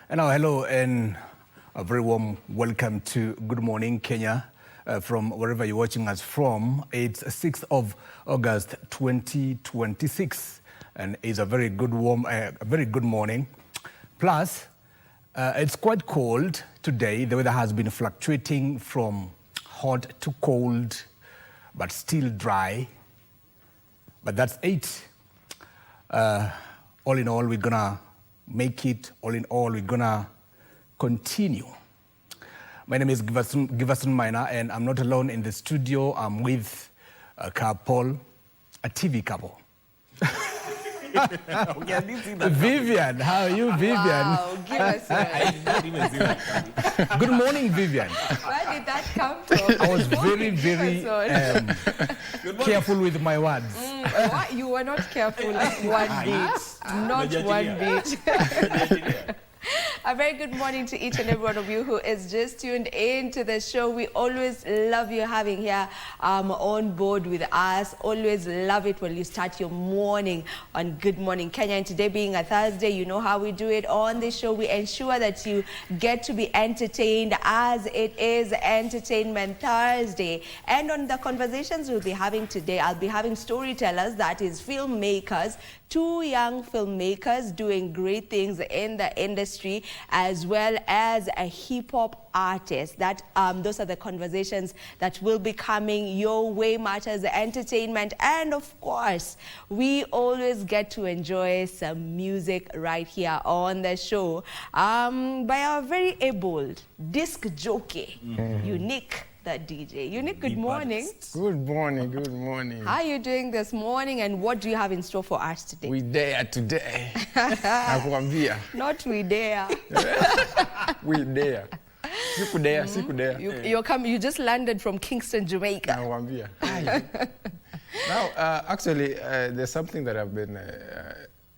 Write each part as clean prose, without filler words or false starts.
And now, hello and a very warm welcome to Good Morning Kenya from wherever you're watching us from. It's 6th of August 2026 and it's a very good morning. Plus, it's quite cold today. The weather has been fluctuating from hot to cold, but still dry. But that's it. All in all, we're gonna make it. All in all, we're gonna continue. My name is Giverson Minor, and I'm not alone in the studio. I'm with a couple, a TV couple. Vivian, how are you, Vivian? Wow, give us Good morning, Vivian. Where did that come from? I was very careful with my words. What? You were not careful one bit. Not one bit. A very good morning to each and every one of you who is just tuned in to the show. We always love you having here on board with us. Always love it when you start your morning on Good Morning Kenya. And today being a Thursday, you know how we do it on this show. We ensure that you get to be entertained as it is Entertainment Thursday. And on the conversations we'll be having today, I'll be having storytellers, that is filmmakers, two young filmmakers doing great things in the industry, as well as a hip-hop artist. That those are the conversations that will be coming your way, matters entertainment, and of course we always get to enjoy some music right here on the show by our very able disc jockey, Unique the DJ. Unique, good morning. Good morning, good morning. How are you doing this morning and what do you have in store for us today? We dare today. Nakwambia. Not we dare. We dare. Siku dare, siku dare. You just landed from Kingston, Jamaica. Nakwambia. Now, actually, there's something that I've been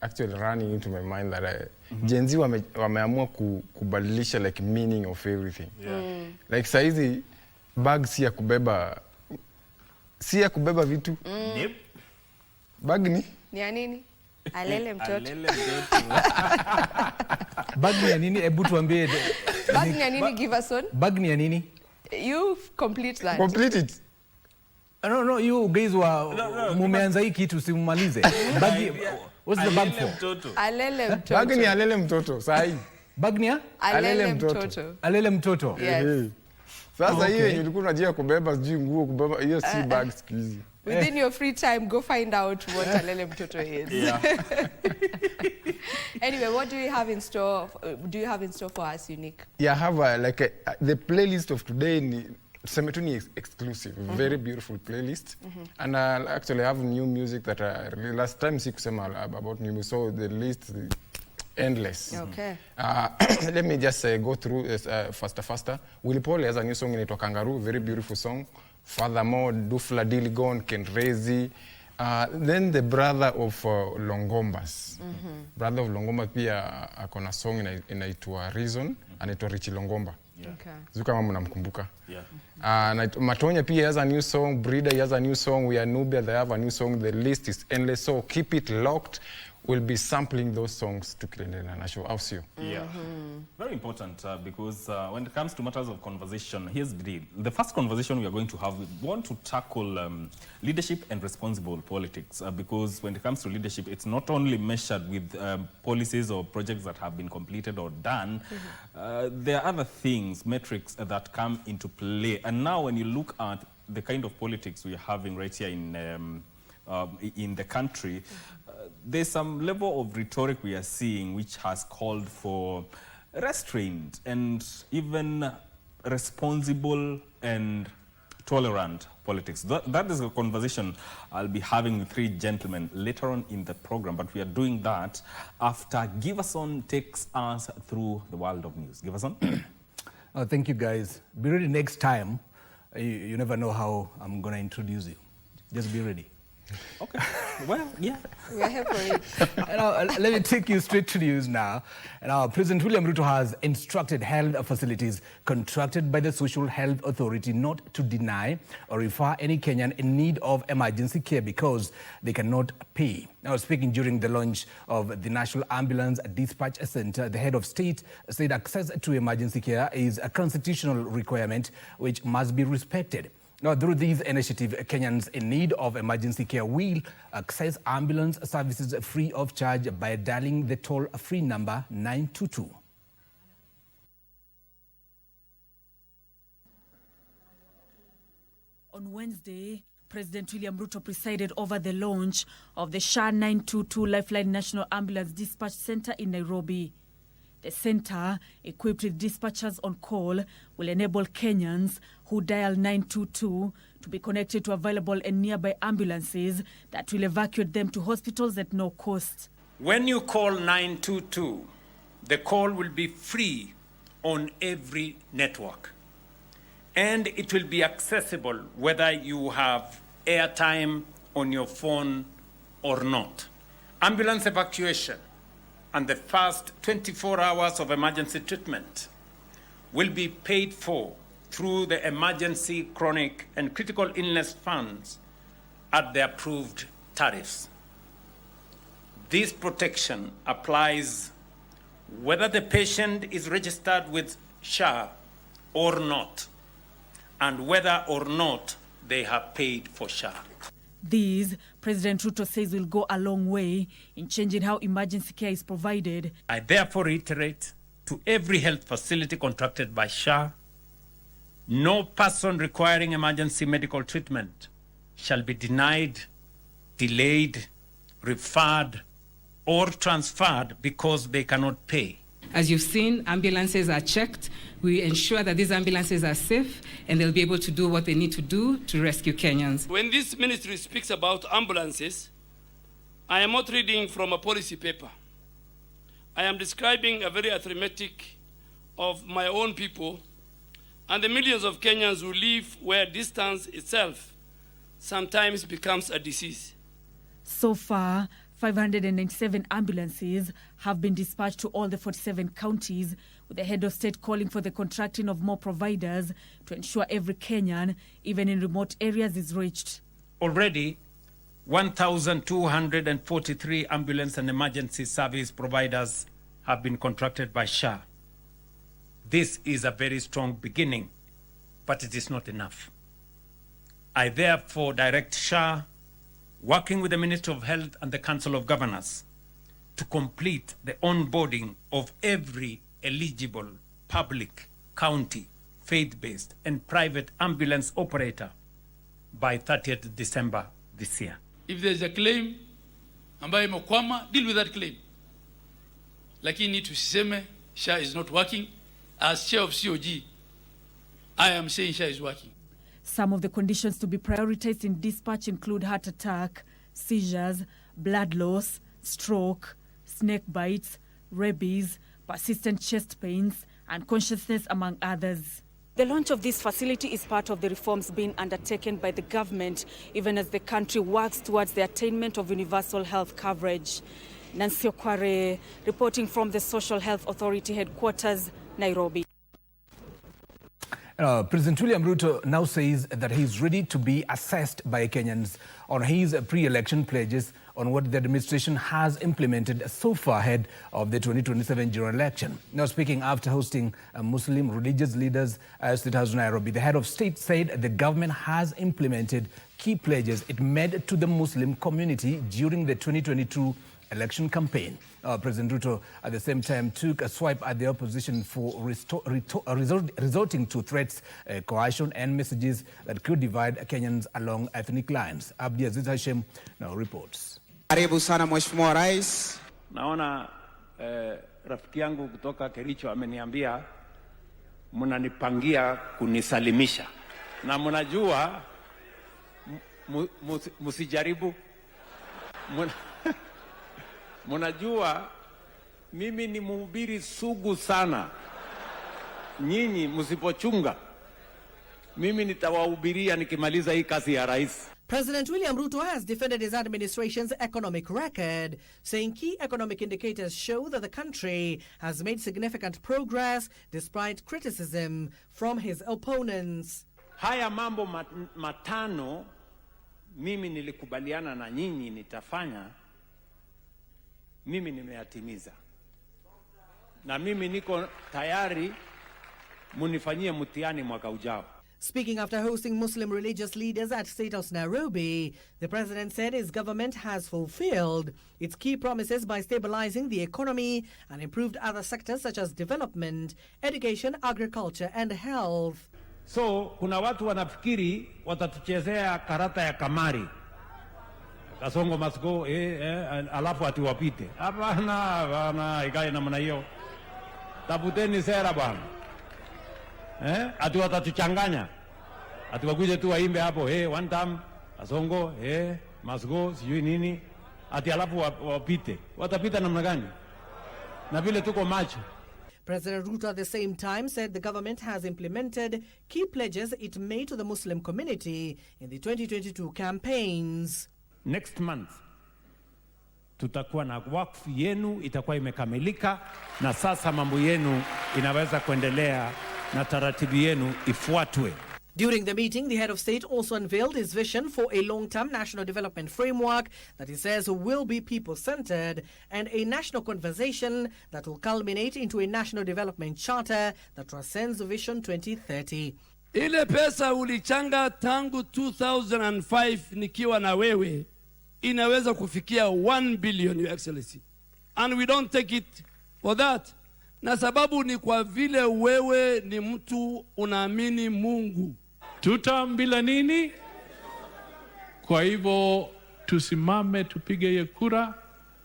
actually running into my mind that Gen Z wameamua kubadilisha like meaning of everything. Like saizi bag si ya kubeba vitu. Yep. Bag ni? Ni ya nini? Alele mtoto. Bag ni ya nini? Ebu tuambie. Bag ni ya nini, Giverson? Bag ni ya nini? You complete that. Complete it. No, you guys mumeanza hii kitu simumalize. Bag, what's the bag for? Alele mtoto. Bag ni alele mtoto, sahi. Bag ni ya? Alele mtoto. Alele mtoto. Yes. Sasa hiyo yenye ulikuwa unajia kubeba sijui nguo kubeba hiyo si bag siku hizi. Within your free time, go find out what alele mtoto is. Yeah. Anyway, what do you have in store? Do you have in store for us, Unique? Yeah, I have the playlist of today. Semetuni exclusive, very beautiful playlist, and I actually have new music that I released last time. Sikusema about new music, so the list is endless. Okay. Let me just go through faster. Willy Paul has a new song inaitwa Kangaroo, very beautiful song. Furthermore, Dufla Diligon, Ken Rezi. Then the brother of Longombas. Brother of Longombas pia akona song inaitwa Reason, anaitwa Richie Longomba. Yeah. Okay. Zuka kama mnamkumbuka. Yeah. Matonya pia has a new song, Breeder has a new song, We Are Nubia, they have a new song. The list is endless, so keep it locked. We'll be sampling those songs to Kilendela na show. I'll see you. Yeah, very important because when it comes to matters of conversation, here's the deal. The first conversation we are going to have, we want to tackle leadership and responsible politics because when it comes to leadership, it's not only measured with policies or projects that have been completed or done. There are other things, metrics that come into play. And now when you look at the kind of politics we are having right here in the country, there's some level of rhetoric we are seeing which has called for restraint and even responsible and tolerant politics. That is a conversation I'll be having with three gentlemen later on in the program, but we are doing that after Giverson takes us through the world of news. Giverson? Thank you, guys. Be ready next time. You never know how I'm going to introduce you. Just be ready. Okay. Well, yeah. We're here for it. Now, let me take you straight to news now. Now, President William Ruto has instructed health facilities contracted by the Social Health Authority not to deny or refer any Kenyan in need of emergency care because they cannot pay. Now, speaking during the launch of the National Ambulance Dispatch Center, the head of state said access to emergency care is a constitutional requirement which must be respected. Now, through this initiative, Kenyans in need of emergency care will access ambulance services free of charge by dialing the toll-free number 922. On Wednesday, President William Ruto presided over the launch of the SHA 922 Lifeline National Ambulance Dispatch Center in Nairobi. The center, equipped with dispatchers on call, will enable Kenyans who dial 922 to be connected to available and nearby ambulances that will evacuate them to hospitals at no cost. When you call 922, the call will be free on every network. And it will be accessible whether you have airtime on your phone or not. Ambulance evacuation and the first 24 hours of emergency treatment will be paid for through the emergency, chronic, and critical illness funds at the approved tariffs. This protection applies whether the patient is registered with SHA or not, and whether or not they have paid for SHA. These, President Ruto says, will go a long way in changing how emergency care is provided. I therefore reiterate to every health facility contracted by SHA, no person requiring emergency medical treatment shall be denied, delayed, referred, or transferred because they cannot pay. As you've seen, ambulances are checked. We ensure that these ambulances are safe and they'll be able to do what they need to do to rescue Kenyans. When this ministry speaks about ambulances, I am not reading from a policy paper. I am describing a very arithmetic of my own people and the millions of Kenyans who live where distance itself sometimes becomes a disease. So far, 597 ambulances have been dispatched to all the 47 counties, with the head of state calling for the contracting of more providers to ensure every Kenyan, even in remote areas, is reached. Already, 1,243 ambulance and emergency service providers have been contracted by SHA. This is a very strong beginning, but it is not enough. I therefore direct SHA, working with the Ministry of Health and the Council of Governors, to complete the onboarding of every eligible public, county, faith-based and private ambulance operator by 30th December this year. If there's a claim ambayo imekwama, deal with that claim. Lakini tusiseme SHA is not working. As chair of COG, I am saying SHA is working. Some of the conditions to be prioritized in dispatch include heart attack, seizures, blood loss, stroke, snake bites, rabies, persistent chest pains, and consciousness, among others. The launch of this facility is part of the reforms being undertaken by the government, even as the country works towards the attainment of universal health coverage. Nancy Okware, reporting from the Social Health Authority headquarters, Nairobi. President William Ruto now says that he's ready to be assessed by Kenyans on his pre-election pledges on what the administration has implemented so far ahead of the 2027 general election. Now, speaking after hosting Muslim religious leaders at State House Nairobi, the head of state said the government has implemented key pledges it made to the Muslim community during the 2022 election campaign. President Ruto, at the same time, took a swipe at the opposition for resorting to threats, coercion, and messages that could divide Kenyans along ethnic lines. Abdi Aziz Hashem now reports. Karibu sana Mheshimiwa Rais. Naona rafiki yangu kutoka Kericho ameniambia mnanipangia kunisalimisha. Na mnajua msijaribu. Mnajua mimi ni mhubiri sugu sana. Nyinyi msipochunga, mimi nitawahubiria nikimaliza hii kazi ya rais. President William Ruto has defended his administration's economic record, saying key economic indicators show that the country has made significant progress despite criticism from his opponents. Haya mambo matano mimi nilikubaliana na nyinyi nitafanya, mimi nimeyatimiza. Na mimi niko tayari munifanyie mtihani mwaka ujao. Speaking after hosting Muslim religious leaders at State House Nairobi, the president said his government has fulfilled its key promises by stabilizing the economy and improved other sectors such as development, education, agriculture and health. So, kuna watu wanafikiri watatuchezea karata ya kamari. Kasongo must go, alafu atiwapite. Hapana, ikae namna hiyo. Tabuteni sera bwana. Ati watatuchanganya. Ati wakuje tu waimbe hapo, one time, Kasongo, must go, sijui nini. Ati alafu wapite. Watapita namna gani? Na vile tuko macho. President Ruto at the same time said the government has implemented key pledges it made to the Muslim community in the 2022 campaigns. Next month, tutakuwa na wakfu yenu itakuwa imekamilika na sasa mambo yenu inaweza kuendelea na taratibu yenu ifuatwe. During the meeting, the head of state also unveiled his vision for a long-term national development framework that he says will be people-centered and a national conversation that will culminate into a national development charter that transcends Vision 2030. Ile pesa ulichanga tangu 2005 nikiwa na wewe inaweza kufikia 1 billion, Your Excellency. And we don't take it for that. Na sababu ni kwa vile wewe ni mtu unaamini Mungu. Tutaambila nini? Kwa hivyo tusimame tupige kura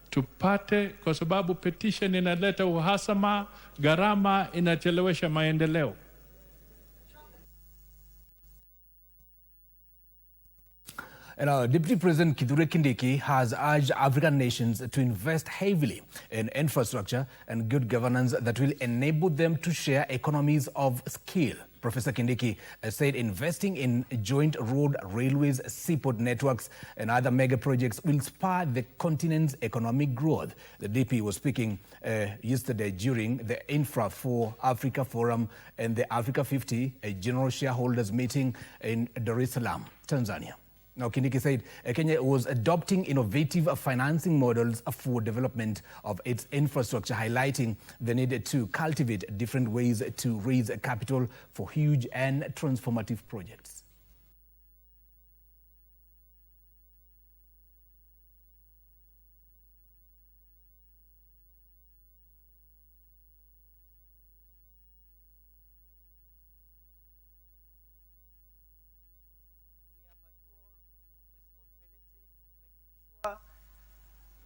tupate, kwa sababu petition inaleta uhasama, gharama inachelewesha maendeleo. And Deputy President Kithure Kindiki has urged African nations to invest heavily in infrastructure and good governance that will enable them to share economies of scale. Professor Kindiki said investing in joint road, railways, seaport networks and other mega projects will spur the continent's economic growth. The DP was speaking yesterday during the Infra for Africa Forum and the Africa 50, a general shareholders meeting in Dar es Salaam, Tanzania. Now, Kindiki said Kenya was adopting innovative financing models for development of its infrastructure, highlighting the need to cultivate different ways to raise capital for huge and transformative projects.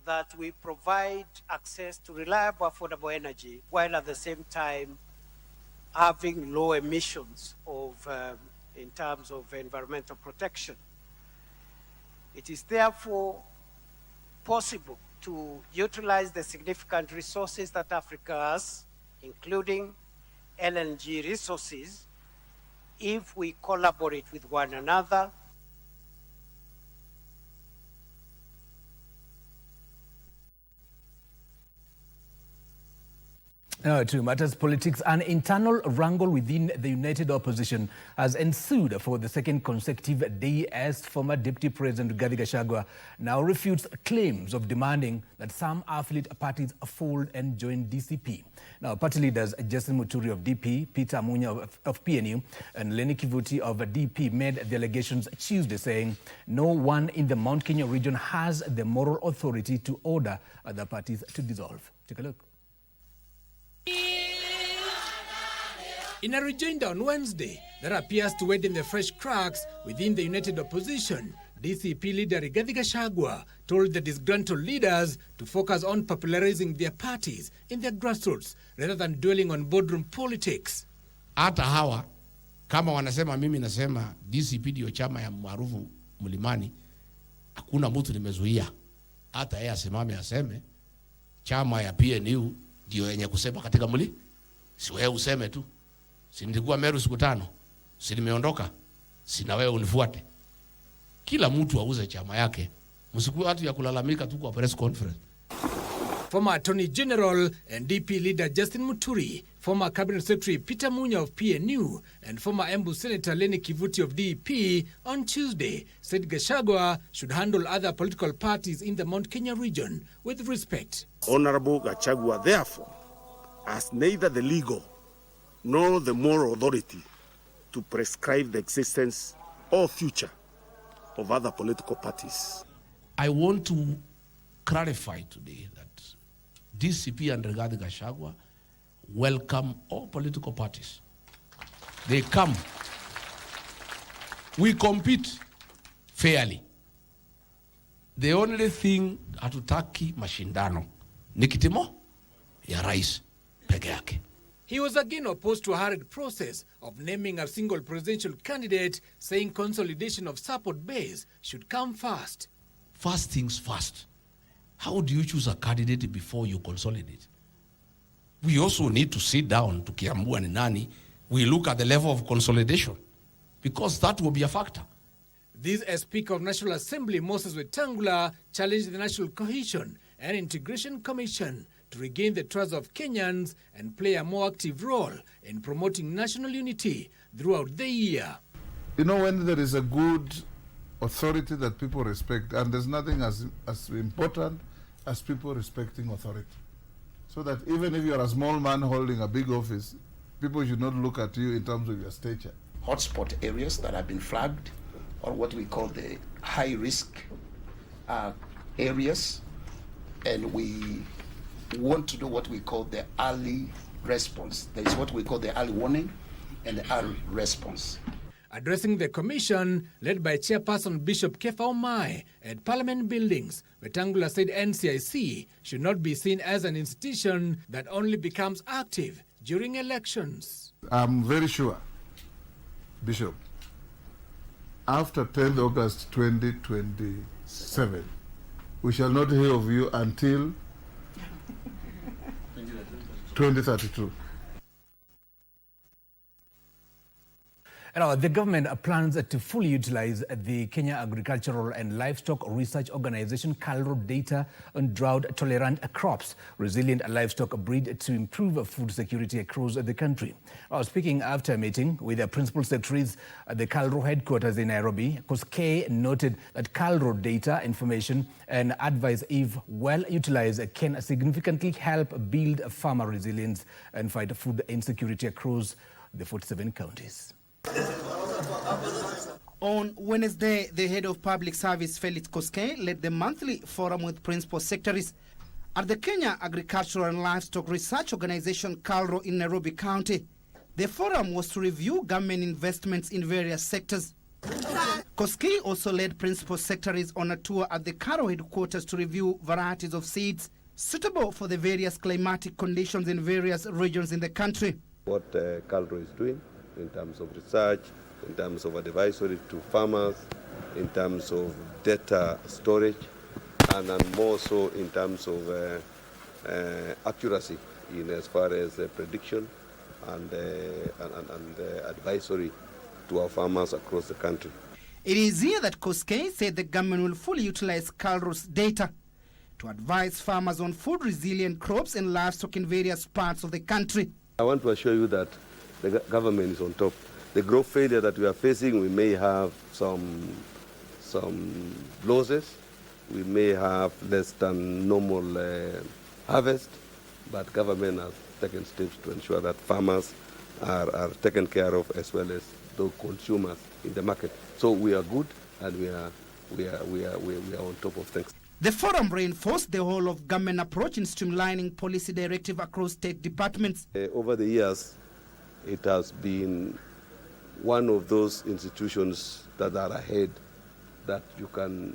That we provide access to reliable, affordable energy, while at the same time having low emissions of, in terms of environmental protection. It is therefore possible to utilize the significant resources that Africa has, including LNG resources, if we collaborate with one another. To matters politics, an internal wrangle within the united opposition has ensued for the second consecutive day as former Deputy President Rigathi Gachagua now refutes claims of demanding that some affiliate parties fold and join DCP. Now, party leaders Justin Muturi of DP, Peter Amunya of PNU, and Lenny Kivuti of DP made the allegations Tuesday, saying no one in the Mount Kenya region has the moral authority to order other parties to dissolve. Take a look. In a rejoinder on Wednesday that appears to widen the fresh cracks within the united opposition, DCP leader Rigathi Gachagua told the disgruntled leaders to focus on popularizing their parties in their grassroots rather than dwelling on boardroom politics. Hata hawa kama wanasema mimi nasema DCP ndio chama ya maarufu mlimani, hakuna mtu nimezuia. Hata yeye asimame aseme chama ya PNU ndio yenye kusema katika mli. Si wewe useme tu. Si nilikuwa Meru siku 5. Si nimeondoka. Si na wewe unifuate. Kila mtu auze chama yake. Msikuwe watu ya kulalamika tu kwa press conference. Former Attorney General and DP leader Justin Muturi, former Cabinet Secretary Peter Munya of PNU, and former Embu Senator Lenny Kivuti of DP on Tuesday said Gachagua should handle other political parties in the Mount Kenya region with respect. Honorable Gachagua, therefore, has neither the legal nor the moral authority to prescribe the existence or future of other political parties. I want to clarify today that DCP and Rigathi Gachagua welcome all political parties. They come. We compete fairly. The only thing hatutaki mashindano ni kitimo ya rais peke yake. He was again opposed to a hurried process of naming a single presidential candidate, saying consolidation of support base should come first. First things first. How do you choose a candidate before you consolidate? We also need to sit down to kiambua ni nani. We look at the level of consolidation because that will be a factor. This, as Speaker of National Assembly Moses Wetangula challenged the National Cohesion and Integration Commission to regain the trust of Kenyans and play a more active role in promoting national unity throughout the year. You know, when there is a good authority that people respect, and there's nothing as important as people respecting authority. So that even if you're a small man holding a big office, people should not look at you in terms of your stature. Hotspot areas that have been flagged, or what we call the high risk areas, and we want to do what we call the early response. There is what we call the early warning and the early response. Addressing the commission, led by Chairperson Bishop Kefa Omai at Parliament Buildings, Wetangula said NCIC should not be seen as an institution that only becomes active during elections. I'm very sure, Bishop, after 10th August 2027, we shall not hear of you until 2032. Now, the government plans to fully utilize the Kenya Agricultural and Livestock Research Organization KALRO data on drought-tolerant crops, resilient livestock breed to improve food security across the country. Speaking after a meeting with the principal secretaries at the KALRO headquarters in Nairobi, Koskei noted that KALRO data, information and advice, if well utilized, can significantly help build farmer resilience and fight food insecurity across the 47 counties. On Wednesday, the head of public service, Felix Koskei, led the monthly forum with principal secretaries at the Kenya Agricultural and Livestock Research Organization, KALRO, in Nairobi County. The forum was to review government investments in various sectors. Koskei also led principal secretaries on a tour at the KALRO headquarters to review varieties of seeds suitable for the various climatic conditions in various regions in the country. What KALRO is doing in terms of research, in terms of advisory to farmers, in terms of data storage, and more so in terms of accuracy in as far as prediction and advisory to our farmers across the country. It is here that Koskei said the government will fully utilize KALRO's data to advise farmers on food-resilient crops and livestock in various parts of the country. I want to assure you that the government is on top. The growth failure that we are facing, we may have some losses, we may have less than normal harvest, but government has taken steps to ensure that farmers are taken care of as well as the consumers in the market. So we are good, and we are on top of things. The forum reinforced the whole of government approach in streamlining policy directive across state departments. Over the years, it has been one of those institutions that are ahead, that you can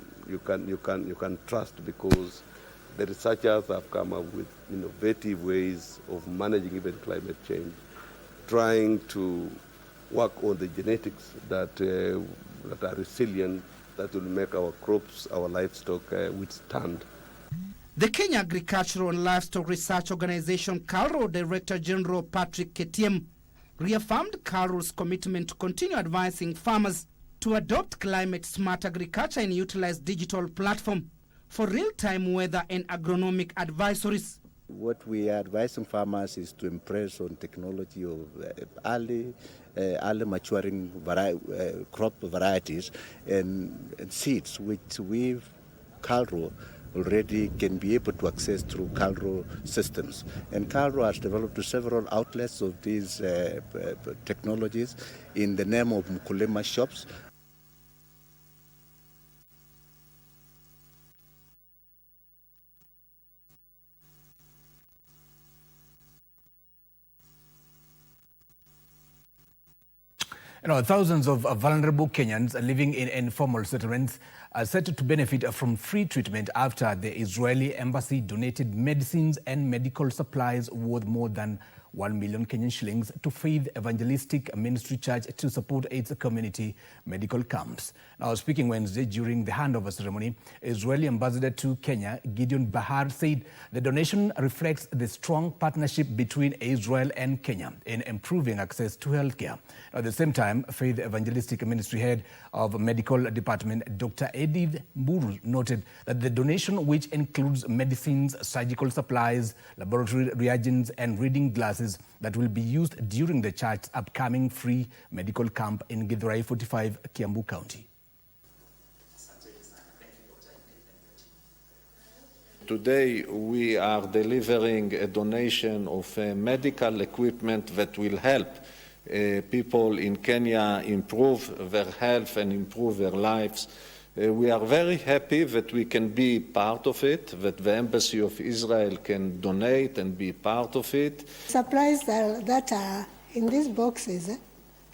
trust, because the researchers have come up with innovative ways of managing even climate change, trying to work on the genetics that are resilient, that will make our crops, our livestock withstand. The Kenya Agricultural and Livestock Research Organization KALRO Director General Patrick Ketiem reaffirmed KALRO's commitment to continue advising farmers to adopt climate-smart agriculture and utilize digital platform for real-time weather and agronomic advisories. What we are advising farmers is to impress on technology of early maturing crop varieties and seeds, which we've KALRO already can be able to access through KALRO systems. And KALRO has developed several outlets of these technologies in the name of Mkulima shops. Thousands of vulnerable Kenyans living in informal settlements are set to benefit from free treatment after the Israeli embassy donated medicines and medical supplies worth more than 1 million Kenyan shillings to Faith Evangelistic Ministry Church to support its community medical camps. Now, speaking Wednesday during the handover ceremony, Israeli ambassador to Kenya, Gideon Bahar, said the donation reflects the strong partnership between Israel and Kenya in improving access to healthcare. At the same time, Faith Evangelistic Ministry head of medical department, Dr. Edith Mburu, noted that the donation, which includes medicines, surgical supplies, laboratory reagents, and reading glasses, that will be used during the church's upcoming free medical camp in Githurai 45, Kiambu County. Today we are delivering a donation of medical equipment that will help people in Kenya improve their health and improve their lives. We are very happy that we can be part of it, that the Embassy of Israel can donate and be part of it. Supplies that are in these boxes,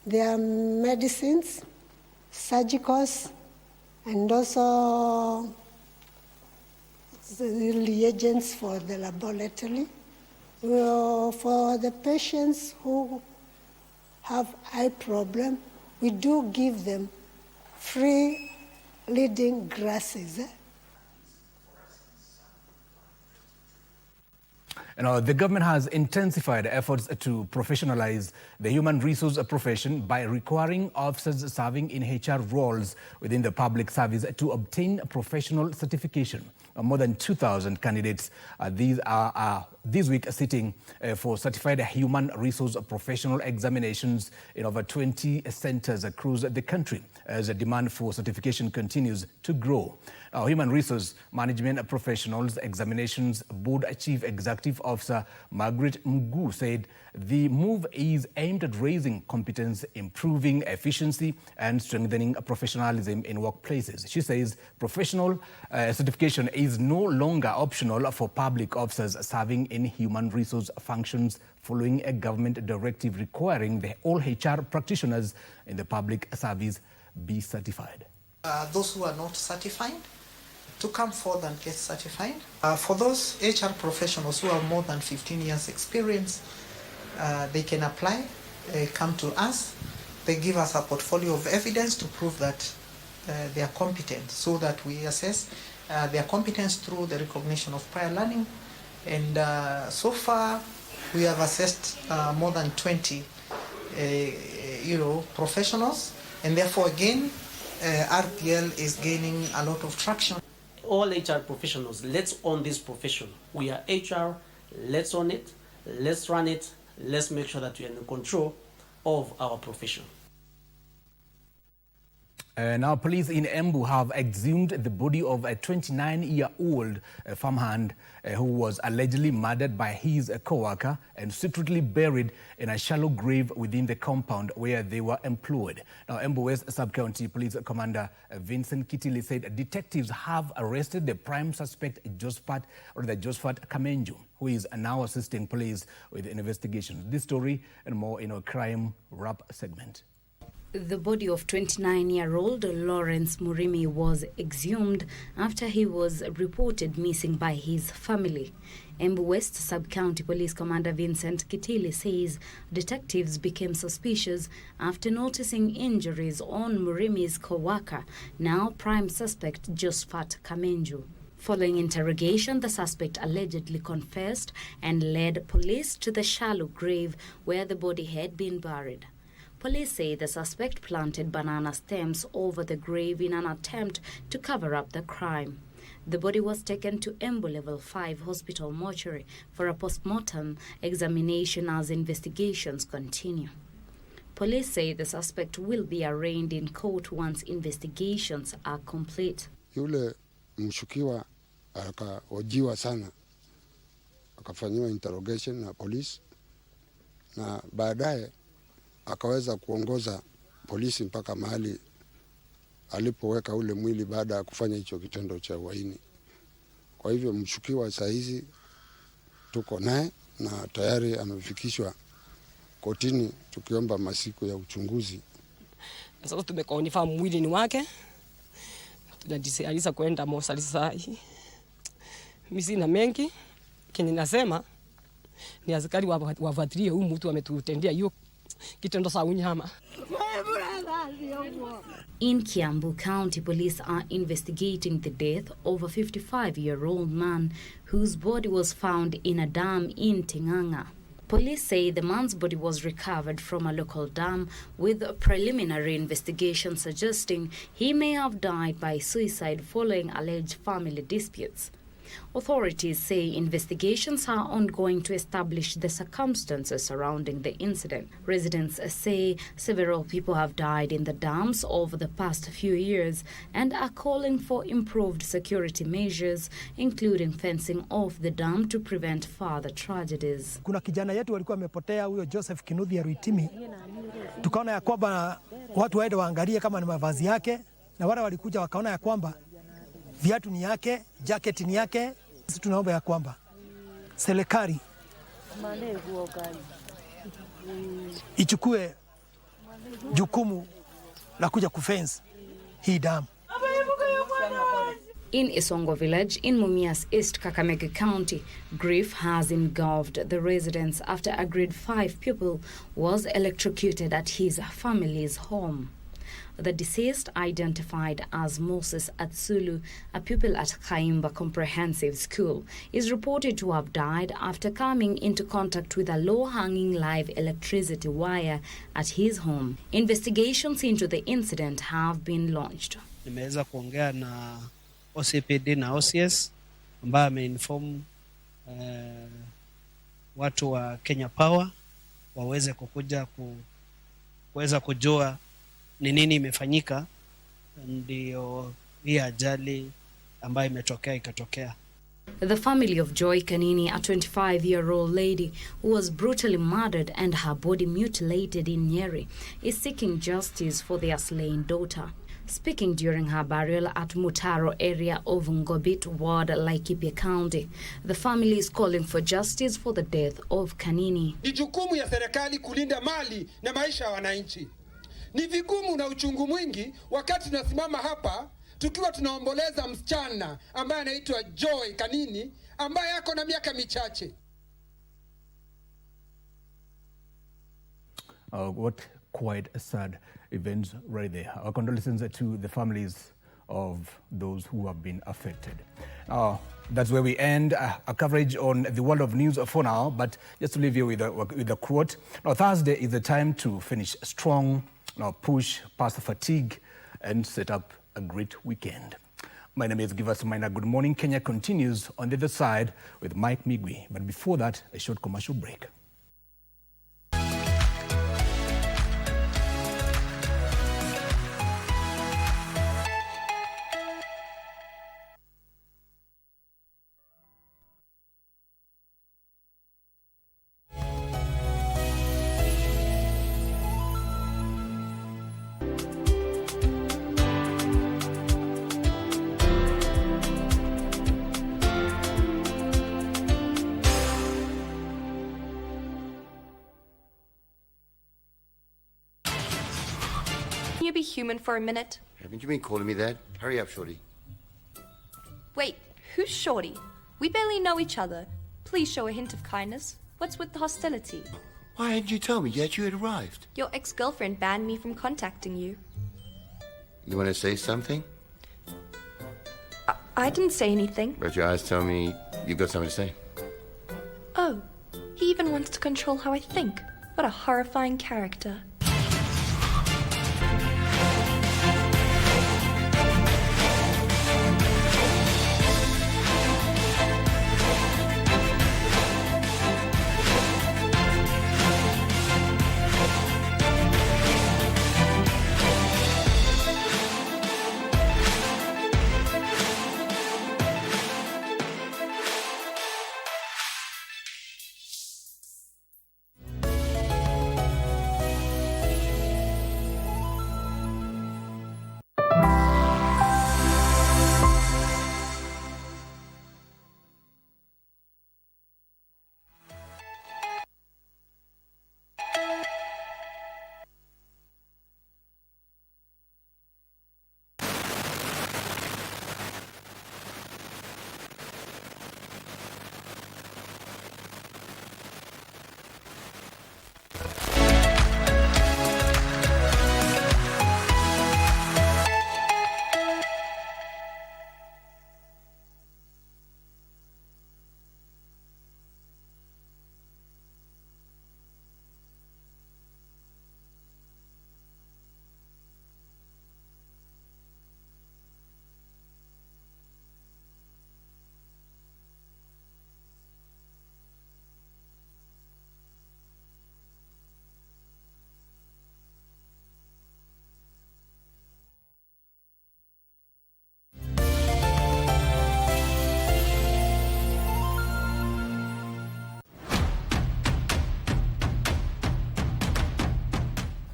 they are medicines, surgicals, and also the reagents for the laboratory. For the patients who have eye problem, we do give them free reading glasses. The government has intensified efforts to professionalize the human resource profession by requiring officers serving in HR roles within the public service to obtain professional certification. More than 2,000 candidates this week sitting for certified human resource professional examinations in over 20 centers across the country as the demand for certification continues to grow. Human Resource Management Professionals Examinations Board Chief Executive Officer Margaret Mgu said the move is aimed at raising competence, improving efficiency, and strengthening professionalism in workplaces. She says professional certification is no longer optional for public officers serving in human resource functions following a government directive requiring all HR practitioners in the public service be certified. Those who are not certified to come forward and get certified. For those HR professionals who have more than 15 years experience, they can apply, come to us. They give us a portfolio of evidence to prove that they are competent, so that we assess their competence through the recognition of prior learning. And so far, we have assessed more than 20 professionals, and therefore again, RPL is gaining a lot of traction. All HR professionals, let's own this profession. We are HR, let's own it, let's run it, let's make sure that we are in control of our profession. Now, police in Embu have exhumed the body of a 29-year-old farmhand who was allegedly murdered by his co-worker and secretly buried in a shallow grave within the compound where they were employed. Now, Embu West Sub-County Police Commander Vincent Kitili said detectives have arrested the prime suspect, Josephat Kamenju, who is now assisting police with investigations. This story and more in our crime wrap segment. The body of 29-year-old Lawrence Murimi was exhumed after he was reported missing by his family. Embu West Sub-County Police Commander Vincent Kitili says detectives became suspicious after noticing injuries on Murimi's co-worker, now prime suspect Josephat Kamenju. Following interrogation, the suspect allegedly confessed and led police to the shallow grave where the body had been buried. Police say the suspect planted banana stems over the grave in an attempt to cover up the crime. The body was taken to Embu Level 5 Hospital mortuary for a post-mortem examination as investigations continue. Police say the suspect will be arraigned in court once investigations are complete. Yule mshukiwa akahojiwa sana, akafanyiwa interrogation na polisi, na baadaye akaweza kuongoza polisi mpaka mahali alipoweka ule mwili baada ya kufanya hicho kitendo cha uhaini. Kwa hivyo mshukiwa saa hizi tuko naye na tayari amefikishwa kotini tukiomba masiku ya uchunguzi. Sasa tumekonfirm mwili ni wake. Tunajisialisa kwenda mosali sai. Mimi sina mengi. Kenye nasema ni askari wafuatilie huyu mtu ametutendea hiyo kitendo sa unyama. In Kiambu County, police are investigating the death of a 55-year-old man whose body was found in a dam in Tinganga. Police say the man's body was recovered from a local dam, with a preliminary investigation suggesting he may have died by suicide following alleged family disputes. Authorities say investigations are ongoing to establish the circumstances surrounding the incident. Residents say several people have died in the dams over the past few years and are calling for improved security measures, including fencing off the dam to prevent further tragedies. Kuna kijana yetu walikuwa wamepotea, huyo Joseph Kinuthia Ruitimi. Tukaona ya kwamba watu waende waangalie kama ni mavazi yake, na wale walikuja wakaona ya kwamba viatu ni yake, jacket ni yake. Sisi tunaomba ya kwamba serikali ichukue jukumu la kuja kufence hii damu. In Isongo village in Mumias East, Kakamega County, grief has engulfed the residents after a grade 5 pupil was electrocuted at his family's home. The deceased, identified as Moses Atsulu, a pupil at Kaimba Comprehensive School, is reported to have died after coming into contact with a low-hanging live electricity wire at his home. Investigations into the incident have been launched. Nimeweza kuongea na OCPD na OCS ambaye ameinform watu wa Kenya Power waweze kukuja kuweza kujua ni nini imefanyika ndio hii ajali ambayo imetokea ikatokea. The family of Joy Kanini, a 25-year-old lady who was brutally murdered and her body mutilated in Nyeri, is seeking justice for their slain daughter. Speaking during her burial at Mutaro area of Ngobit ward, Laikipia County, the family is calling for justice for the death of Kanini. Ni jukumu ya serikali kulinda mali na maisha ya wananchi. Ni vigumu na uchungu mwingi wakati tunasimama hapa tukiwa tunaomboleza msichana ambaye anaitwa Joy Kanini ambaye yako na miaka michache. What quite sad events right there. Our condolences to the families of those who have been affected. That's where we end our coverage on the world of news for now, but just to leave you with a quote. Now, Thursday is the time to finish strong, now push past fatigue and set up a great weekend. My name is Givas Maina. Good morning. Kenya continues on the other side with Mike Migwi. But before that, a short commercial break. Can you be human for a minute? Haven't you been calling me that? Hurry up, Shorty. Wait, who's Shorty? We barely know each other. Please show a hint of kindness. What's with the hostility? Why didn't you tell me yet you had arrived? Your ex-girlfriend banned me from contacting you. You want to say something? I didn't say anything. But your eyes tell me you've got something to say. Oh, he even wants to control how I think. What a horrifying character.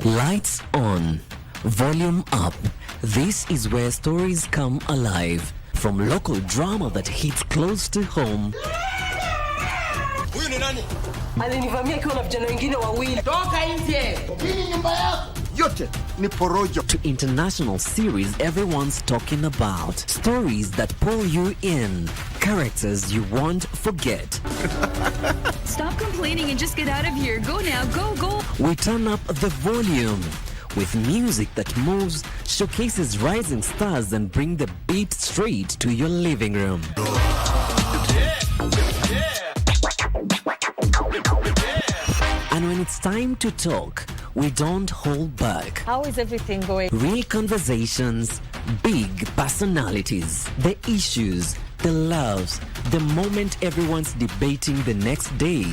Lights on, volume up. This is where stories come alive. From local drama that hits close to home. Huyu ni nani? Alinivamia akiwa na vijana wengine wawili. Toka nje. Hii nyumba yako. Yote ni porojo. To international series everyone's talking about. Stories that pull you in. Characters you won't forget. Stop complaining and just get out of here. Go now, go. We turn up the volume with music that moves, showcases rising stars and bring the beat straight to your living room. And when it's time to talk, we don't hold back. How is everything going? Real conversations, big personalities, the issues, the loves, the moment everyone's debating the next day.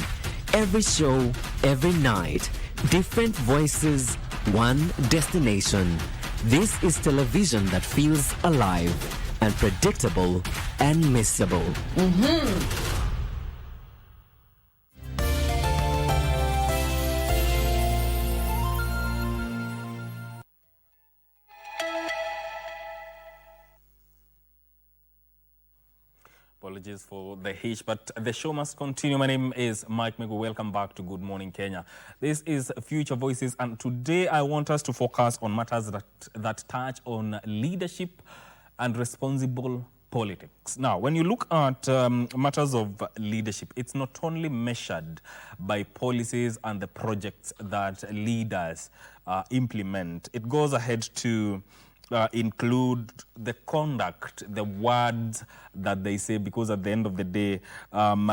Every show, every night, different voices, one destination. This is television that feels alive, unpredictable, and missable. Apologies for the hitch, but the show must continue. My name is Mike Megu. Welcome back to Good Morning Kenya. This is Future Voices, and today I want us to focus on matters that touch on leadership and responsible politics. Now, when you look at matters of leadership, it's not only measured by policies and the projects that leaders implement. It goes ahead to include the conduct, the words that they say, because at the end of the day,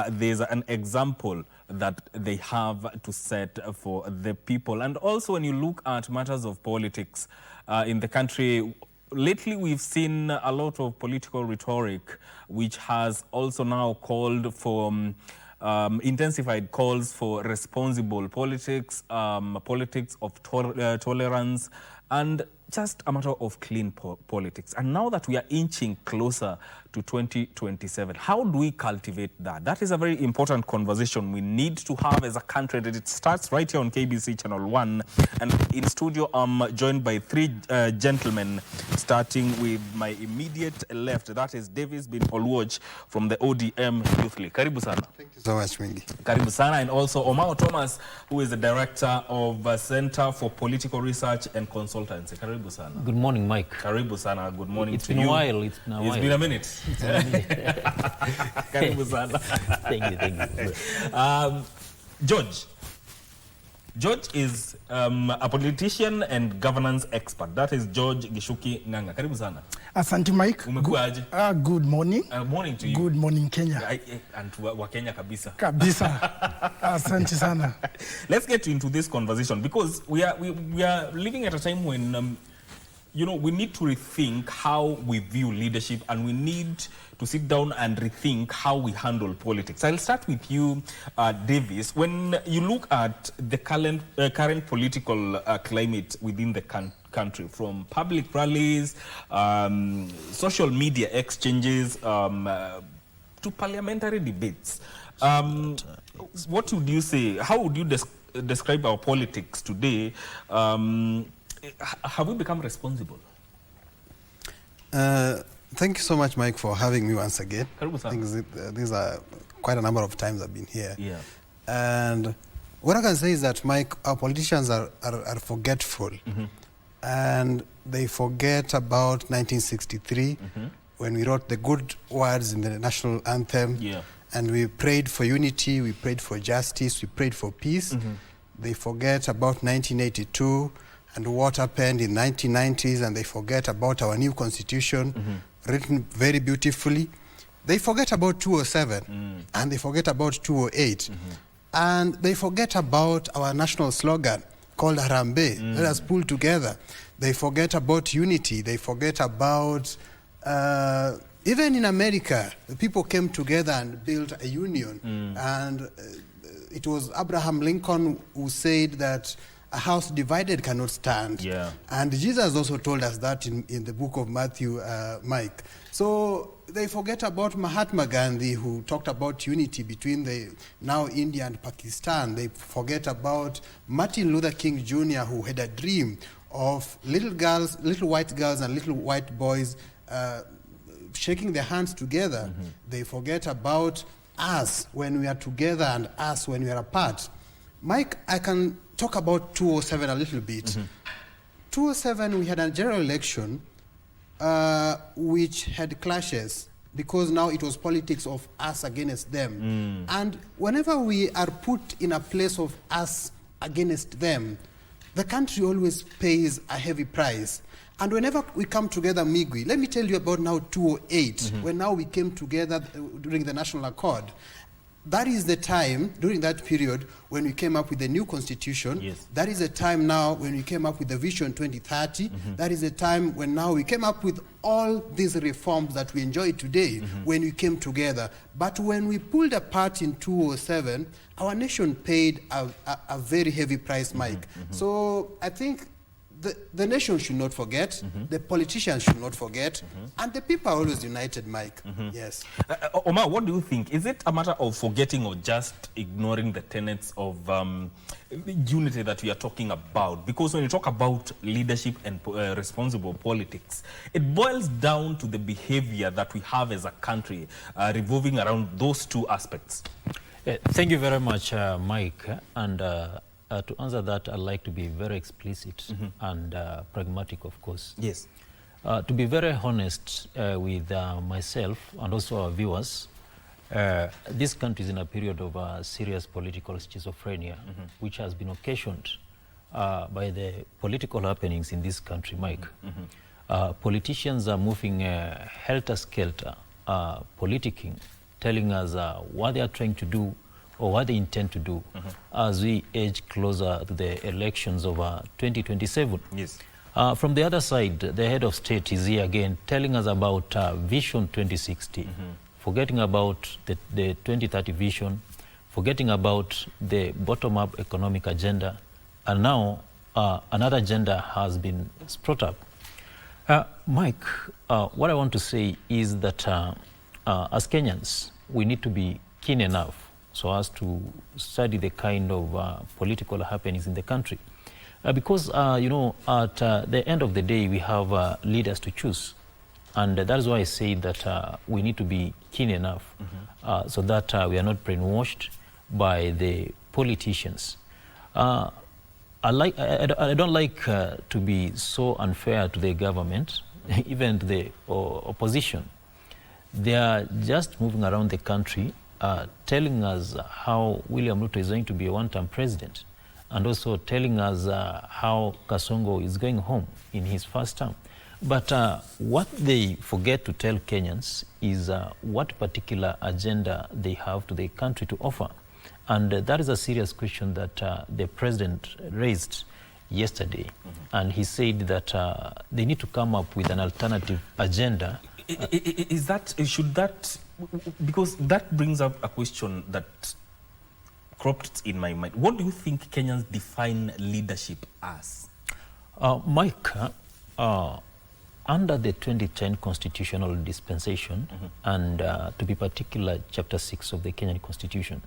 there's an example that they have to set for the people. And also when you look at matters of politics in the country, lately we've seen a lot of political rhetoric, which has also now called for intensified calls for responsible politics, politics of tolerance, and just a matter of clean politics. And now that we are inching closer to 2027, how do we cultivate that? That is a very important conversation we need to have as a country, and it starts right here on KBC Channel 1. And in studio, I'm joined by three gentlemen, starting with my immediate left. That is Davis Bin Olwoch from the ODM Youth League. Karibu sana. Thank you so much, Mingi. Karibu sana. And also Omar Thomas, who is the director of Center for Political Research and Consultancy. Karibu sana. Good morning, Mike. Karibu sana. Good morning It's to been you. a while. It's been a while. It's been a minute. Karibu sana. Thank you. George is a politician and governance expert. That is George Gishuki Nganga. Karibu sana. Asante, Mike. Umekuaje? Good morning. Morning to you. Good morning, Kenya. And wa Kenya kabisa. Kabisa. Asante sana. Let's get into this conversation because we are living at a time when we need to rethink how we view leadership, and we need to sit down and rethink how we handle politics. I'll start with you, Davis. When you look at the current political climate within the country, from public rallies, social media exchanges, to parliamentary debates, what would you say? How would you describe our politics today? Have we become responsible? Thank you so much, Mike, for having me once again. I think these are quite a number of times I've been here. Yeah. And what I can say is that, Mike, our politicians are forgetful. And they forget about 1963, when we wrote the good words in the national anthem. Yeah. And we prayed for unity, we prayed for justice, we prayed for peace. They forget about 1982 and what happened in 1990s, and they forget about our new constitution, written very beautifully. They forget about 207, and they forget about 208. And they forget about our national slogan called Harambee, let us pull together. They forget about unity. They forget about, even in America, the people came together and built a union. And it was Abraham Lincoln who said that a house divided cannot stand. Yeah. And Jesus also told us that in the book of Matthew, Mike. So they forget about Mahatma Gandhi, who talked about unity between the now India and Pakistan. They forget about Martin Luther King Jr., who had a dream of little white girls and little white boys shaking their hands together. They forget about us when we are together and us when we are apart. Mike, I can talk about 2007 a little bit. 2007, we had a general election which had clashes because now it was politics of us against them. And whenever we are put in a place of us against them, the country always pays a heavy price. And whenever we come together, Migwi, let me tell you about now 2008, when now we came together during the National Accord. That is the time, during that period, when we came up with the new constitution. Yes. That is the time now when we came up with the Vision 2030. That is the time when now we came up with all these reforms that we enjoy today, when we came together. But when we pulled apart in 2007, our nation paid a very heavy price, Mike. So I think the nation should not forget, the politicians should not forget, and the people are always united, Mike. Yes. Omar, what do you think? Is it a matter of forgetting or just ignoring the tenets of unity that we are talking about? Because when you talk about leadership and responsible politics, it boils down to the behavior that we have as a country revolving around those two aspects. Thank you very much, Mike. And to answer that, I'd like to be very explicit and pragmatic, of course. Yes. To be very honest with myself and also our viewers, this country is in a period of serious political schizophrenia, which has been occasioned by the political happenings in this country, Mike. Politicians are moving helter-skelter, politicking, telling us what they are trying to do or what they intend to do as we edge closer to the elections of 2027. Yes. From the other side, the head of state is here again telling us about Vision 2060, forgetting about the 2030 vision, forgetting about the bottom-up economic agenda, and now another agenda has been brought up. Mike, what I want to say is that as Kenyans, we need to be keen enough so as to study the kind of political happenings in the country. Because, you know, at the end of the day, we have leaders to choose. And that's why I say that we need to be keen enough so that we are not brainwashed by the politicians. I don't like to be so unfair to the government, even to the opposition. They are just moving around the country telling us how William Ruto is going to be a one-term president, and also telling us how Kasongo is going home in his first term. But what they forget to tell Kenyans is what particular agenda they have to the country to offer. And that is a serious question that the president raised yesterday. And he said that they need to come up with an alternative agenda. Should that, because that brings up a question that cropped in my mind. What do you think Kenyans define leadership as? Mike, under the 2010 constitutional dispensation, and to be particular, Chapter 6 of the Kenyan Constitution,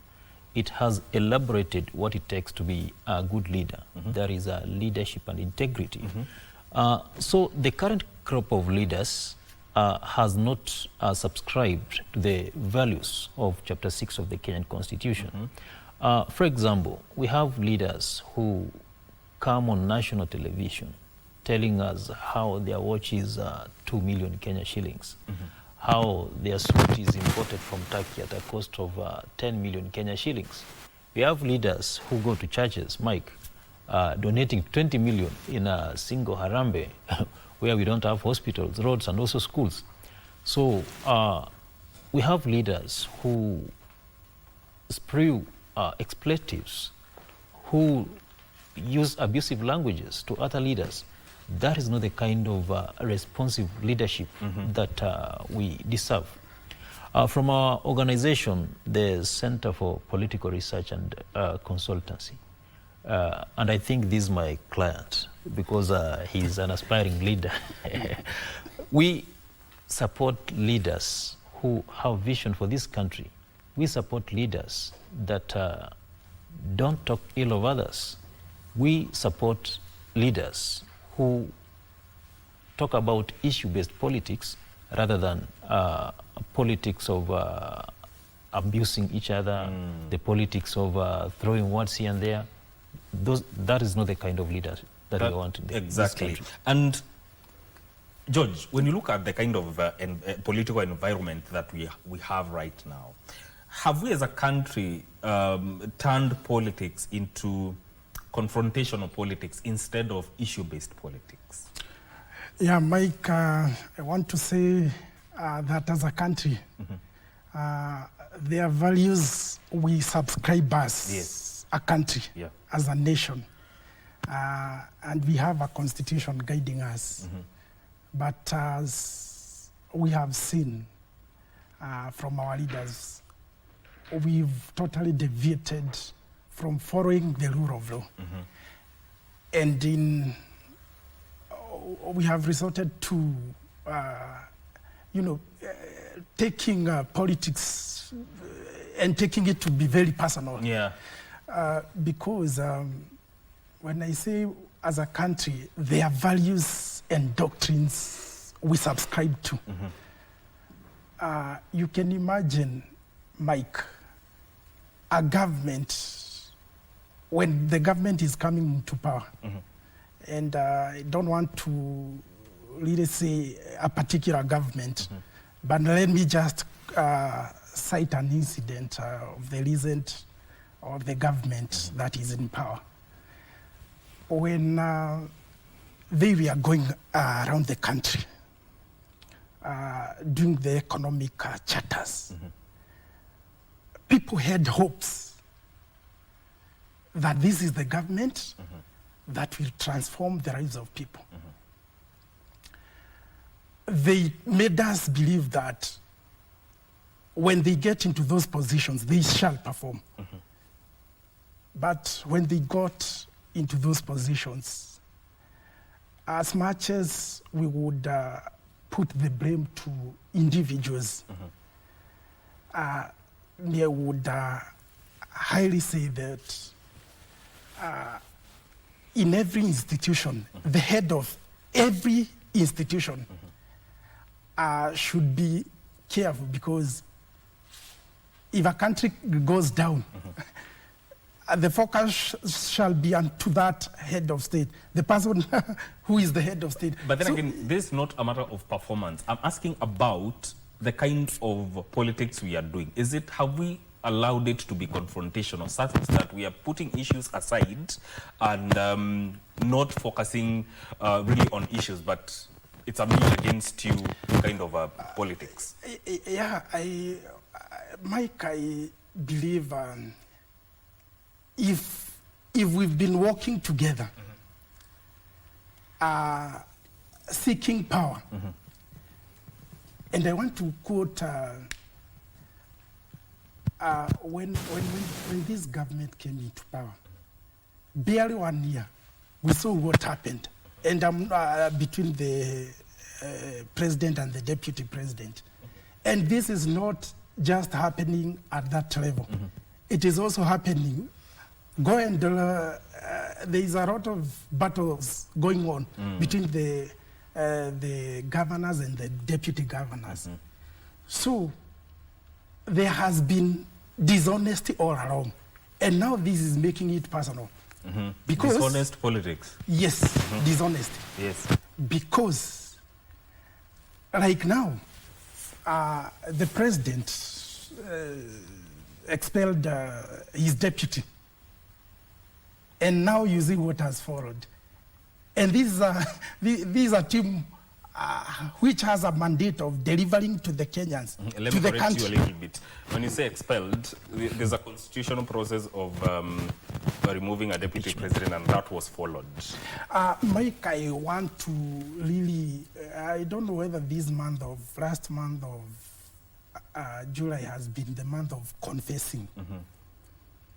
it has elaborated what it takes to be a good leader. There is leadership and integrity. So the current crop of leaders has not subscribed to the values of Chapter 6 of the Kenyan Constitution. For example, we have leaders who come on national television telling us how their watch is 2 million Kenya shillings, how their suit is imported from Turkey at a cost of 10 million Kenya shillings. We have leaders who go to churches, Mike, donating 20 million in a single harambe where we don't have hospitals, roads, and also schools. So we have leaders who spew expletives, who use abusive languages to other leaders. That is not the kind of responsive leadership that we deserve. From our organization, the Center for Political Research and Consultancy, And I think this is my client because he's an aspiring leader. We support leaders who have vision for this country. We support leaders that don't talk ill of others. We support leaders who talk about issue-based politics rather than politics of abusing each other, the politics of throwing words here and there. That is not the kind of leader that we want in this country. And George, when you look at the kind of political environment that we have right now, have we as a country turned politics into confrontational politics instead of issue-based politics? Yeah, Mike, I want to say that as a country, there are values we subscribe as a country, as a nation. And we have a constitution guiding us. But as we have seen from our leaders, we've totally deviated from following the rule of law. And we have resorted to, taking politics and taking it to be very personal. Because when I say as a country, there are values and doctrines we subscribe to. You can imagine, Mike, a government, when the government is coming into power, and I don't want to really say a particular government, but let me just cite an incident of the recent of the government that is in power. When they were going around the country doing the economic charters, people had hopes that this is the government that will transform the lives of people. They made us believe that when they get into those positions, they shall perform. But when they got into those positions, as much as we would put the blame to individuals, they would highly say that in every institution, the head of every institution should be careful, because if a country goes down, the focus shall be onto that head of state, the person who is the head of state. But then again, this is not a matter of performance. I'm asking about the kind of politics we are doing. Have we allowed it to be confrontational, such that we are putting issues aside and not focusing really on issues, but it's a me against you kind of politics? Yeah, Mike, I believe if we've been working together, seeking power, and I want to quote when this government came into power, barely 1 year, we saw what happened, and between the president and the deputy president, and this is not just happening at that level. It is also happening. Go and there is a lot of battles going on between the governors and the deputy governors. So there has been dishonesty all along, and now this is making it personal. Because dishonest politics. Yes, dishonesty. Yes. Because like now, the president expelled his deputy. And now you see what has followed. And these are team which has a mandate of delivering to the Kenyans, Let to me the correct country. you a little bit. When you say expelled, there's a constitutional process of removing a deputy president, and that was followed. Mike, I want to really, I don't know whether last month of July has been the month of confessing.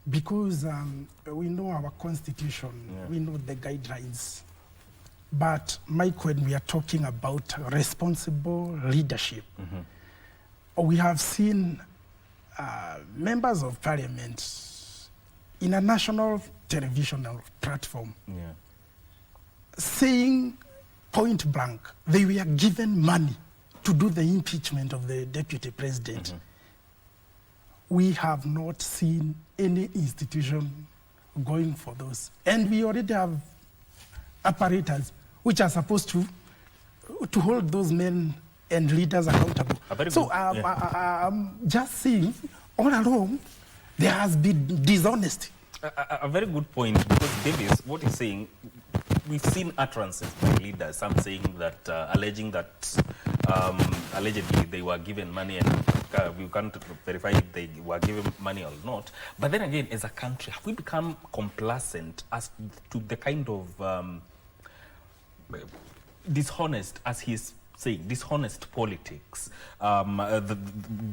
because we know our constitution, we know the guidelines. But Mike, when we are talking about responsible leadership, we have seen members of parliament in a national television platform saying point blank they were given money to do the impeachment of the deputy president. We have not seen any institution going for those. And we already have apparatus which are supposed to hold those men and leaders accountable. So I'm just saying, all along, there has been dishonesty. A very good point, because Davis, what he's saying, we've seen utterances by leaders, some saying that, alleging that allegedly they were given money, and we can't verify if they were given money or not. But then again, as a country, have we become complacent as to the kind of dishonest, as he's saying, dishonest politics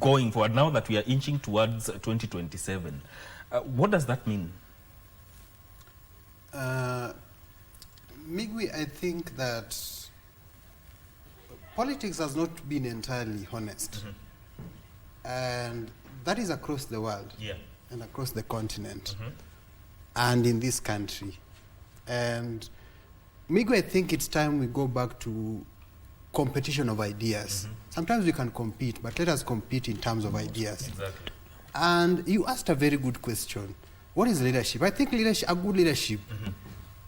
going forward, now that we are inching towards 2027? What does that mean? Migwi, I think that politics has not been entirely honest. And that is across the world and across the continent and in this country. And Migwi, I think it's time we go back to competition of ideas. Sometimes we can compete, but let us compete in terms of ideas. Exactly. And you asked a very good question. What is leadership? I think leadership, a good leadership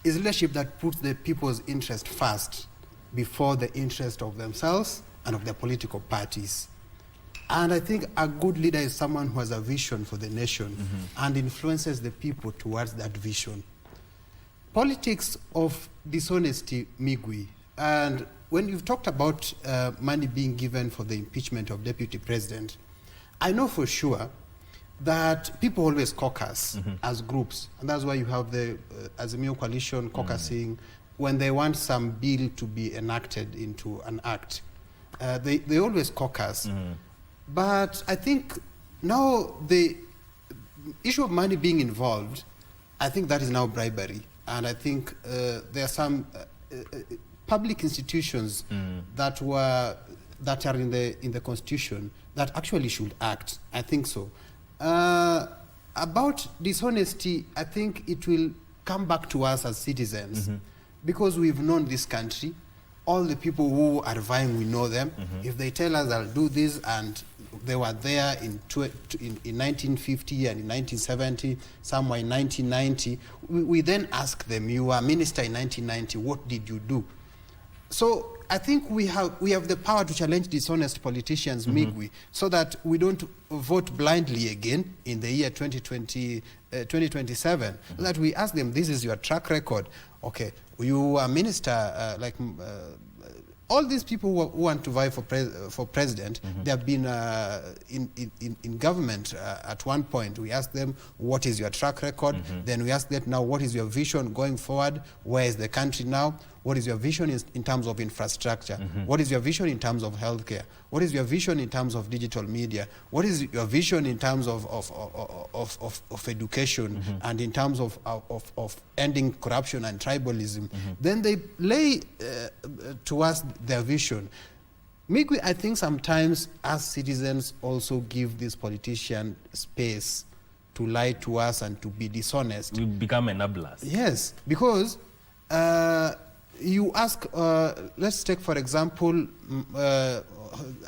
is leadership that puts the people's interest first before the interest of themselves and of their political parties. And I think a good leader is someone who has a vision for the nation and influences the people towards that vision. Politics of dishonesty, Migwi, and when you've talked about money being given for the impeachment of deputy president, I know for sure that people always caucus as groups, and that's why you have the Azimio coalition caucusing when they want some bill to be enacted into an act. They always caucus. But I think now the issue of money being involved, I think that is now bribery. And I think there are some public institutions that are in the constitution that actually should act. I think so. About dishonesty, I think it will come back to us as citizens because we've known this country. All the people who are vying, we know them. If they tell us I'll do this, and they were there in 1950 and in 1970, somewhere in 1990, we then ask them, you were minister in 1990, what did you do? So I think we have the power to challenge dishonest politicians, Migwi, so that we don't vote blindly again in the year 2027. That we ask them, this is your track record. Okay, you are minister, all these people who want to vie for president, they have been in government at one point. We ask them, what is your track record? Then we ask them, now, what is your vision going forward? Where is the country now? What is your vision in terms of infrastructure? What is your vision in terms of healthcare? What is your vision in terms of digital media? What is your vision in terms of education and in terms of ending corruption and tribalism? Then they lay to us their vision. Migwi, I think sometimes as citizens also give this politician space to lie to us and to be dishonest. We become enablers. Yes, because you ask, let's take for example,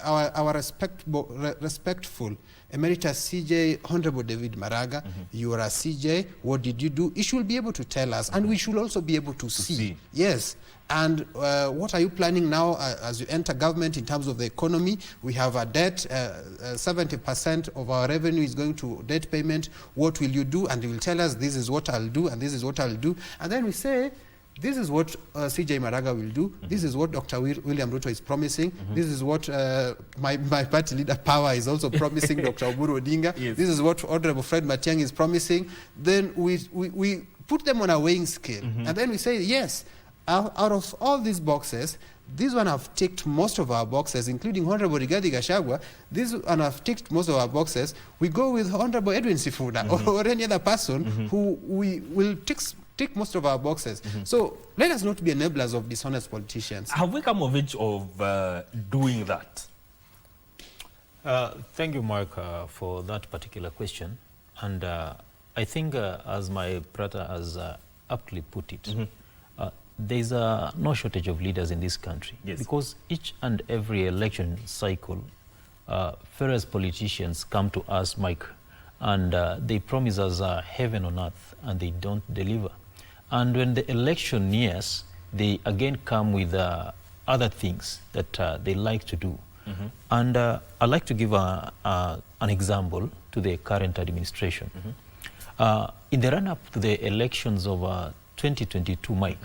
our respectful Emeritus CJ, Honorable David Maraga, you are a CJ, what did you do? He should be able to tell us, and we should also be able to see. Yes, and what are you planning now as you enter government in terms of the economy? We have a debt, 70% of our revenue is going to debt payment. What will you do? And he will tell us, this is what I'll do, and this is what I'll do. And then we say, this is what CJ Maraga will do. This is what Dr. William Ruto is promising. This is what my party leader Power is also promising, Dr. Oburu Odinga. This is what Honorable Fred Matiang'i is promising. Then we put them on a weighing scale. And then we say, yes, out of all these boxes, These one have ticked most of our boxes, including Honorable Rigathi Gachagua. These one have ticked most of our boxes. We go with Honorable Edwin Sifuna or any other person who we will tick most of our boxes. So let us not be enablers of dishonest politicians. Have we come of age of doing that? Thank you, Mark, for that particular question. And I think, as my brother has aptly put it, there's no shortage of leaders in this country. Yes. Because each and every election cycle, various politicians come to us, Mike, and they promise us heaven on earth, and they don't deliver. And when the election nears, they again come with other things that they like to do. And I'd like to give an example to the current administration. In the run-up to the elections of 2022, Mike,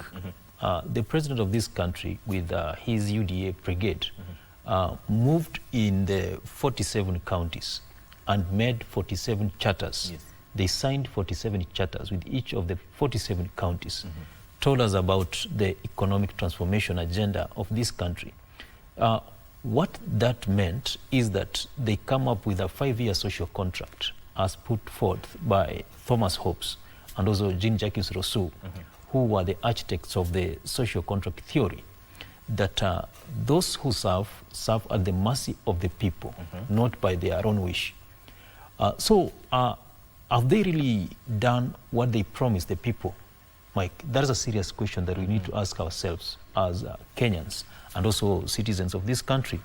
the president of this country with his UDA brigade moved in the 47 counties and made 47 charters. Yes. They signed 47 charters with each of the 47 counties, told us about the economic transformation agenda of this country. What that meant is that they come up with a 5-year social contract as put forth by Thomas Hobbes and also Jean-Jacques Rousseau, who were the architects of the social contract theory, that those who serve at the mercy of the people, not by their own wish. So have they really done what they promised the people? Mike, that is a serious question that we need to ask ourselves as Kenyans and also citizens of this country.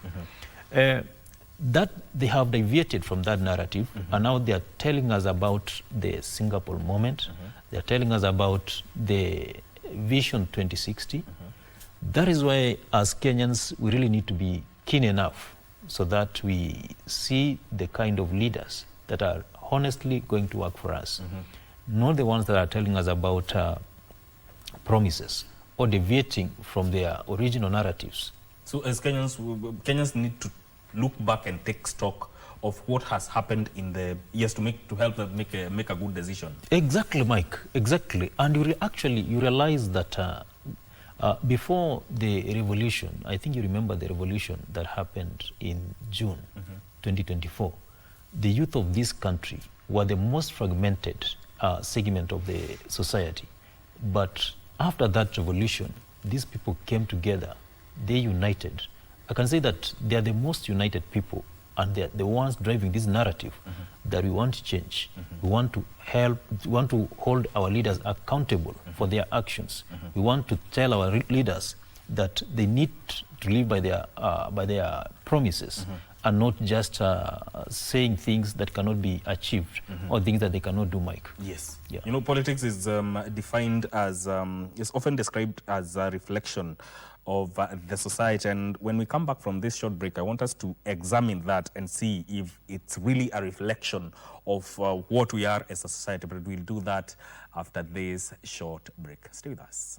That they have deviated from that narrative, and now they are telling us about the Singapore moment. They are telling us about the Vision 2060. That is why, as Kenyans, we really need to be keen enough so that we see the kind of leaders that are honestly going to work for us, not the ones that are telling us about promises or deviating from their original narratives. So as Kenyans need to look back and take stock of what has happened in the years to help them make a good decision. Exactly, Mike, exactly. And you realize that before the revolution, I think you remember the revolution that happened in June 2024, the youth of this country were the most fragmented segment of the society. But after that revolution, these people came together, they united. I can say that they are the most united people, and they're the ones driving this narrative that we want to change. We want to help, we want to hold our leaders accountable for their actions. We want to tell our leaders that they need to live by their promises and not just saying things that cannot be achieved or things that they cannot do, Mike. Yes. Yeah. You know, politics is defined as, is often described as a reflection of the society. And when we come back from this short break, I want us to examine that and see if it's really a reflection of what we are as a society. But we'll do that after this short break. Stay with us.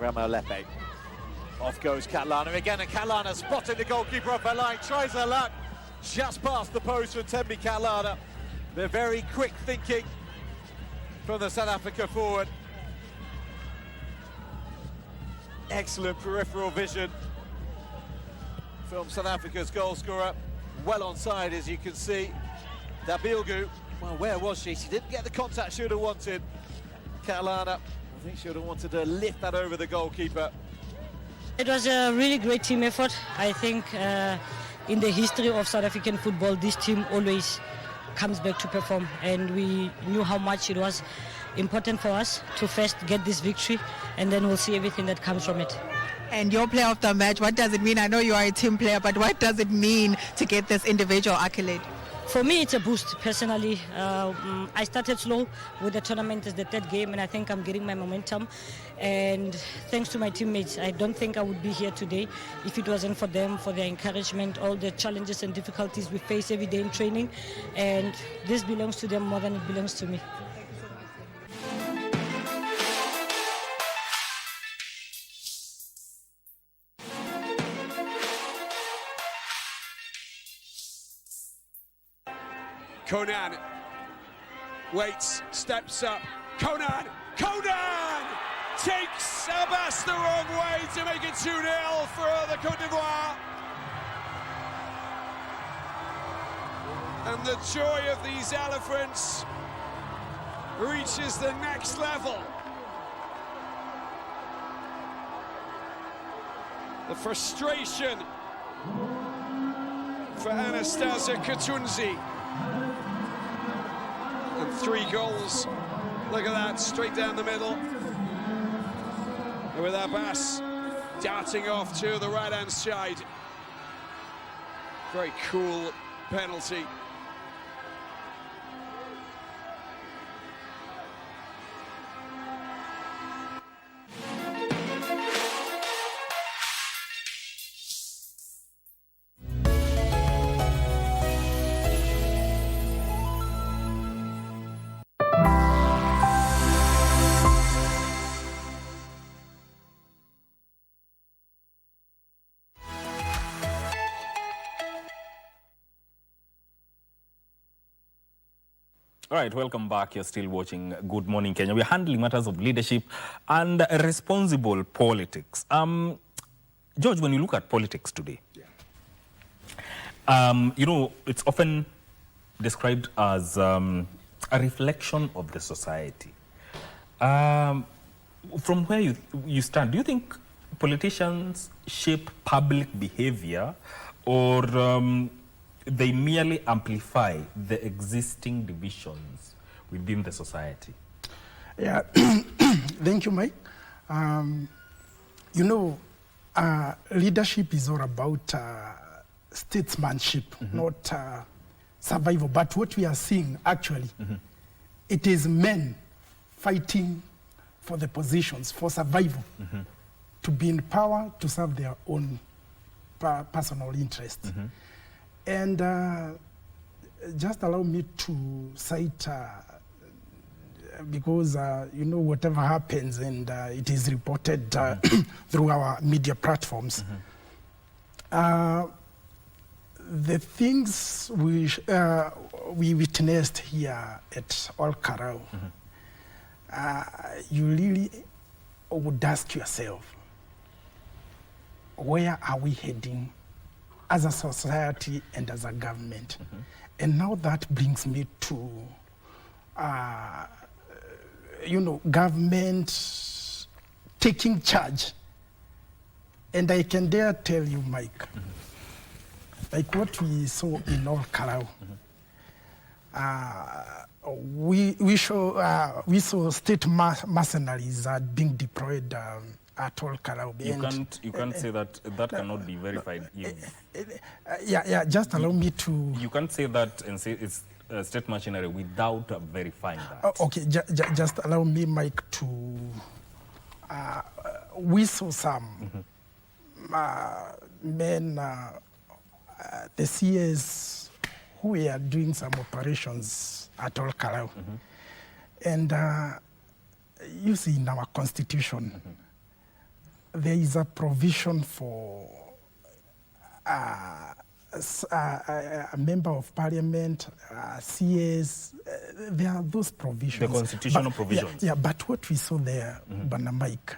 Ramo Lepe. Off goes Catalana again, and Catalana spotting the goalkeeper off her line, tries her luck, just past the post for Tembi Catalana. They're very quick thinking from the South Africa forward. Excellent peripheral vision from South Africa's goal scorer. Well onside, as you can see. Dabilgu, well, where was she? She didn't get the contact she would have wanted. Catalana, I think she would have wanted to lift that over the goalkeeper. It was a really great team effort. I think in the history of South African football, this team always comes back to perform, and we knew how much it was important for us to first get this victory, and then we'll see everything that comes from it. And your player of the match, what does it mean? I know you are a team player, but what does it mean to get this individual accolade? For me, it's a boost, personally. I started slow with the tournament as the third game, and I think I'm getting my momentum. And thanks to my teammates, I don't think I would be here today if it wasn't for them, for their encouragement, all the challenges and difficulties we face every day in training. And this belongs to them more than it belongs to me. Conan waits, steps up. Conan takes Abbas the wrong way to make it 2-0 for the Côte d'Ivoire. And the joy of these elephants reaches the next level. The frustration for Anastasia Katunzi. And 3 goals, look at that, straight down the middle. And with Abbas darting off to the right-hand side. Very cool penalty. All right, welcome back. You're still watching Good Morning Kenya. We're handling matters of leadership and responsible politics. George, when you look at politics today, you know, it's often described as a reflection of the society. From where you stand, do you think politicians shape public behavior, or they merely amplify the existing divisions within the society? Yeah, thank you, Mike. You know, leadership is all about statesmanship, not survival. But what we are seeing, actually, it is men fighting for the positions, for survival, to be in power, to serve their own personal interests. And just allow me to cite, because, you know, whatever happens and it is reported through our media platforms, the things we witnessed here at Al Karau, you really would ask yourself, where are we heading as a society and as a government? And now that brings me to, you know, government taking charge. And I can dare tell you, Mike, like what we saw in Al Karau, we saw state mercenaries being deployed at Al Karau. You can't say that cannot be verified. Yeah, just allow me to... You can't say that and say it's state machinery without verifying that. Okay, just allow me, Mike, to... we saw some men, the CS, who were doing some operations at Al Karau. And you see, in our constitution, there is a provision for a member of parliament, CS, there are those provisions. The constitutional provisions. Yeah, but what we saw there, Bana Mike,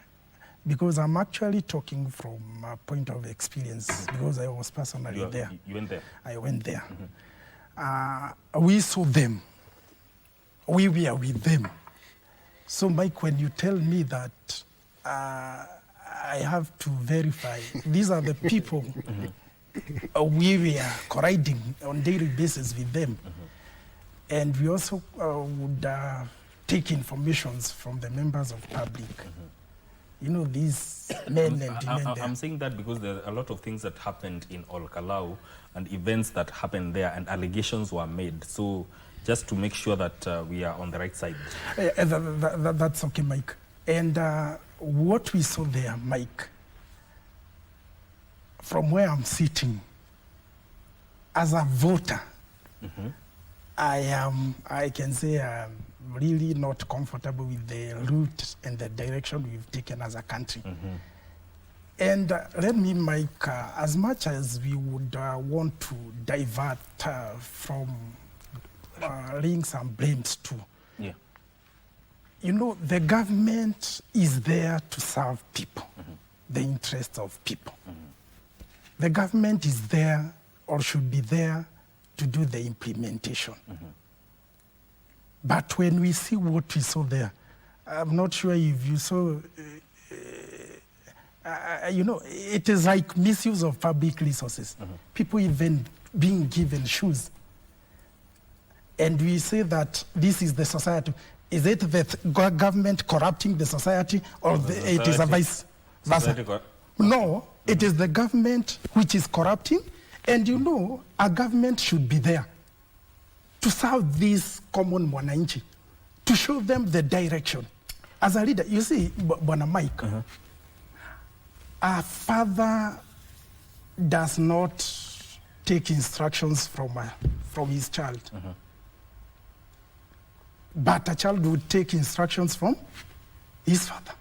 because I'm actually talking from a point of experience, because I was personally there. You went there? I went there. We saw them. We were with them. So, Mike, when you tell me that I have to verify, these are the people we were colliding on daily basis with them. And we also would take informations from the members of public. you know, these men and women there. I'm saying that because there are a lot of things that happened in Olkalau and events that happened there and allegations were made. So just to make sure that we are on the right side. That's okay, Mike. And what we saw there, Mike, from where I'm sitting, as a voter, I can say I'm really not comfortable with the route and the direction we've taken as a country. And let me, Mike, as much as we would want to divert from laying some blames too, you know, the government is there to serve people, the interests of people. The government is there or should be there to do the implementation. But when we see what we saw there, I'm not sure if you saw, you know, it is like misuse of public resources. People even being given shoes. And we say that this is the society. Is it the government corrupting the society, or it is a vice versa? No, it is the government which is corrupting. And you know, a government should be there to serve these common mwananchi, to show them the direction. As a leader, you see, Bwana Mike, a father does not take instructions from his child. But a child would take instructions from his father.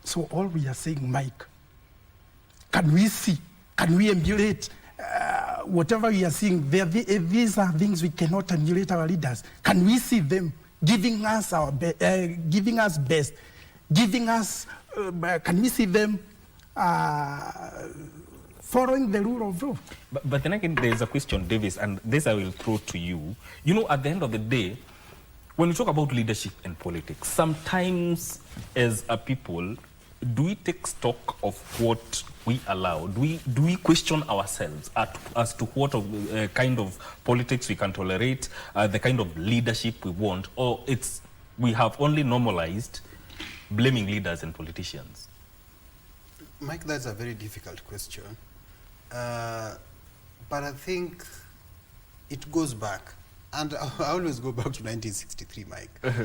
So all we are saying, Mike, can we see, can we emulate whatever we are seeing? These are things we cannot emulate our leaders. Can we see them giving us our giving us best, giving us? Can we see them following the rule of law? But then again, there is a question, Davis, and this I will throw to you. You know, at the end of the day, when we talk about leadership and politics, sometimes as a people, do we take stock of what we allow? Do we question ourselves as to what kind of politics we can tolerate, the kind of leadership we want, or we have only normalized blaming leaders and politicians? Mike, that's a very difficult question. But I think it goes back. And I always go back to 1963, Mike.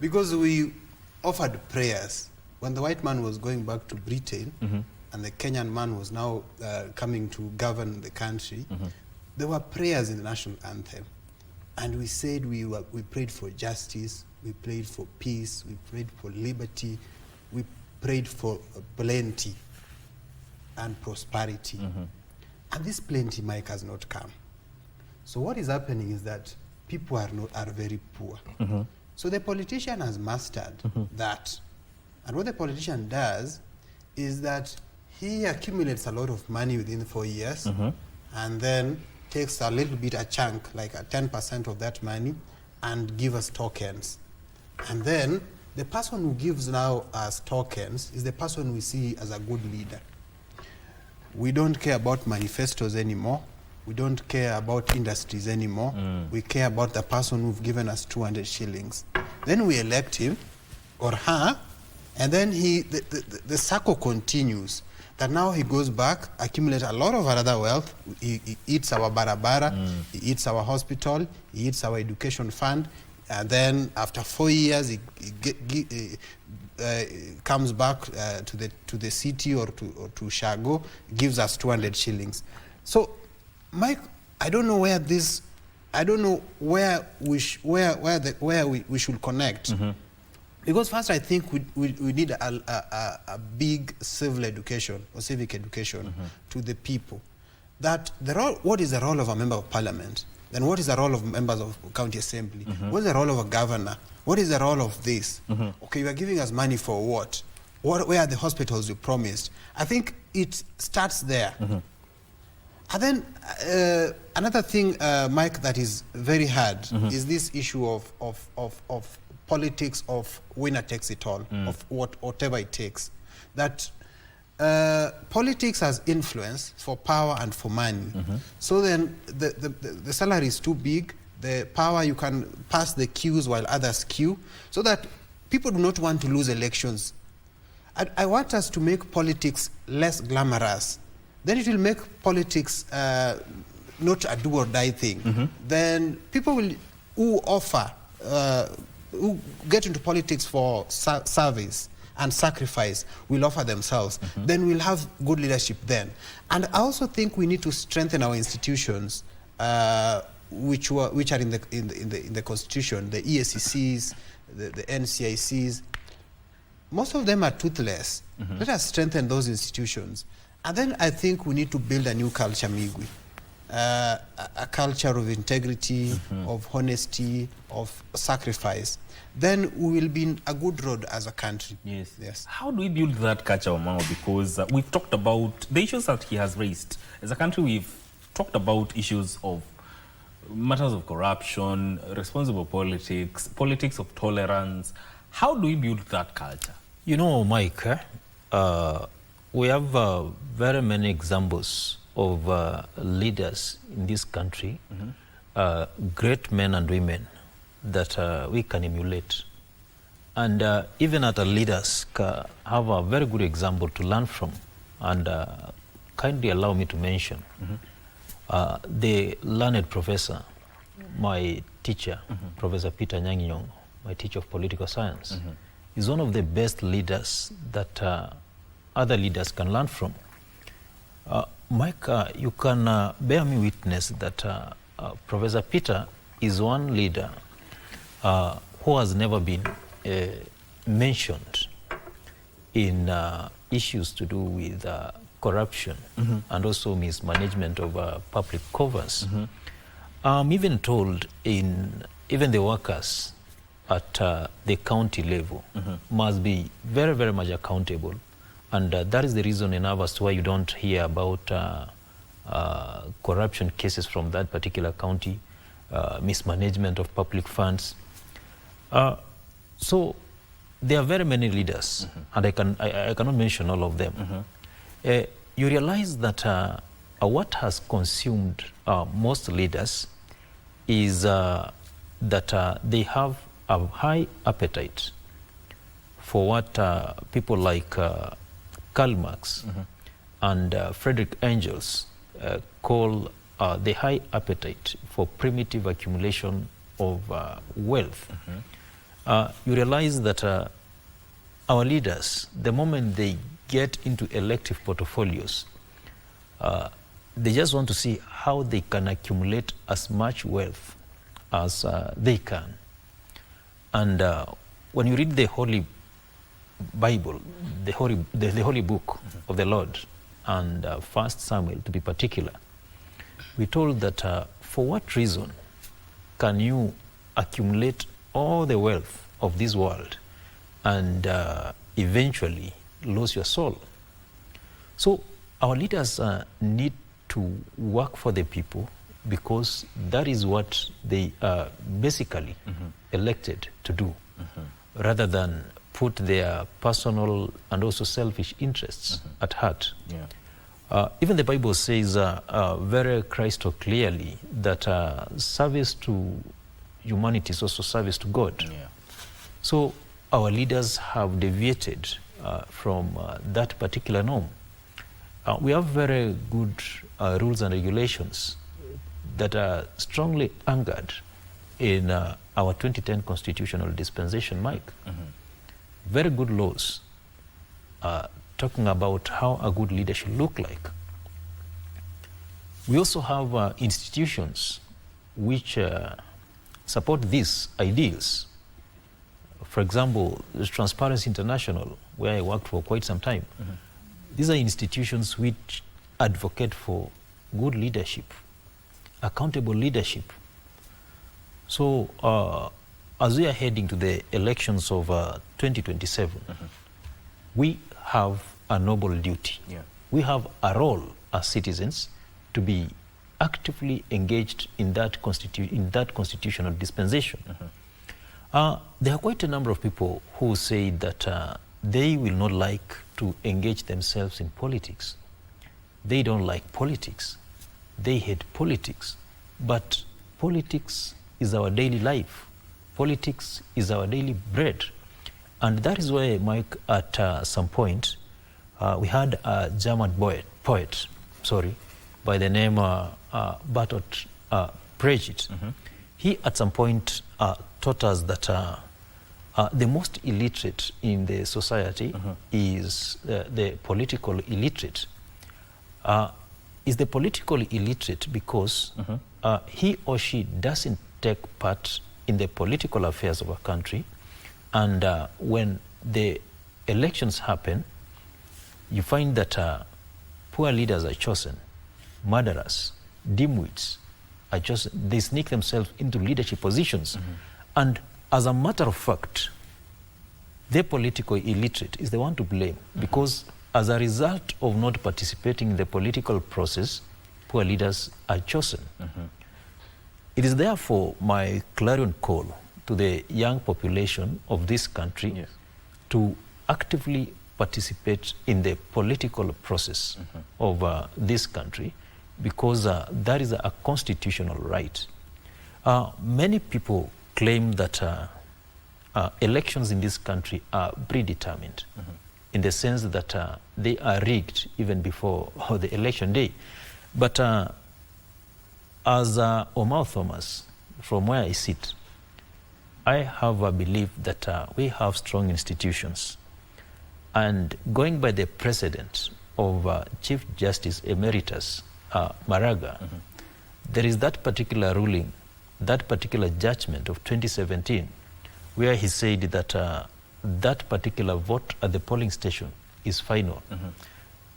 Because we offered prayers when the white man was going back to Britain, and the Kenyan man was now coming to govern the country. There were prayers in the national anthem. And we said we prayed for justice, we prayed for peace, we prayed for liberty, we prayed for plenty and prosperity. And this plenty, Mike, has not come. So what is happening is that people are very poor. So the politician has mastered that. And what the politician does is that he accumulates a lot of money within 4 years, and then takes a little bit, a chunk, like a 10% of that money, and give us tokens. And then the person who gives now us tokens is the person we see as a good leader. We don't care about manifestos anymore. We don't care about industries anymore. We care about the person who've given us 200 shillings. Then we elect him or her, and then the circle continues. That now he goes back, accumulates a lot of other wealth. He eats our barabara, he eats our hospital, he eats our education fund, and then after 4 years, he comes back to the city or to Shago, gives us 200 shillings. So, Mike, I don't know where this, I don't know where we should connect. Because first, I think we need a big civil education or civic education to the people. That what is the role of a member of parliament? Then what is the role of members of county assembly? What is the role of a governor? What is the role of this? Okay, you are giving us money for what? Where are the hospitals you promised? I think it starts there. And then another thing, Mike, that is very hard is this issue of politics of winner takes it all, of whatever it takes. That politics has influence for power and for money. So then the salary is too big, the power, you can pass the queues while others queue, so that people do not want to lose elections I want us to make politics less glamorous. Then it will make politics not a do or die thing. Then people who offer, who get into politics for service and sacrifice will offer themselves. Then we'll have good leadership then. And I also think we need to strengthen our institutions, which are in the Constitution, the EACCs, the NCICs. Most of them are toothless. Let us strengthen those institutions. And then I think we need to build a new culture, Migwi. A culture of integrity, of honesty, of sacrifice. Then we will be in a good road as a country. Yes. How do we build that culture, Omao? Because we've talked about the issues that he has raised. As a country, we've talked about issues of matters of corruption, responsible politics, politics of tolerance. How do we build that culture? You know, Mike, we have very many examples of leaders in this country, great men and women that we can emulate. And even other leaders have a very good example to learn from. And kindly allow me to mention the learned professor, my teacher, Professor Peter Nyang'nyong, my teacher of political science, is one of the best leaders that other leaders can learn from. Mike, you can bear me witness that Professor Peter is one leader who has never been mentioned in issues to do with corruption and also mismanagement of public covers. I'm even told even the workers at the county level must be very, very much accountable. And that is the reason enough as to why you don't hear about corruption cases from that particular county, mismanagement of public funds. So there are very many leaders, and I cannot mention all of them. You realize that what has consumed most leaders is that they have a high appetite for what people like Karl Marx and Friedrich Engels call the high appetite for primitive accumulation of wealth. You realize that our leaders, the moment they get into elective portfolios, they just want to see how they can accumulate as much wealth as they can. And when you read the Holy Bible, the holy book of the Lord, and 1 Samuel to be particular, we're told that for what reason can you accumulate all the wealth of this world and eventually lose your soul? So our leaders need to work for the people, because that is what they are basically elected to do, rather than put their personal and also selfish interests at heart. Even the Bible says very crystal clearly that service to humanity is also service to God. So our leaders have deviated from that particular norm. We have very good rules and regulations that are strongly anchored in our 2010 constitutional dispensation, Mike. Very good laws talking about how a good leader should look like. We also have institutions which support these ideals. For example, the Transparency International, where I worked for quite some time. These are institutions which advocate for good leadership, accountable leadership. So as we are heading to the elections of 2027, we have a noble duty. We have a role as citizens to be actively engaged in that constitutional dispensation. There are quite a number of people who say that they will not like to engage themselves in politics. They don't like politics. They hate politics. But politics is our daily life. Politics is our daily bread. And that is why, Mike, at some point, we had a German poet, by the name Bertolt Brecht. He, at some point, taught us that the most illiterate in the society is the political illiterate. Is the political illiterate because he or she doesn't take part in the political affairs of a country, and when the elections happen, you find that poor leaders are chosen, murderers, dimwits are chosen, they sneak themselves into leadership positions. And as a matter of fact, the political illiterate is the one to blame, because as a result of not participating in the political process, poor leaders are chosen. It is therefore my clarion call to the young population of this country to actively participate in the political process of this country, because that is a constitutional right. Many people claim that elections in this country are predetermined, in the sense that they are rigged even before the election day. But as Omar Thomas, from where I sit, I have a belief that we have strong institutions. And going by the precedent of Chief Justice Emeritus Maraga, there is that particular ruling, that particular judgment of 2017, where he said that that particular vote at the polling station is final.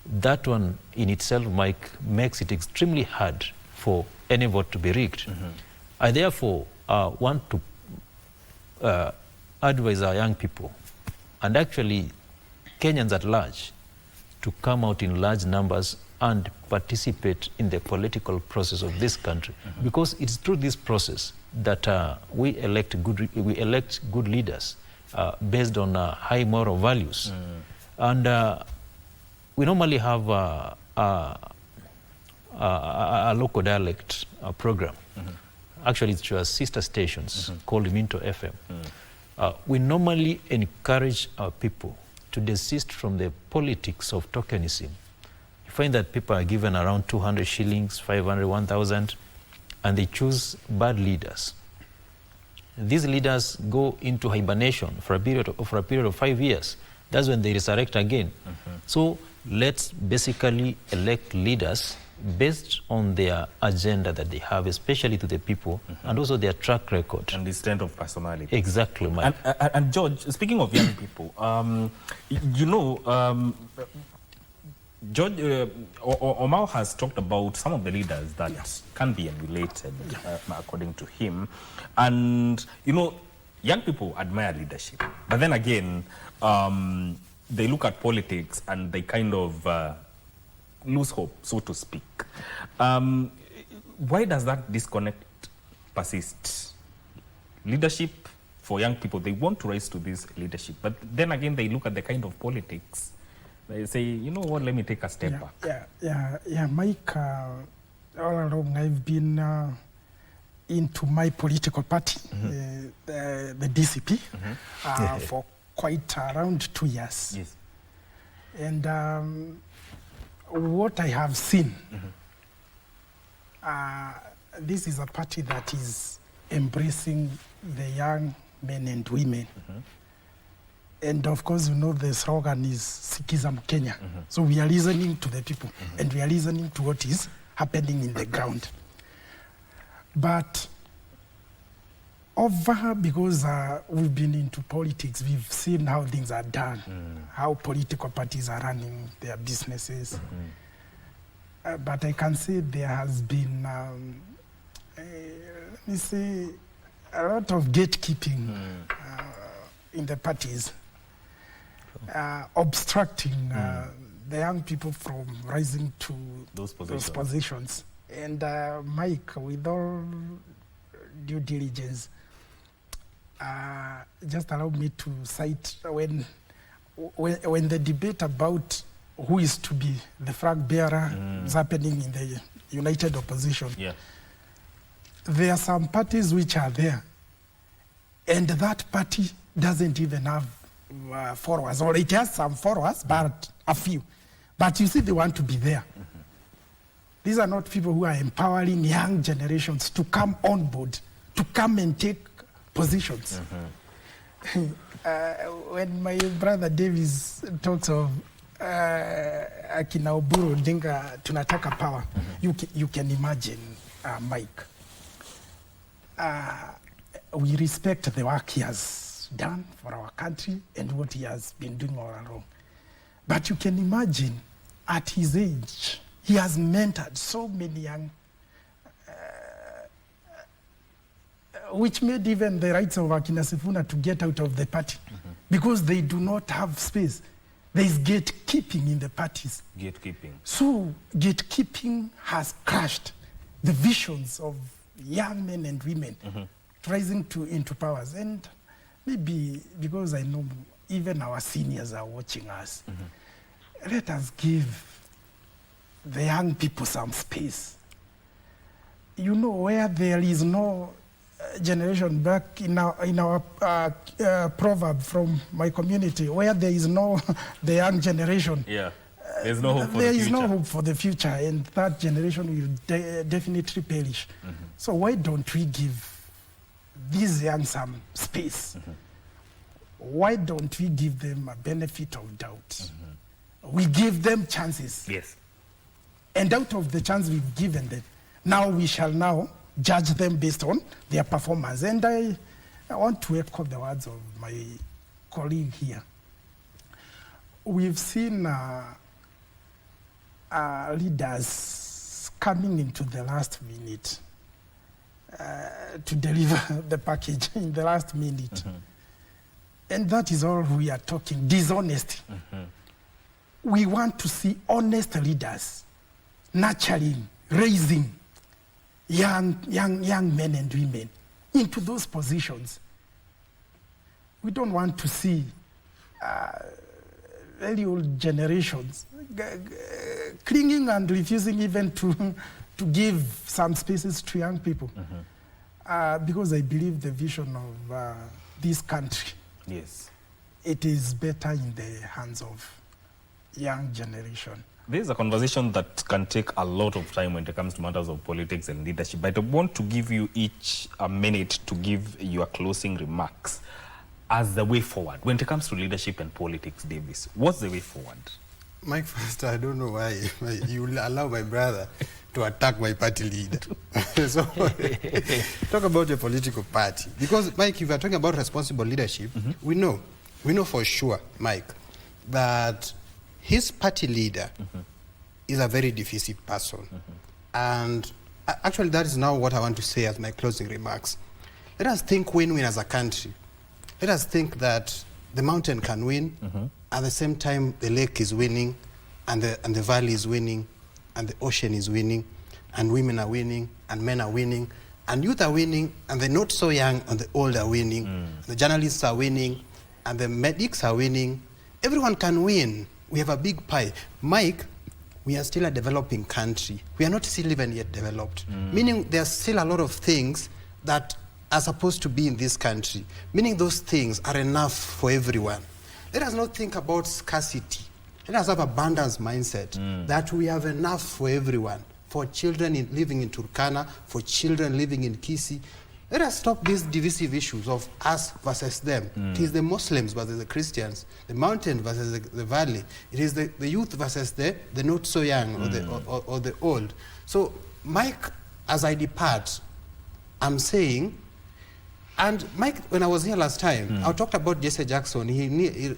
That one in itself, Mike, makes it extremely hard for any vote to be rigged. I therefore want to advise our young people, and actually Kenyans at large, to come out in large numbers and participate in the political process of this country, because it's through this process that we elect good leaders based on high moral values. And we normally have a local dialect program. Actually, it's your sister stations called Minto FM. We normally encourage our people to desist from the politics of tokenism. You find that people are given around 200 shillings, 500, 1,000, and they choose bad leaders. These leaders go into hibernation for a period of 5 years. That's when they resurrect again. So let's basically elect leaders based on their agenda that they have, especially to the people, and also their track record. And the strength of personality. Exactly, Mike. And George, speaking of young people, you know, George, Omar has talked about some of the leaders that can be emulated, according to him. And, you know, young people admire leadership. But then again, they look at politics and they kind of lose hope, so to speak. Why does that disconnect persist? Leadership for young people, they want to rise to this leadership. But then again, they look at the kind of politics. They say, you know what, let me take a step back. Yeah, Mike, all along I've been into my political party, the DCP, for quite around 2 years. Yes. And what I have seen, this is a party that is embracing the young men and women. And of course, you know, the slogan is Sikizam Kenya. So we are listening to the people and we are listening to what is happening in the ground. But because we've been into politics, we've seen how things are done, how political parties are running their businesses. But I can say there has been, let me say, a lot of gatekeeping in the parties, obstructing the young people from rising to those positions. And Mike, with all due diligence, just allow me to cite when the debate about who is to be the flag bearer is happening in the United Opposition. There are some parties which are there, and that party doesn't even have followers, or it has some followers, but a few. But you see, they want to be there. These are not people who are empowering young generations to come on board, to come and take positions. When my brother Davis talks of akina Oburu Odinga tunataka power, you can imagine, Mike. We respect the work he has done for our country and what he has been doing all along. But you can imagine, at his age, he has mentored so many young, which made even the rights of Akina Sifuna to get out of the party, because they do not have space. There is gatekeeping in the parties. Gatekeeping. So gatekeeping has crushed the visions of young men and women rising into powers. And maybe because I know even our seniors are watching us, let us give the young people some space. You know, where there is no generation, back in our proverb from my community, where there is no the young generation, there's no hope for the future. There is no hope for the future, and that generation will definitely perish. So why don't we give these young some space? Why don't we give them a benefit of doubt? We give them chances. Yes. And out of the chance we've given them, now we shall now judge them based on their performance. And I want to echo the words of my colleague here. We've seen leaders coming into the last minute to deliver the package in the last minute. And that is all we are talking, dishonesty. We want to see honest leaders nurturing, raising young men and women into those positions. We don't want to see very old generations clinging and refusing even to give some spaces to young people. Because I believe the vision of this country, it is better in the hands of young generation. This is a conversation that can take a lot of time when it comes to matters of politics and leadership. But I want to give you each a minute to give your closing remarks as the way forward. When it comes to leadership and politics, Davis, what's the way forward? Mike, first, I don't know why you allow my brother to attack my party leader. So, talk about your political party. Because, Mike, if you're talking about responsible leadership, we know for sure, Mike, that his party leader is a very divisive person. And actually, that is now what I want to say as my closing remarks. Let us think win-win as a country. Let us think that the mountain can win, at the same time the lake is winning, and the valley is winning, and the ocean is winning, and women are winning, and men are winning, and youth are winning, and the not so young and the old are winning, the journalists are winning, and the medics are winning. Everyone can win. We have a big pie. Mike, we are still a developing country. We are not still even yet developed. Meaning there's still a lot of things that are supposed to be in this country. Meaning those things are enough for everyone. Let us not think about scarcity. Let us have abundance mindset that we have enough for everyone. For children living in Turkana, for children living in Kisii. Let us stop these divisive issues of us versus them. It is the Muslims versus the Christians, the mountain versus the valley. It is the youth versus the not so young or the old. So, Mike, as I depart, I'm saying, and Mike, when I was here last time, I talked about Jesse Jackson. He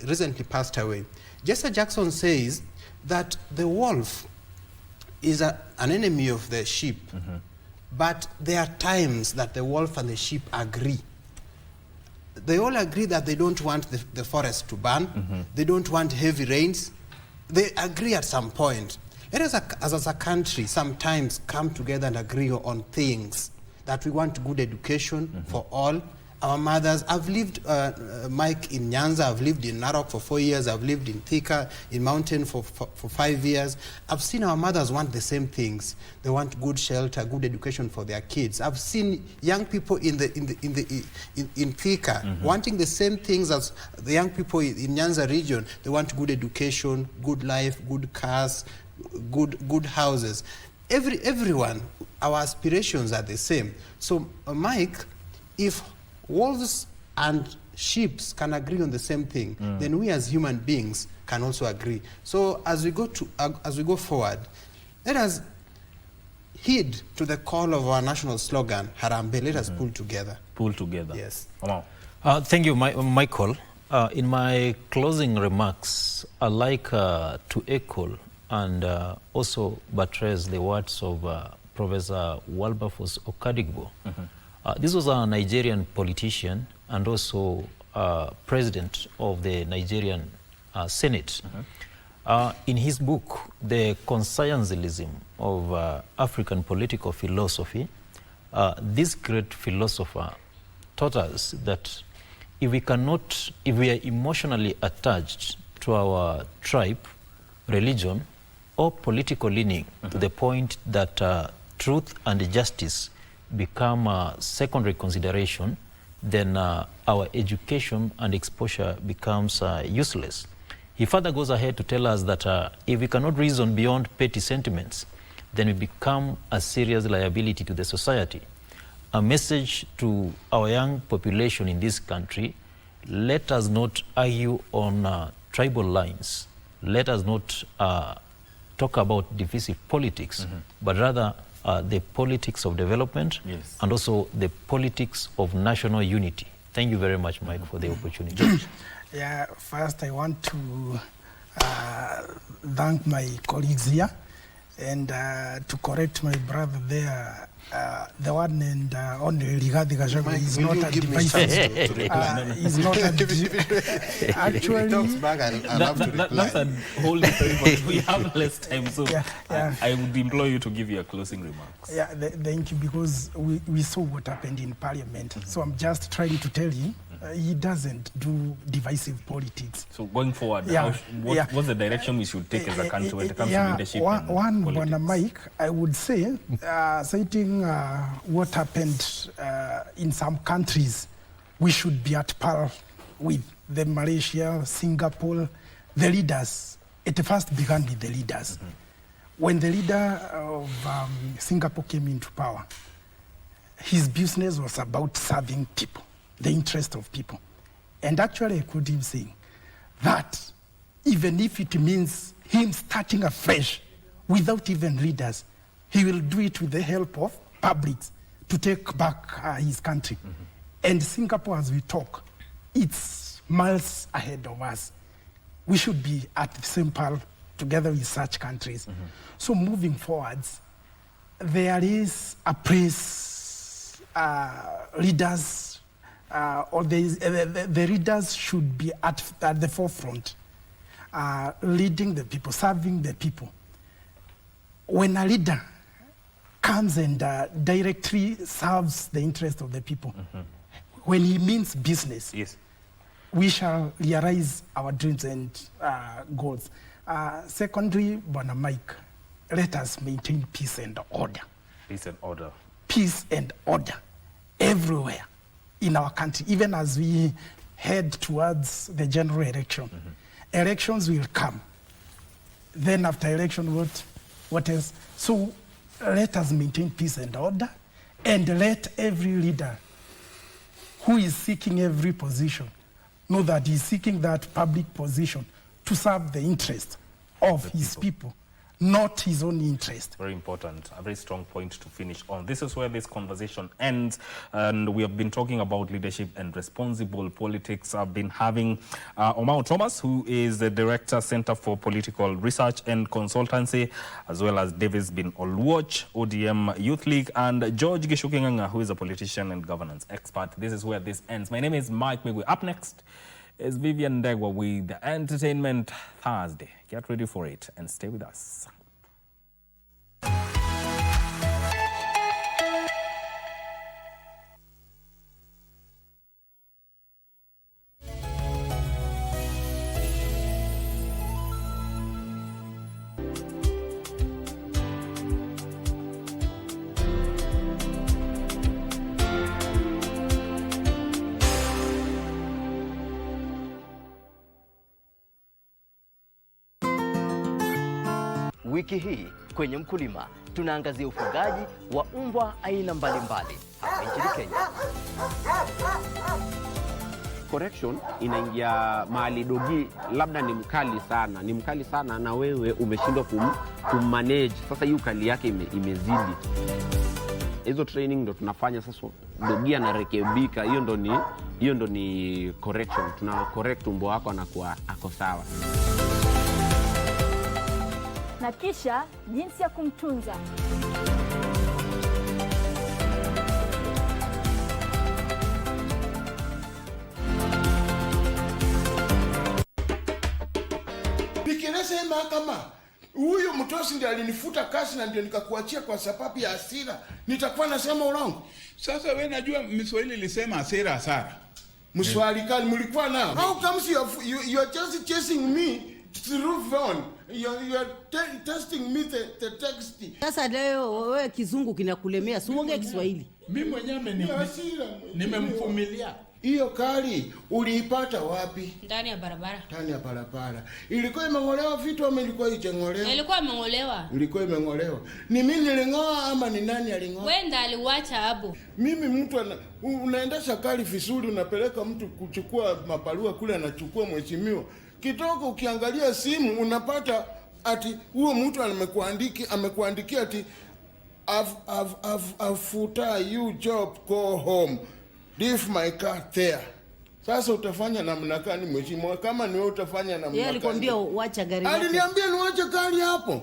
recently passed away. Jesse Jackson says that the wolf is an enemy of the sheep. But there are times that the wolf and the sheep agree. They all agree that they don't want the forest to burn. They don't want heavy rains. They agree at some point. Let us, as a country, sometimes come together and agree on things. That we want good education for all, our mothers. I've lived, Mike, in Nyanza. I've lived in Narok for 4 years. I've lived in Thika, in Mountain for 5 years. I've seen our mothers want the same things. They want good shelter, good education for their kids. I've seen young people in Thika wanting the same things as the young people in Nyanza region. They want good education, good life, good cars, good houses. Everyone, our aspirations are the same. So, Mike, if wolves and sheep can agree on the same thing, then we as human beings can also agree. So as we go forward, let us heed to the call of our national slogan, Harambe. Let us pull together. Pull together. Yes. Wow. Thank you, Michael. In my closing remarks, I'd like to echo and also buttress the words of Professor Wilberforce Okadigbo. This was a Nigerian politician and also president of the Nigerian Senate. In his book, The Conscientialism of African Political Philosophy, this great philosopher taught us that if we are emotionally attached to our tribe, religion, or political leaning to the point that truth and justice become a secondary consideration, then our education and exposure becomes useless. He further goes ahead to tell us that if we cannot reason beyond petty sentiments, then we become a serious liability to the society. A message to our young population in this country: let us not argue on tribal lines. Let us not talk about divisive politics, but rather the politics of development and also the politics of national unity. Thank you very much, Mike, for the opportunity. Yeah, first I want to thank my colleagues here and to correct my brother there. The one and only Rigathi Gachagua is not a divisive. Is not a actually. That's a whole different point. We have less time, so I would implore you to give your closing remarks. Yeah, thank you, because we saw what happened in Parliament. So I'm just trying to tell you, he doesn't do divisive politics. So going forward, what's the direction we should take as a country when it comes to leadership? One, Mike, I would say, citing what happened in some countries, we should be at par with the Malaysia, Singapore, the leaders. It first began with the leaders. When the leader of Singapore came into power, his business was about serving people, the interest of people. And actually, I could him saying that even if it means him starting afresh without even leaders, he will do it with the help of publics to take back his country. And Singapore, as we talk, it's miles ahead of us. We should be at the same par together with such countries. So moving forwards, there is a place leaders, or the leaders should be at the forefront, leading the people, serving the people. When a leader comes and directly serves the interest of the people, when he means business, we shall realize our dreams and goals. Secondly, Bwana Mike, let us maintain peace and order. Peace and order. Peace and order everywhere in our country, even as we head towards the general election. Elections will come. Then after election, what else? So let us maintain peace and order, and let every leader who is seeking every position know that he's seeking that public position to serve the interest of his people, not his own interest. Very important, a very strong point to finish on. This is where this conversation ends, and we have been talking about leadership and responsible politics. I've been having Omar Thomas, who is the Director, Center for Political Research and Consultancy, as well as Davis Bin Olwoch, ODM Youth League, and George Gishukinganga, who is a politician and governance expert. This is where this ends. My name is Mike Migwe. Up next is Vivian Degwa with the Entertainment Thursday. Get ready for it and stay with us. Wiki hii kwenye Mkulima tunaangazia ufugaji wa mbwa aina mbalimbali hapa nchini Kenya. Correction inaingia mahali dogi labda ni mkali sana na wewe umeshindwa kummanage. Sasa hiyo kali yake imezidi. Hizo training ndo tunafanya sasa, dogi anarekebika. Hiyo ndo ni correction. Tuna correct mbwa wako anakuwa ako sawa. Na kisha jinsi ya kumtunza. Nikieleza kama huyo mtosi ndiye alinifuta kasi na ndio nikakuachia kwa sababu ya hasira, nitakuwa nasema urongo. Sasa wewe najua Mswahili ilisema hasira hasara. Mswahili kali mlikuwa nao. How comes you are just chasing me through phone? You are testing me the text. Sasa leo wewe kizungu kinakulemea, si uongee Kiswahili. Mimi mwenyewe nimemvumilia. Hiyo kali uliipata wapi? Ndani ya barabara. Ndani ya barabara. Ilikuwa imeng'olewa vitu ama ilikuwa haijang'olewa? Ilikuwa imeng'olewa. Ilikuwa imeng'olewa. Ni mimi nilingoa ama ni nani aling'oa? Wenda aliwacha hapo. Mimi mtu unaendesha kali vizuri, unapeleka mtu kuchukua mabarua kule, anachukua mheshimiwa. Kitoko ukiangalia simu unapata ati huo mtu amekuandikia ati I've futa you job, go home. Leave my car there. Sasa utafanya namna gani mheshimiwa? Kama ni wewe utafanya namna gani? Yeye alikwambia uache gari yako. Aliniambia niache gari hapo.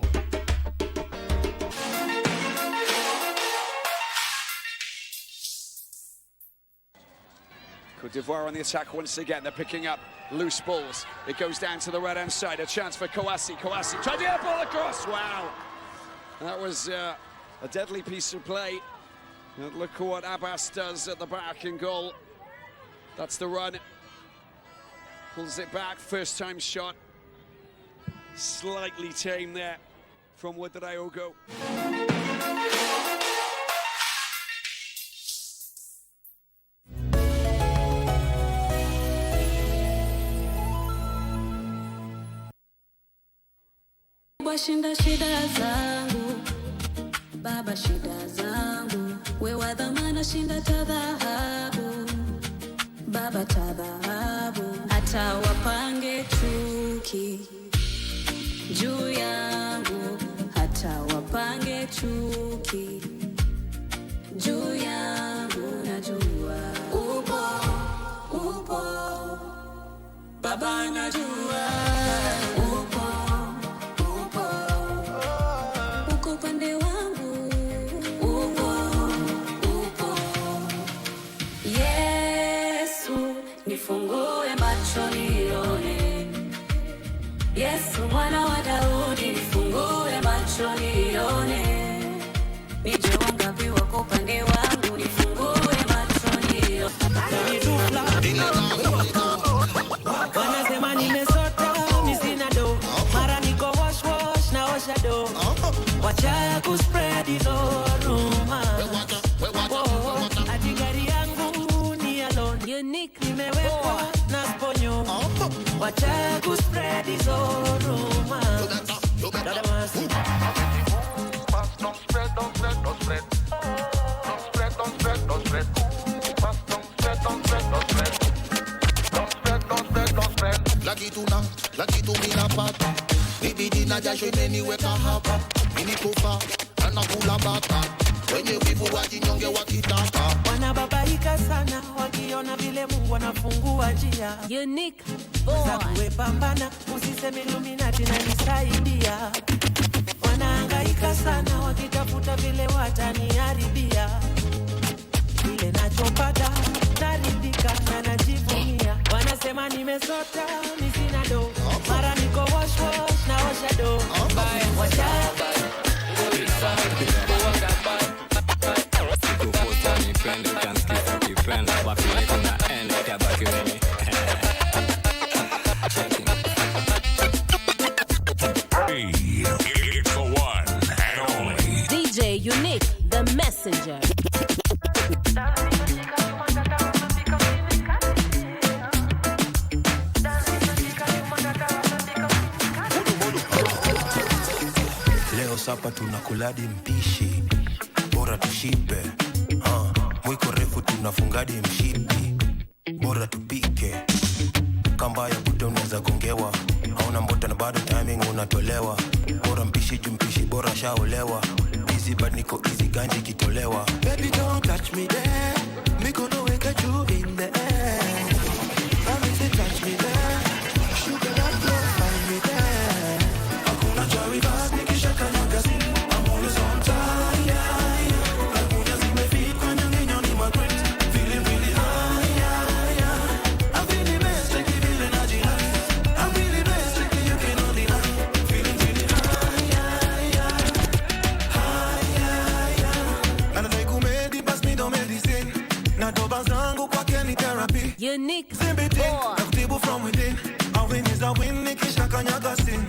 Cote d'Ivoire on the attack once again. They're picking up loose balls. It goes down to the right-hand side. A chance for Kouassi. Kouassi tried to get a ball across. Wow. That was a deadly piece of play. And look at what Abbas does at the back in goal. That's the run. Pulls it back. First time shot. Slightly tame there from Ouedraogo. Shinda shida zangu, baba shida zangu, wewe dhamana shinda tadhahabu, baba tadhahabu, hata wapange chuki juu yangu, hata wapange chuki juu yangu, najua upo baba, najua nifungue macho nione. Yesu mwana wa Daudi, nifungue macho nione. Nije wangapi wako upande wangu, nifungue macho nione. Wanasema nimesota, mimi sina do. Mara niko wash na osha do. Wacha kuspread hizo rumors. Ati gari yangu ni alone. Unique nimewekwa na sponyo. Wacha kuspread hizo rumors. Dada masi. Don't spread. Laki tu mina pata. Bibi dina jasho imeniweka hapa. Mini kufa, anakula bata. Wenye wivu wajinyonge wakitaka. Wanababaika sana wakiona vile Mungu anafungua njia. Unique boy. Pambana, usiseme Illuminati na nisaidia. Wanahangaika sana wakitafuta vile wataniharibia. Vile nachopata naridhika na najivunia. Wanasema nimesota, mimi sina do. Mara niko wash na osha do. It's the one and only DJ Unique, the messenger. sapa tunakuladi mpishi. Bora tushipe, mwiko refu tunafungadi mshipi. Bora tupike, kamba ya buto unaweza gongewa. Hauna mbota na bado timing unatolewa. Bora mpishi jumpishi bora shaolewa. Easy but niko easy ganji kitolewa. Baby don't touch me there, me gonna wake at you in the air. Promise to touch me there, sugar that flow find me there. Hakuna jari vas nikisha kanyaga si, I'm always on time, yeah, yeah. Hakuna zimefit kwa nyangenyo ni magret, feeling really high, yeah, yeah. I'm feeling best, like you feeling energy high. I'm really best, like you can only lie. Feeling really high, yeah, yeah. High, yeah, yeah. And I think who made it pass me no medicine. Na doba zangu kwa Kenny therapy. Unique boy. From within. A win is a win, nikisha kanyaga sin.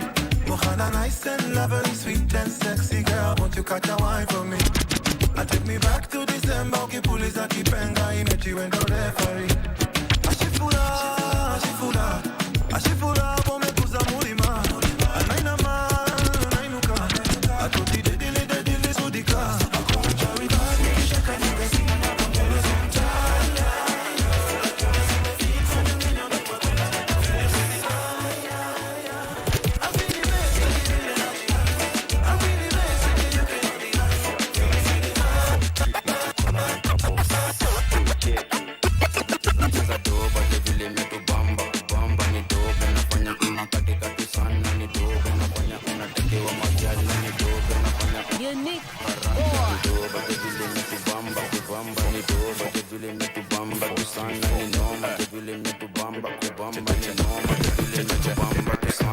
Mohana nice and lovely, sweet and sexy girl. Won't you catch a wine for me? I take me back to December. Kipuliza kipenga, imechi wendo referee. Ashifura, ashifura, ashifura, pomekuza mulima. Anainama, anainuka. Atoti dedile sudika. Akona chariba, nikisha kanyaga sin.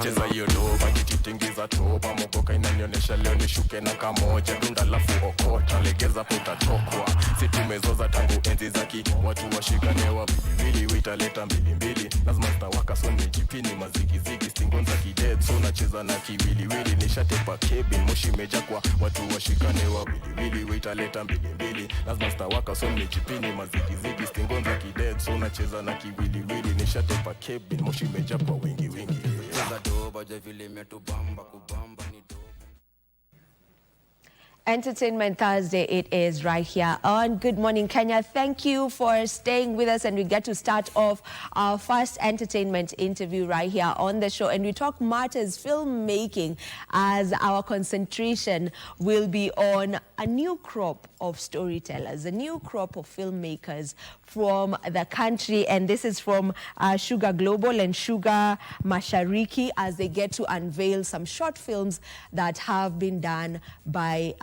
Cheza hiyo doba kikitingiza toba mogoka inanionyesha leo nishuke na kamoja dunda lafu okota legeza putatokwa si tumezoza tangu enzi zaki watu washikane wa mbili witaleta mbili lazima stawaka so nimejipini mazigizigi stingonza kidead so nacheza na kiwiliwili nishatepa kebin moshi meja kwa watu washikane wa mbili witaleta mbili lazima stawaka so nimejipini mazigizigi stingonza kidead so nacheza na kiwiliwili nishatepa kebin moshi meja kwa wingi Entertainment Thursday it is right here on Good Morning Kenya. Thank you for staying with us, and we get to start off our first entertainment interview right here on the show, and we talk matters filmmaking as our concentration will be on a new crop of storytellers, a new crop of filmmakers from the country, and this is from Sugar Global and Sugar Mashariki as they get to unveil some short films that have been done by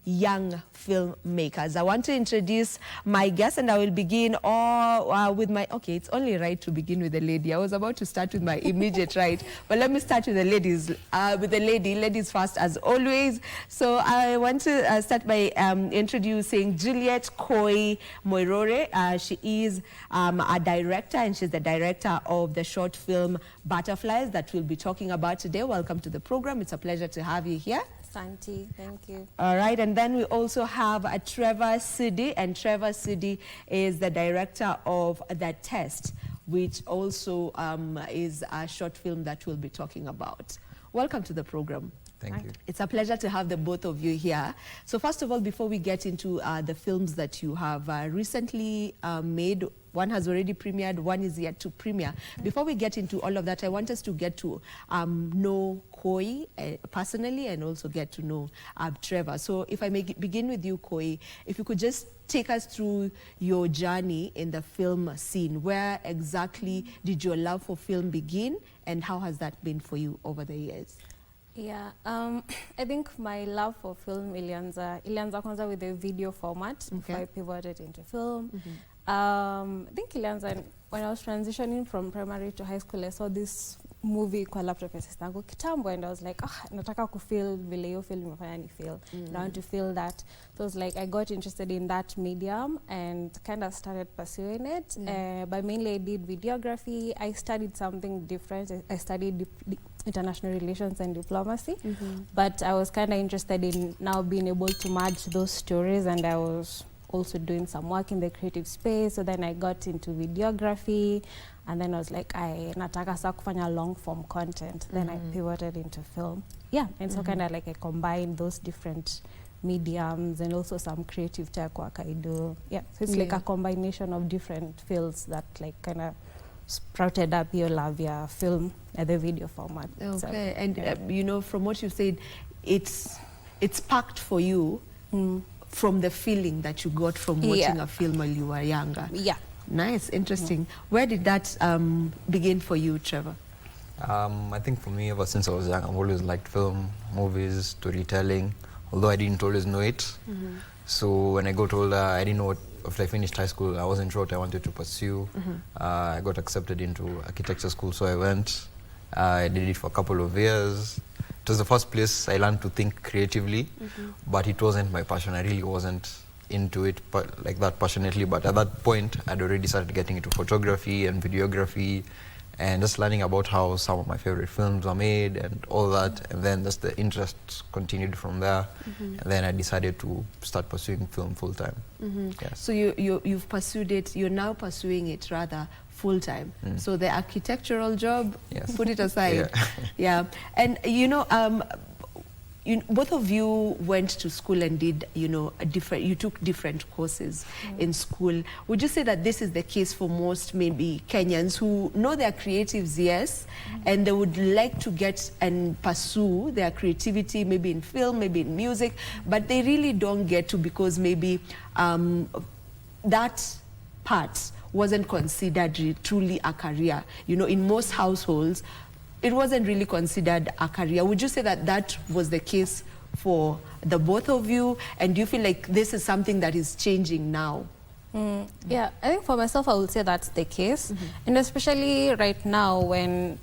young filmmakers. I want to introduce my guest, and I will begin with my, okay, it's only right to begin with the lady. I was about to start with my immediate right, but let me start with the ladies, ladies first as always. So I want to start by introducing Juliet Koi Moirore. She is a director, and she's the director of the short film Butterflies that we'll be talking about today. Welcome to the program. It's a pleasure to have you here. Santi, thank you. All right, and then we also have Trevor Sudi, and Trevor Sudi is the director of The Test, which also is a short film that we'll be talking about. Welcome to the program. Thank you. It's a pleasure to have the both of you here. So first of all, before we get into the films that you have recently made, one has already premiered, one is yet to premiere. Before we get into all of that, I want us to get to know Koi personally, and also get to know Trevor. So if I may begin with you, Koi, if you could just take us through your journey in the film scene. Where exactly did your love for film begin, and how has that been for you over the years? Yeah, I think my love for film ilianza kwanza with the video format before I pivoted into film. I think ilianza when I was transitioning from primary to high school. I saw this movie kwa laptop ya sister yangu kitambo, and I was like, nataka kufeel vile hiyo film imefanya ni feel. I want to feel that. So it was like I got interested in that medium and kind of started pursuing it. But mainly I did videography. I studied something different. I studied international relations and diplomacy. But I was kind of interested in now being able to merge those stories, and I was also doing some work in the creative space. So then I got into videography, And then I was like, I nataka sa kufanya long form content. Then I pivoted into film. Yeah, and so kind of like I combine those different mediums and also some creative tech work I do. Yeah, so it's like a combination of different fields that like kind of sprouted up your love, your film and the video format. Okay, so, and you know, from what you said, it's packed for you from the feeling that you got from watching a film while you were younger. Yeah. Nice, interesting. Where did that begin for you, Trevor? I think for me, ever since I was young, I've always liked film, movies, storytelling, although I didn't always know it. So when I got older, I didn't know what, after I finished high school, I wasn't sure what I wanted to pursue. I got accepted into architecture school, so I went. I did it for a couple of years. It was the first place I learned to think creatively, but it wasn't my passion. I really wasn't into it like that passionately, but at that point I'd already started getting into photography and videography and just learning about how some of my favorite films are made and all that, and then just the interest continued from there, and then I decided to start pursuing film full-time. Yes. So you've pursued it, you're now pursuing it rather full-time. So the architectural job, put it aside. Yeah. And you know, both of you went to school and did, you know, you took different courses in school. Would you say that this is the case for most maybe Kenyans who know they're creatives, yes, and they would like to get and pursue their creativity maybe in film, maybe in music, but they really don't get to because maybe that part wasn't considered truly a career. You know, in most households, it wasn't really considered a career. Would you say that that was the case for the both of you? And do you feel like this is something that is changing now? Yeah, I think for myself, I would say that's the case. And especially right now when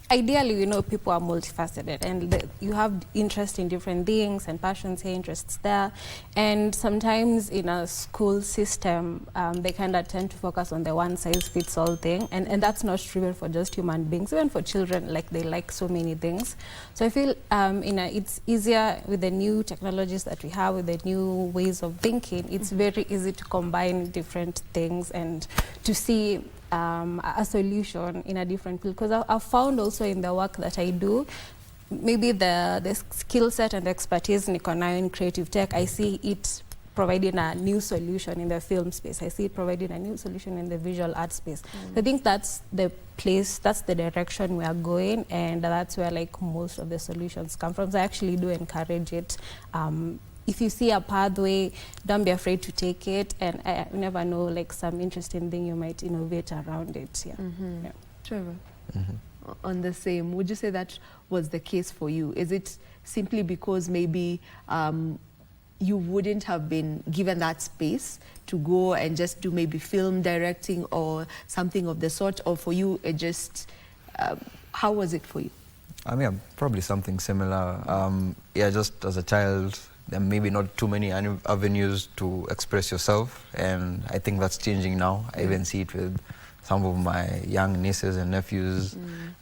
ideally, you know, people are multifaceted and you have interest in different things and passions here, interests there. And sometimes in a school system, they kind of tend to focus on the one-size-fits-all thing. And that's not true for just human beings, even for children, like they like so many things. So I feel it's easier with the new technologies that we have, with the new ways of thinking. It's very easy to combine different things and to see a solution in a different field, because I've found also in the work that I do, maybe the skill set and the expertise niko nayo in creative tech, I see it providing a new solution in the film space. I see it providing a new solution in the visual art space. So I think that's the place, that's the direction we are going, and that's where like most of the solutions come from. So I actually do encourage it. If you see a pathway, don't be afraid to take it, and you never know, like some interesting thing you might innovate around it. Yeah. Trevor, on the same, would you say that was the case for you? Is it simply because maybe you wouldn't have been given that space to go and just do maybe film directing or something of the sort, or for you it just, how was it for you? I mean, probably something similar. Yeah, just as a child, there may be not too many avenues to express yourself, and I think that's changing now. I even see it with some of my young nieces and nephews,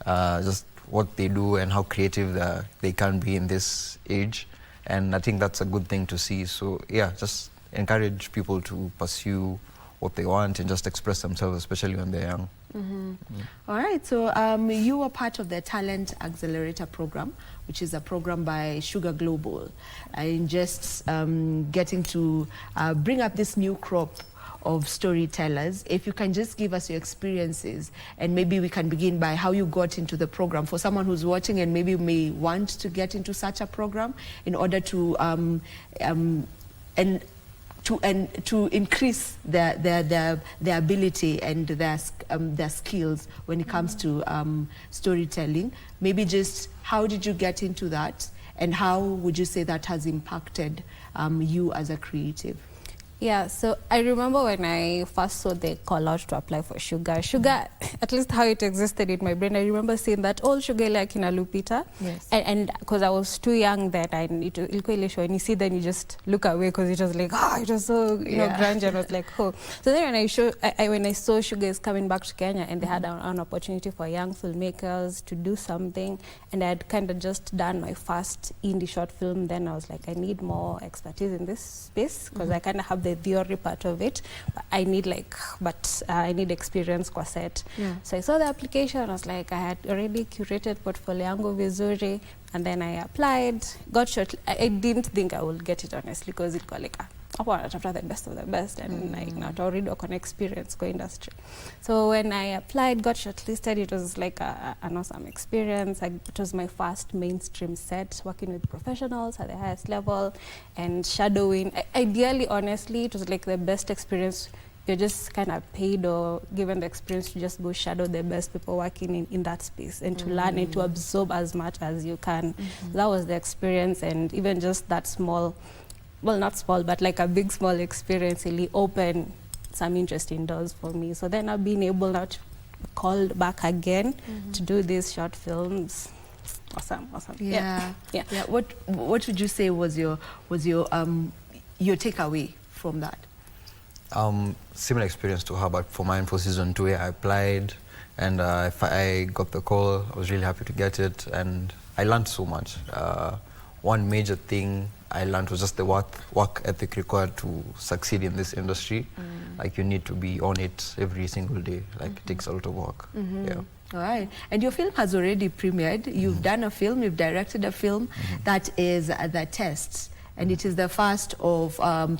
just what they do and how creative they can be in this age, and I think that's a good thing to see. So yeah, just encourage people to pursue what they want and just express themselves, especially when they're young. All right, so you were part of the Talent Accelerator program, which is a program by Sugar Global, and just getting to bring up this new crop of storytellers. If you can just give us your experiences, and maybe we can begin by how you got into the program for someone who's watching and maybe may want to get into such a program in order to to increase their ability and their skills when it comes to storytelling. Maybe just how did you get into that, and how would you say that has impacted you as a creative? Yeah, so I remember when I first saw the call out to apply for Sugar, at least how it existed in my brain, I remember seeing that all Sugar like in a Lupita. Yes. And because I was too young then, and when you see, then you just look away because it was like, it was so, you know, grunge, and I was like, So then when I saw Sugar is coming back to Kenya, and they had an opportunity for young filmmakers to do something, and I had kind of just done my first indie short film, then I was like, I need more expertise in this space, because I kind of have the the theory part of it. I need I need experience kwa set. Yeah. So I saw the application. I was like, I had already curated portfolio yangu vizuri, and then I applied, got short. I didn't think I would get it, honestly, because it got like after the best of the best, and like not already got an experience go industry. So when I applied, got shortlisted, it was like an awesome experience. It was my first mainstream set, working with professionals at the highest level and shadowing. Ideally, honestly, it was like the best experience. You're just kind of paid or given the experience to just go shadow the best people working in that space and to learn and to absorb as much as you can. That was the experience, and even just that small, well, not small, but like a big, small experience really opened some interesting doors for me. So then I've been able now to call back again to do these short films. Awesome. Yeah. What would you say was your takeaway from that? Similar experience to her, but for mine for season 2, I applied, and I got the call. I was really happy to get it, and I learned so much. One major thing I learned was just the work ethic required to succeed in this industry. Like, you need to be on it every single day. Like, it takes a lot of work. Yeah. All right. And your film has already premiered. You've done a film, you've directed a film that is The Test. And it is the first of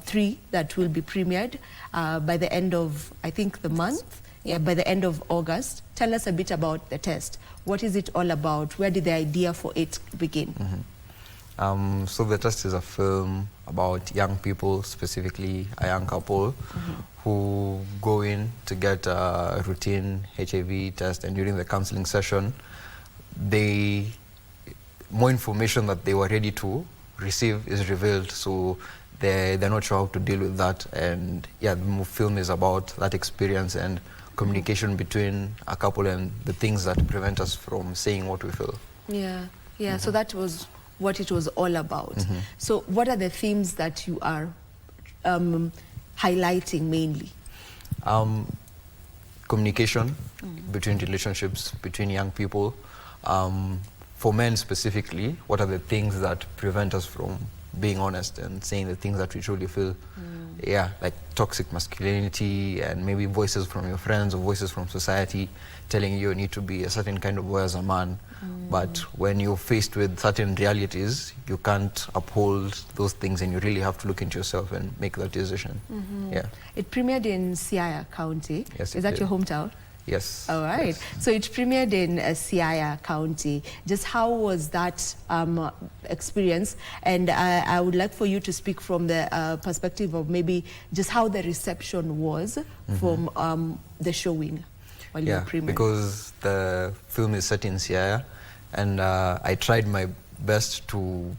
3 that will be premiered by the end of, I think, the month. Yeah, by the end of August. Tell us a bit about The Test. What is it all about? Where did the idea for it begin? So The Test is a film about young people, specifically a young couple, who go in to get a routine HIV test, and during the counseling session, more information that they were ready to receive is revealed, so they're not sure how to deal with that. And yeah, the film is about that experience and communication between a couple and the things that prevent us from saying what we feel. Yeah. So that was what it was all about. So what are the themes that you are highlighting mainly? Communication between relationships, between young people. For men specifically, what are the things that prevent us from being honest and saying the things that we truly feel? Yeah, like toxic masculinity, and maybe voices from your friends or voices from society telling you need to be a certain kind of way as a man. But when you're faced with certain realities, you can't uphold those things, and you really have to look into yourself and make that decision. Yeah. It premiered in Siaya County. Yes, is that your hometown? Yes. All right. Yes. So it premiered in Siaya County. Just how was that experience? And I would like for you to speak from the perspective of maybe just how the reception was from the showing while you were premiering. Because the film is set in Siaya, and I tried my best to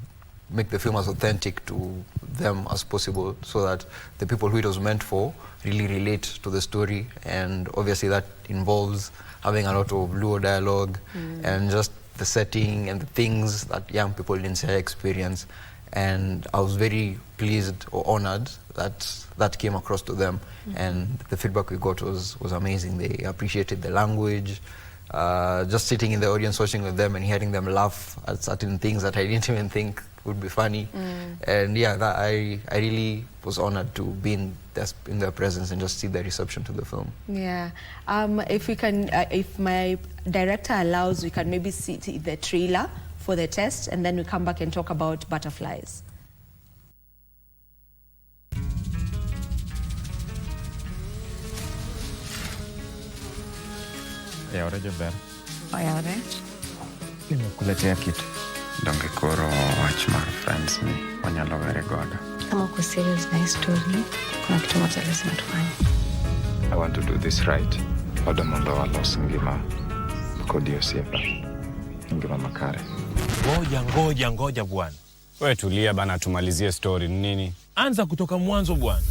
make the film as authentic to them as possible, so that the people who it was meant for really relate to the story. And obviously that involves having a lot of Luo dialogue and just the setting and the things that young people in Siaya experience. And I was very pleased or honored that that came across to them. And the feedback we got was amazing. They appreciated the language. Just sitting in the audience watching with them and hearing them laugh at certain things that I didn't even think would be funny. And yeah, that I really was honored to be in their presence and just see the reception to the film. Yeah. If we can, if my director allows, we can maybe see the trailer for The Test, and then we come back and talk about Butterflies. Yaore jaber. Oyaore. Nimekuletea kitu. Donge koro wach mar friends ni wanyalo were godo. Kama uko serious na hii story, kuna kitu moja lazima tufanye. I want to do this right. Odo mondo walos ngima kodi osiepa. Ngima makare. Ngoja bwana. We tulia bana, tumalizie story ni nini? Anza kutoka mwanzo bwana.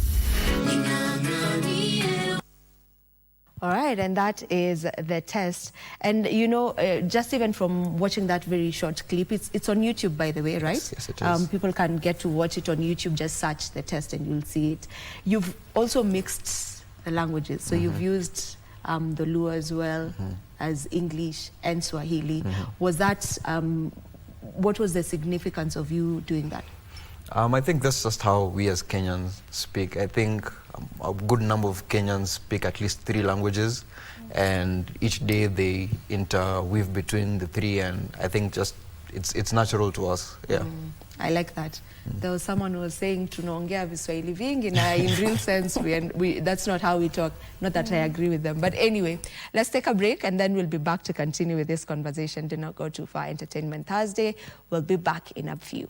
All right, and that is The Test. And you know, just even from watching that very short clip, it's on YouTube, by the way, right? Yes, it is. People can get to watch it on YouTube. Just search The Test and you'll see it. You've also mixed the languages. So you've used the Luo as well as English and Swahili. Was that, what was the significance of you doing that? I think that's just how we as Kenyans speak. I think a good number of Kenyans speak at least 3 languages, and each day they interweave between the 3, and I think just it's natural to us. Yeah. I like that. There was someone who was saying tunaongea Viswahili vingi na in real sense that's not how we talk. Not that I agree with them. But anyway, let's take a break and then we'll be back to continue with this conversation. Do not go too far. Entertainment Thursday. We'll be back in a few.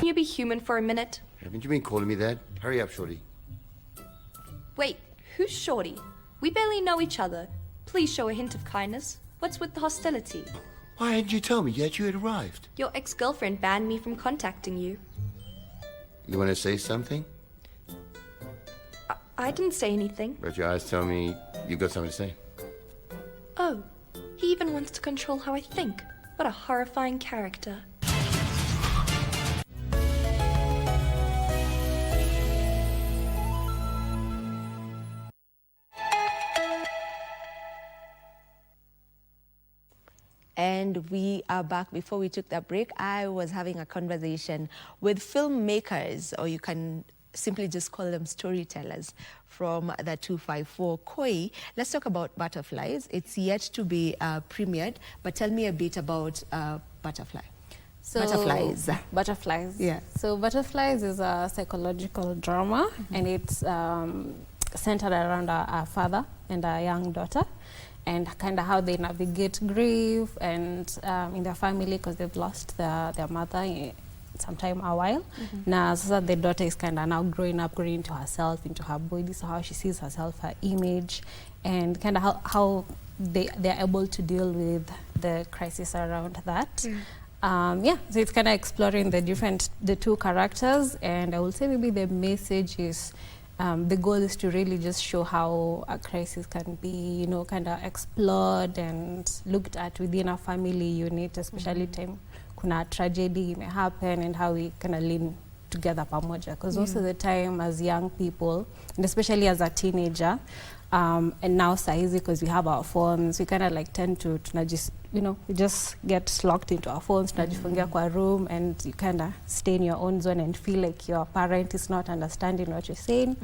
you be human for a minute? Haven't you been calling me that? Hurry up, Shorty. Wait, who's Shorty? We barely know each other. Please show a hint of kindness. What's with the hostility? Why didn't you tell me yet you had arrived? Your ex-girlfriend banned me from contacting you. You want to say something? I didn't say anything. But your eyes tell me you've got something to say. Oh, he even wants to control how I think. What a horrifying character. And we are back. Before we took that break, I was having a conversation with filmmakers, or you can simply just call them storytellers, from the 254 Koi. Let's talk about Butterflies. It's yet to be premiered, but tell me a bit about Butterflies. Butterflies. Yeah. So Butterflies is a psychological drama, and it's centered around a father and a young daughter, and kind of how they navigate grief and in their family because they've lost their mother sometime a while. Now, so the daughter is kind of now growing into herself, into her body, so how she sees herself, her image, and kind of how they're able to deal with the crisis around that. Yeah, so it's kind of exploring the two characters, and I will say maybe the message is the goal is to really just show how a crisis can be, you know, kind of explored and looked at within a family unit, especially time kuna tragedy may happen, and how we kind of lean together pamoja. Because most of the time as young people, and especially as a teenager, and now saizi because we have our phones, we kind of like tend to just, you know, we just get locked into our phones, tunajifungia kwa room, and you kind of stay in your own zone and feel like your parent is not understanding what you're saying.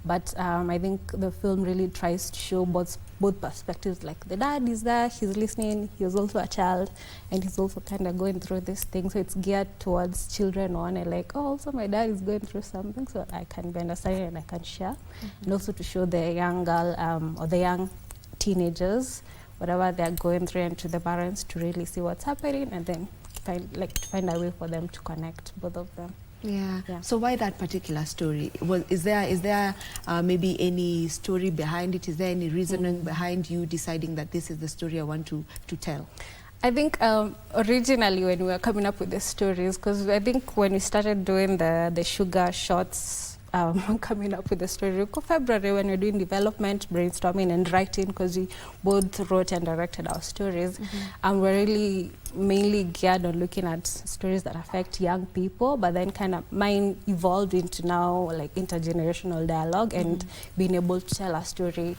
But I think the film really tries to show both perspectives. Like the dad is there, he's listening, he's also a child, and he's also kind of going through this thing. So it's geared towards children on, and like, oh, also my dad is going through something, so I can be understanding and I can share. And also to show the young girl or the young teenagers, whatever they're going through, and to the parents to really see what's happening, and then find a way for them to connect both of them. Yeah. So why that particular story? Is there maybe any story behind it? Is there any reasoning behind you deciding that this is the story I want to tell? I think originally when we were coming up with the stories, because I think when we started doing the sugar shots, coming up with the story, February, when we're doing development, brainstorming and writing, because we both wrote and directed our stories, and we're really mainly geared on looking at stories that affect young people, but then kind of mine evolved into now like intergenerational dialogue and being able to tell a story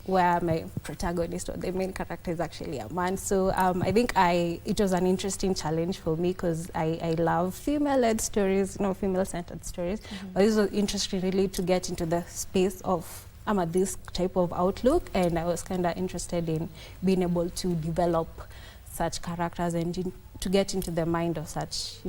where my protagonist or the main character is actually a man. So I think it was an interesting challenge for me, because I love female-led stories, you know, female-centered stories. But this was interesting really to get into the space of this type of outlook, and I was kind of interested in being able to develop such characters and to get into the mind of such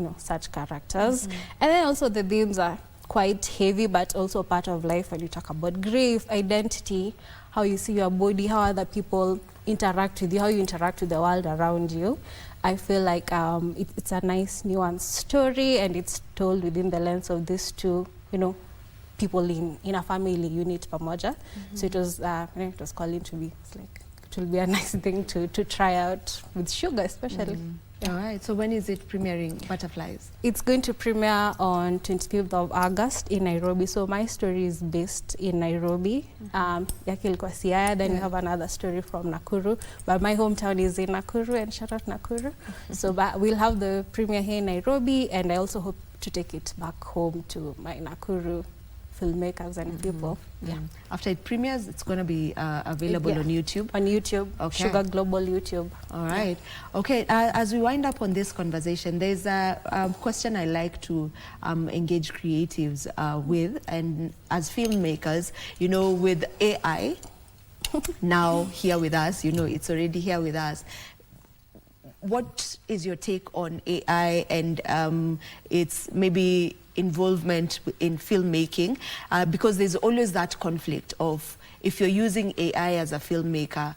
characters. And then also the themes are quite heavy, but also part of life when you talk about grief, identity, how you see your body, how other people interact with you, how you interact with the world around you. I feel like it's a nice nuanced story, and it's told within the lens of these two, people in a family unit pamoja. So it was calling to be, it's like, it will be a nice thing to try out with Sugar especially. All right, so when is it premiering, Butterflies? It's going to premiere on 25th of August in Nairobi. So my story is based in Nairobi. Yake ilikuwa Siaya, then we have another story from Nakuru. But my hometown is in Nakuru, and shout out Nakuru. So we'll have the premiere here in Nairobi, and I also hope to take it back home to my Nakuru filmmakers and people. Yeah. After it premieres, it's going to be available on YouTube? On YouTube, okay. Sugar Global YouTube. All right. Yeah. Okay, as we wind up on this conversation, there's a question I like to engage creatives with, and as filmmakers, with AI now here with us, it's already here with us. What is your take on AI and its maybe involvement in filmmaking? Because there's always that conflict of, if you're using AI as a filmmaker,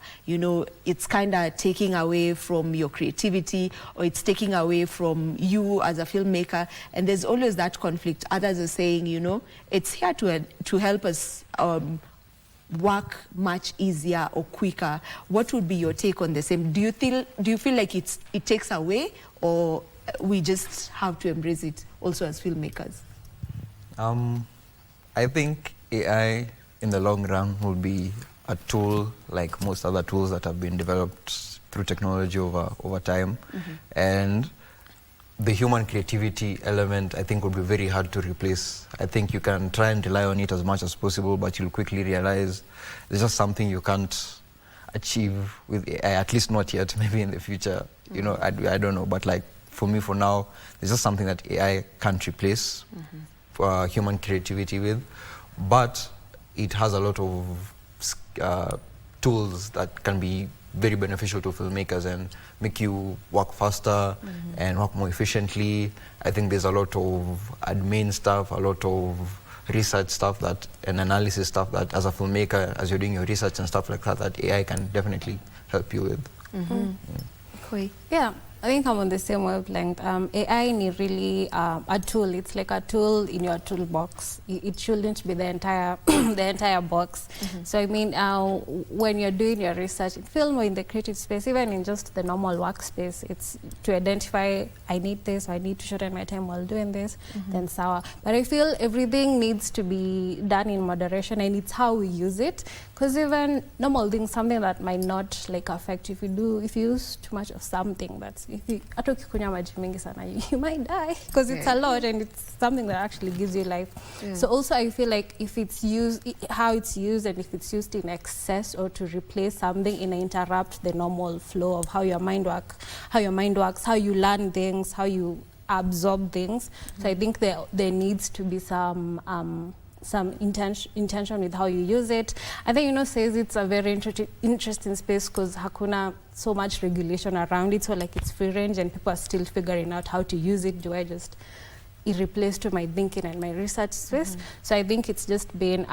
it's kind of taking away from your creativity, or it's taking away from you as a filmmaker, and there's always that conflict. Others are saying, it's here to help us work much easier or quicker. What would be your take on the same? Do you feel like it takes away, or we just have to embrace it also as filmmakers? I think AI in the long run will be a tool like most other tools that have been developed through technology over time. And the human creativity element, I think, would be very hard to replace. I think you can try and rely on it as much as possible, but you'll quickly realize there's just something you can't achieve with AI, at least not yet. Maybe in the future, I don't know. But like, for me, for now, there's just something that AI can't replace human creativity with. But it has a lot of tools that can be very beneficial to filmmakers and make you work faster and work more efficiently. I think there's a lot of admin stuff, a lot of research stuff and analysis stuff that as a filmmaker, as you're doing your research and stuff like that AI can definitely help you with. Yeah, I think I'm on the same wavelength. AI is really a tool. It's like a tool in your toolbox. It shouldn't be the entire the entire box. So I mean, when you're doing your research in film or in the creative space, even in just the normal workspace, it's to identify, I need this, I need to shorten my time while doing this, then sour. But I feel everything needs to be done in moderation, and it's how we use it. Because even normal things, something that might not affect you, if you use too much of something, that's, if you you might die, because it's a lot, and it's something that actually gives you life. So also I feel like if it's used, how it's used, and if it's used in excess or to replace something, and interrupt the normal flow of how your mind works, how you learn things, how you absorb things. So I think there needs to be some intention with how you use it. I think, says it's a very interesting space because hakuna so much regulation around it, so like it's free range and people are still figuring out how to use it. Do I just replace to my thinking and my research space? So I think it's just been,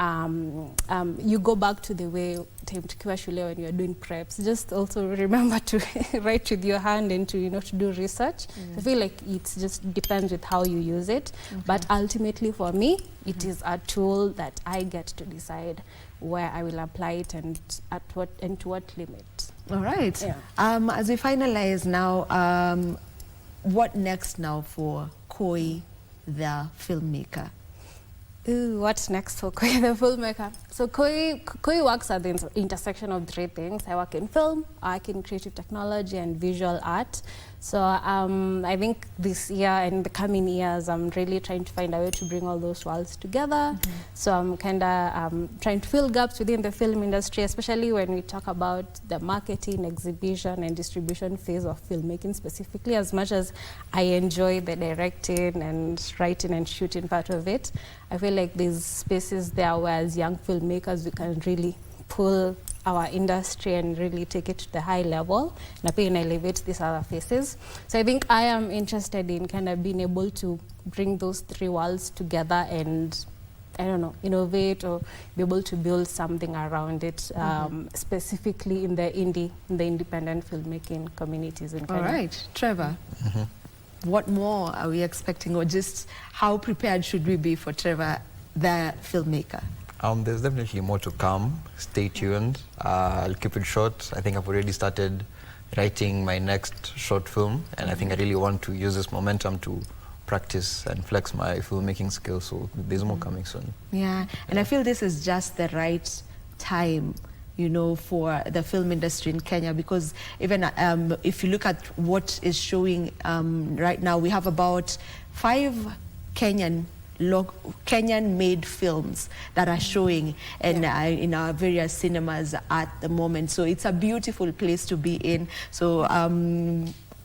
you go back to the way tukiwa shule when you're doing preps, just also remember to write with your hand and to, to do research. I feel like it just depends with how you use it. But ultimately for me, it is a tool that I get to decide where I will apply it and at what and to what limit. All right. Yeah. As we finalize now, what next now for Koi, the filmmaker? What's next for Koi, the filmmaker? So Koi works at the intersection of three things. I work in film, I work in creative technology and visual art. So I think this year and the coming years, I'm really trying to find a way to bring all those worlds together. So I'm kind of trying to fill gaps within the film industry, especially when we talk about the marketing, exhibition, and distribution phase of filmmaking specifically. As much as I enjoy the directing and writing and shooting part of it, I feel like there's spaces there where as young filmmakers we can really pull our industry and really take it to the high level and elevate these other faces. So I think I am interested in kind of being able to bring those three worlds together and, I don't know, innovate or be able to build something around it, specifically in the independent filmmaking communities in Kenya. All right, Trevor. What more are we expecting, or just how prepared should we be for Trevor, the filmmaker? There's definitely more to come. Stay tuned. I'll keep it short. I think I've already started writing my next short film, and I think I really want to use this momentum to practice and flex my filmmaking skills, so there's more coming soon. Yeah, and I feel this is just the right time, you know, for the film industry in Kenya, because even if you look at what is showing right now, we have about 5 Kenyan-made films that are showing in our various cinemas at the moment. So it's a beautiful place to be in. So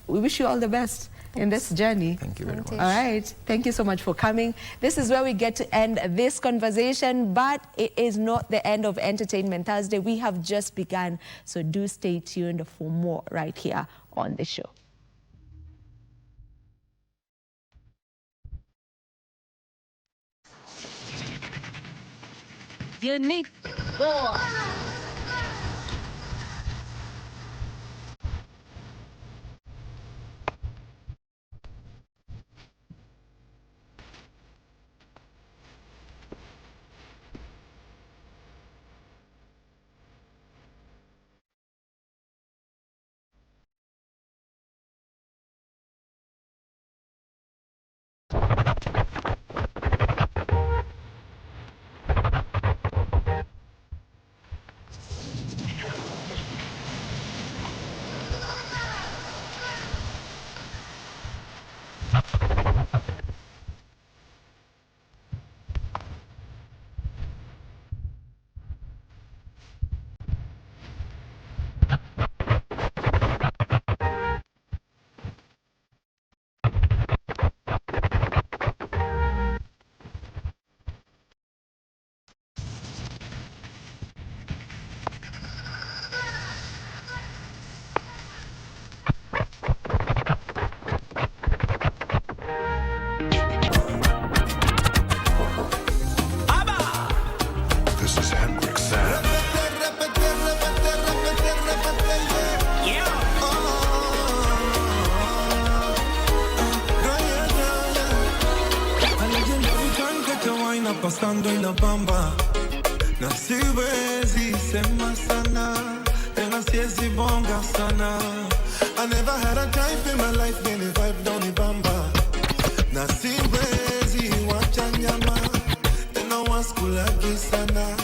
we wish you all the best in this journey. Thank you very much. All right. Thank you so much for coming. This is where we get to end this conversation, but it is not the end of Entertainment Thursday. We have just begun, so do stay tuned for more right here on the show. Unique. Pasando inapamba na siwezi sema sana tena siwezi bonga sana. I never had a type in my life when the vibe down ibamba na siwezi wacha nyama tena waskulagi sana.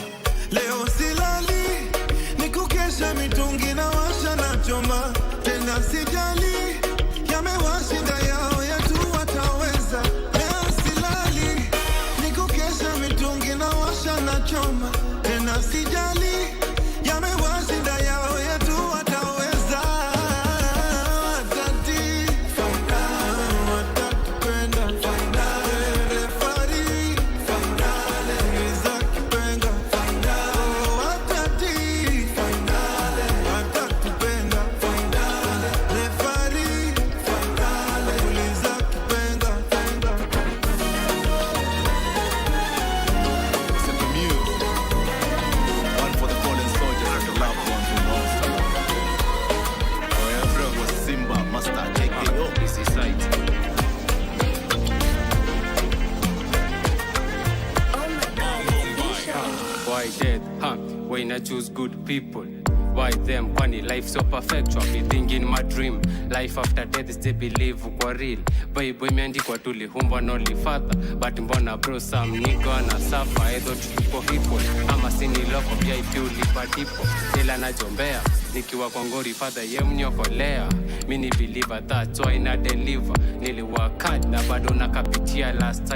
Leo silali nikukesha mitungi na washa na choma tena sijali yamewashinda yao yetu wataweza. Choma tena sijali yamewashinda yao yetu wataweza. Watati watatupenda refari izakipenda watati watatupenda refari izakipenda. Why dead, huh? When I choose good people. Why them? Kwani life so perfect. I've been thinking my dream. Life after death is they believe kwa real. Bible imeandikwa tuliumbwa na only father. But mbona bro some nigga na suffer. Either tuko people. Ama sini loko VIP ulipa tipo. Ila najombea. Nikiwa kwa ngori father ye mnyokolea. Mini believer that's why na deliver. Niliwakad na bado nakapitia last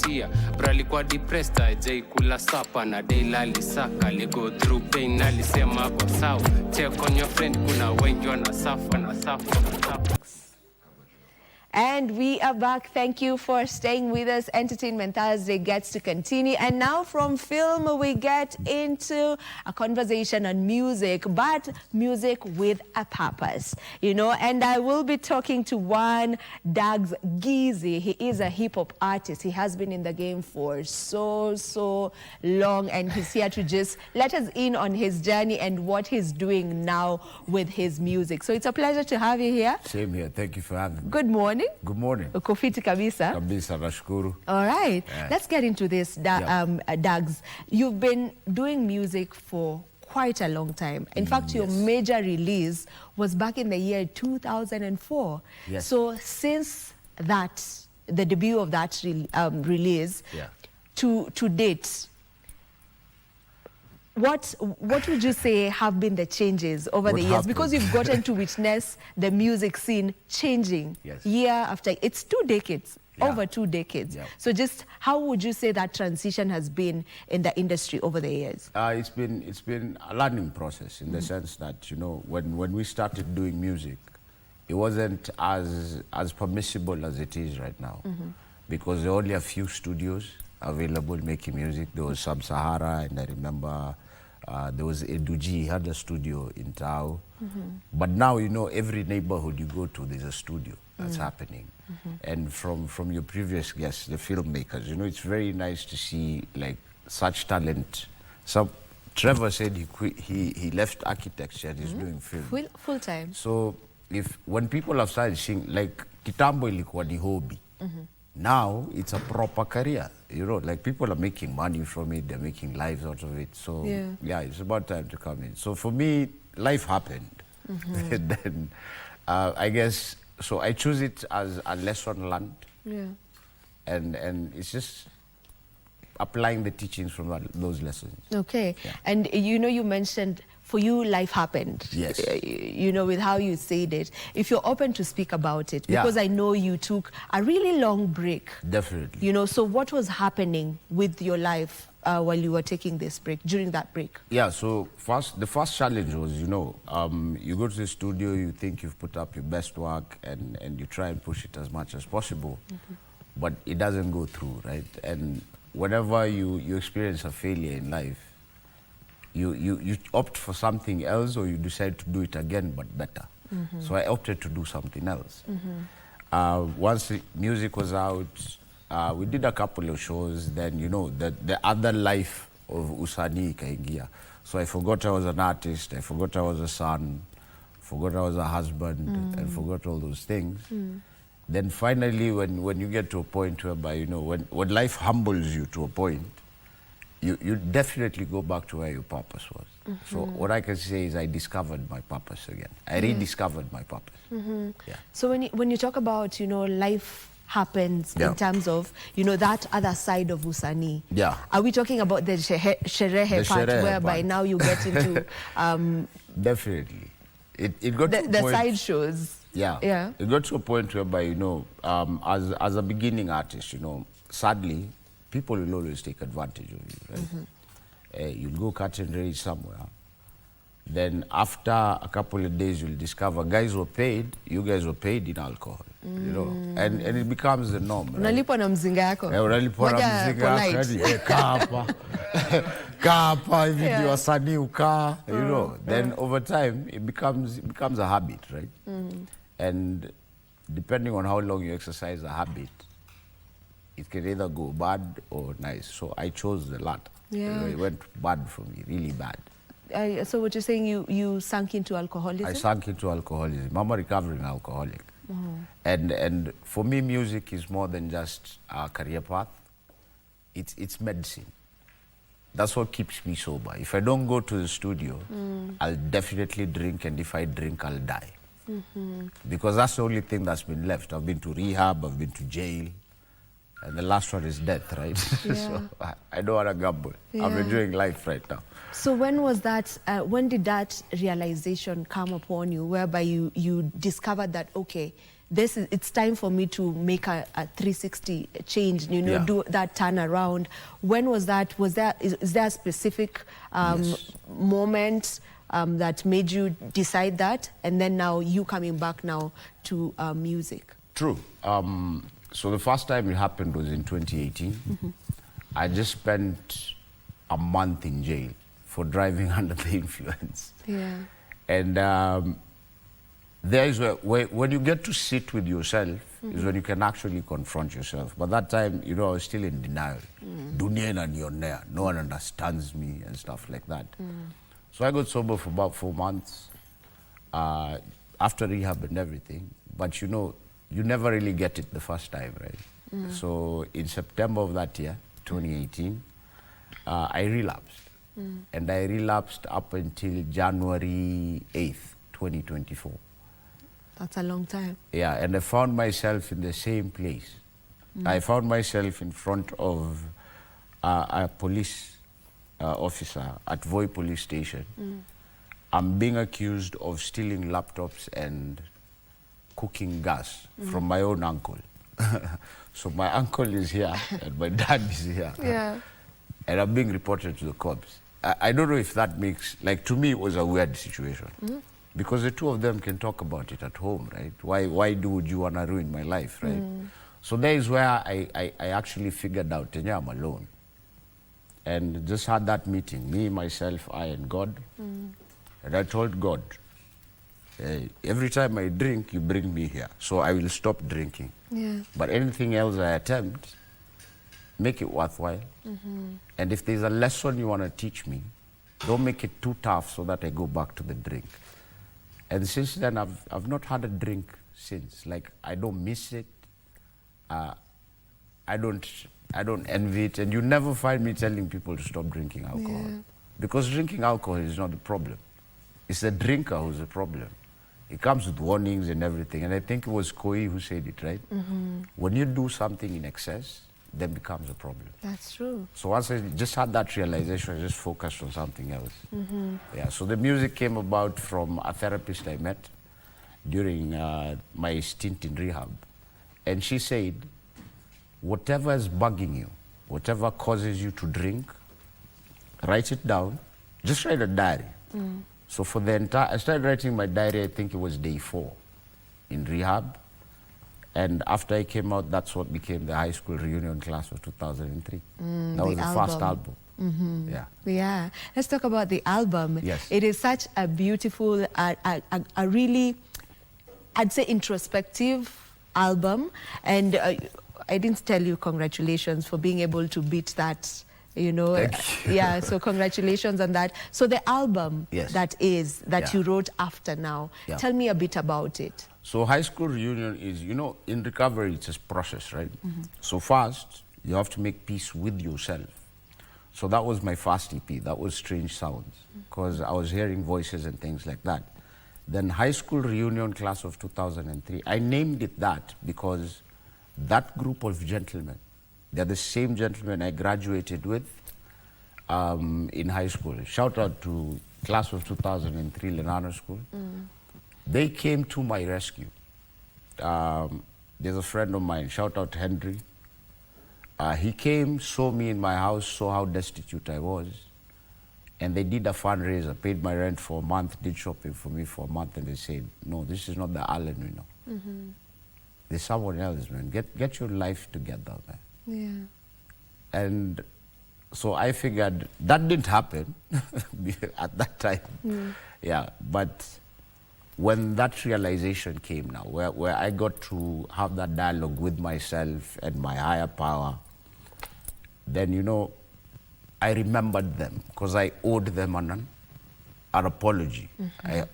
year. Bro alikuwa depressed ajai kula sapa na daily alisaka. Li go through pain alisema kwa sawa. Check on your friend kuna wengi wana suffer. And we are back. Thank you for staying with us. Entertainment Thursday gets to continue. And now from film, we get into a conversation on music, but music with a purpose, you know. And I will be talking to one Dags Gizi. He is a hip-hop artist. He has been in the game for so long, and he's here to just let us in on his journey and what he's doing now with his music. So it's a pleasure to have you here. Same here. Thank you for having me. Good morning. Good morning. Uko fiti kabisa? Kabisa, nashukuru. All right. Yeah. Let's get into this, Dags. You've been doing music for quite a long time. In fact, your major release was back in the year 2004. Yes. So since that, the debut of that release, to date, what would you say have been the changes over the years? Because you've gotten to witness the music scene changing year after. It's 2 decades, over 2 decades. So just how would you say that transition has been in the industry over the years? It's been a learning process in the sense that, you know, when we started doing music, it wasn't as permissible as it is right now, because there are only a few studios available making music. There was Sub-Sahara, and I remember there was Eduji, he had a studio in Tao. But now, you know, every neighborhood you go to, there's a studio that's happening. And from your previous guests, the filmmakers, you know, it's very nice to see like such talent. So Trevor said he left architecture and he's doing film. Full time. So when people have started seeing, like kitambo ilikuwa ni hobby. Now it's a proper career, you know, like people are making money from it, they're making lives out of it. So yeah, it's about time to come in. So for me, life happened. And then I guess, so I choose it as a lesson learned. And it's just applying the teachings from those lessons. Okay. And you know, you mentioned for you, life happened. Yes. You know, with how you said it. If you're open to speak about it, because I know you took a really long break. Definitely. You know, so what was happening with your life while you were taking this break, during that break? Yeah, so the first challenge was, you know, you go to the studio, you think you've put up your best work, and you try and push it as much as possible, but it doesn't go through, right? And whenever you experience a failure in life, you opt for something else, or you decide to do it again but better. So I opted to do something else. Once the music was out, we did a couple of shows. Then, you know, the other life of usanii ikaingia. So I forgot I was an artist, I forgot I was a son, forgot I was a husband, and forgot all those things. Then finally, when you get to a point whereby, you know, when life humbles you to a point, you definitely go back to where your purpose was. So what I can say is I discovered my purpose again. I rediscovered my purpose. So when you talk about, you know, life happens in terms of, you know, that other side of usanii. Are we talking about the sherehe part, whereby now you get into... Definitely. It got to a the point, side shows. It got to a point whereby, you know, as a beginning artist, you know, sadly, people will always take advantage of you, right? You'll go cut and raise somewhere. Then after a couple of days, you'll discover guys were paid, you guys were paid in alcohol, you know, and it becomes the norm, right? Unalipwa na mzinga yako. Unalipwa na mzinga yako, kaa hapa, hivi ndio wasanii ukaa, you know. Then over time, it becomes a habit, right? And depending on how long you exercise a habit, it can either go bad or nice. So I chose the latter. You know, it went bad for me, really bad. So what you're saying, you sunk into alcoholism? I sunk into alcoholism. I'm a recovering alcoholic. And for me, music is more than just a career path. It's medicine. That's what keeps me sober. If I don't go to the studio, I'll definitely drink, and if I drink, I'll die. Because that's the only thing that's been left. I've been to rehab, I've been to jail, and the last one is death, right? So I don't want to gamble. I'm enjoying life right now. So when was that, when did that realization come upon you, whereby you discovered that, okay, it's time for me to make a 360 change, you know, do that turnaround? When was that? Is there a specific moment that made you decide that, and then now you coming back now to music? True. So the first time it happened was in 2018. I just spent a month in jail for driving under the influence. Yeah. And there is where when you get to sit with yourself is when you can actually confront yourself. But that time, I was still in denial. Dunia inanionea, no one understands me and stuff like that. So I got sober for about 4 months after rehab and everything. But you never really get it the first time, right? So in September of that year, 2018, I relapsed. And I relapsed up until January 8th, 2024. That's a long time. Yeah, and I found myself in the same place. I found myself in front of a police officer at Voi police station. I'm being accused of stealing laptops and cooking gas from my own uncle. So my uncle is here and my dad is here. Yeah. And I'm being reported to the cops. I don't know if that makes, to me it was a weird situation. Because the two of them can talk about it at home, right? Why would you want to ruin my life, right? So there is where I actually figured out, I'm alone. And just had that meeting, me, myself, I and God. And I told God, every time I drink, you bring me here. So I will stop drinking. Yeah. But anything else I attempt, make it worthwhile. And if there's a lesson you want to teach me, don't make it too tough so that I go back to the drink. And since then, I've not had a drink since. I don't miss it. I don't envy it. And you never find me telling people to stop drinking alcohol. Yeah. Because drinking alcohol is not the problem. It's the drinker who's the problem. It comes with warnings and everything. And I think it was Koi who said it, right? When you do something in excess, then becomes a problem. That's true. So once I just had that realization, I just focused on something else. Yeah, so the music came about from a therapist I met during my stint in rehab. And she said, whatever is bugging you, whatever causes you to drink, write it down. Just write a diary. So for the entire, I started writing my diary, I think it was day 4 in rehab. And after I came out, that's what became the high school reunion class of 2003. That was the first album. Yeah. Yeah. Let's talk about the album. Yes. It is such a beautiful, a really, I'd say, introspective album. And I didn't tell you congratulations for being able to beat that. Yeah, so congratulations on that. So the album that you wrote after now, tell me a bit about it. So high school reunion is, in recovery, it's a process, right? So first, you have to make peace with yourself. So that was my first EP, that was Strange Sounds, because I was hearing voices and things like that. Then high school reunion class of 2003, I named it that because that group of gentlemen, they're the same gentlemen I graduated with in high school. Shout out to class of 2003 Lenana School. They came to my rescue. There's a friend of mine, shout out to Henry. He came, saw me in my house, saw how destitute I was, and they did a fundraiser, paid my rent for a month, did shopping for me for a month, and they said, no, this is not the Alan we know. There's someone else, man. Get your life together, man. Yeah. And so I figured that didn't happen at that time. Yeah, but when that realization came now, where I got to have that dialogue with myself and my higher power, then, I remembered them because I owed them an apology.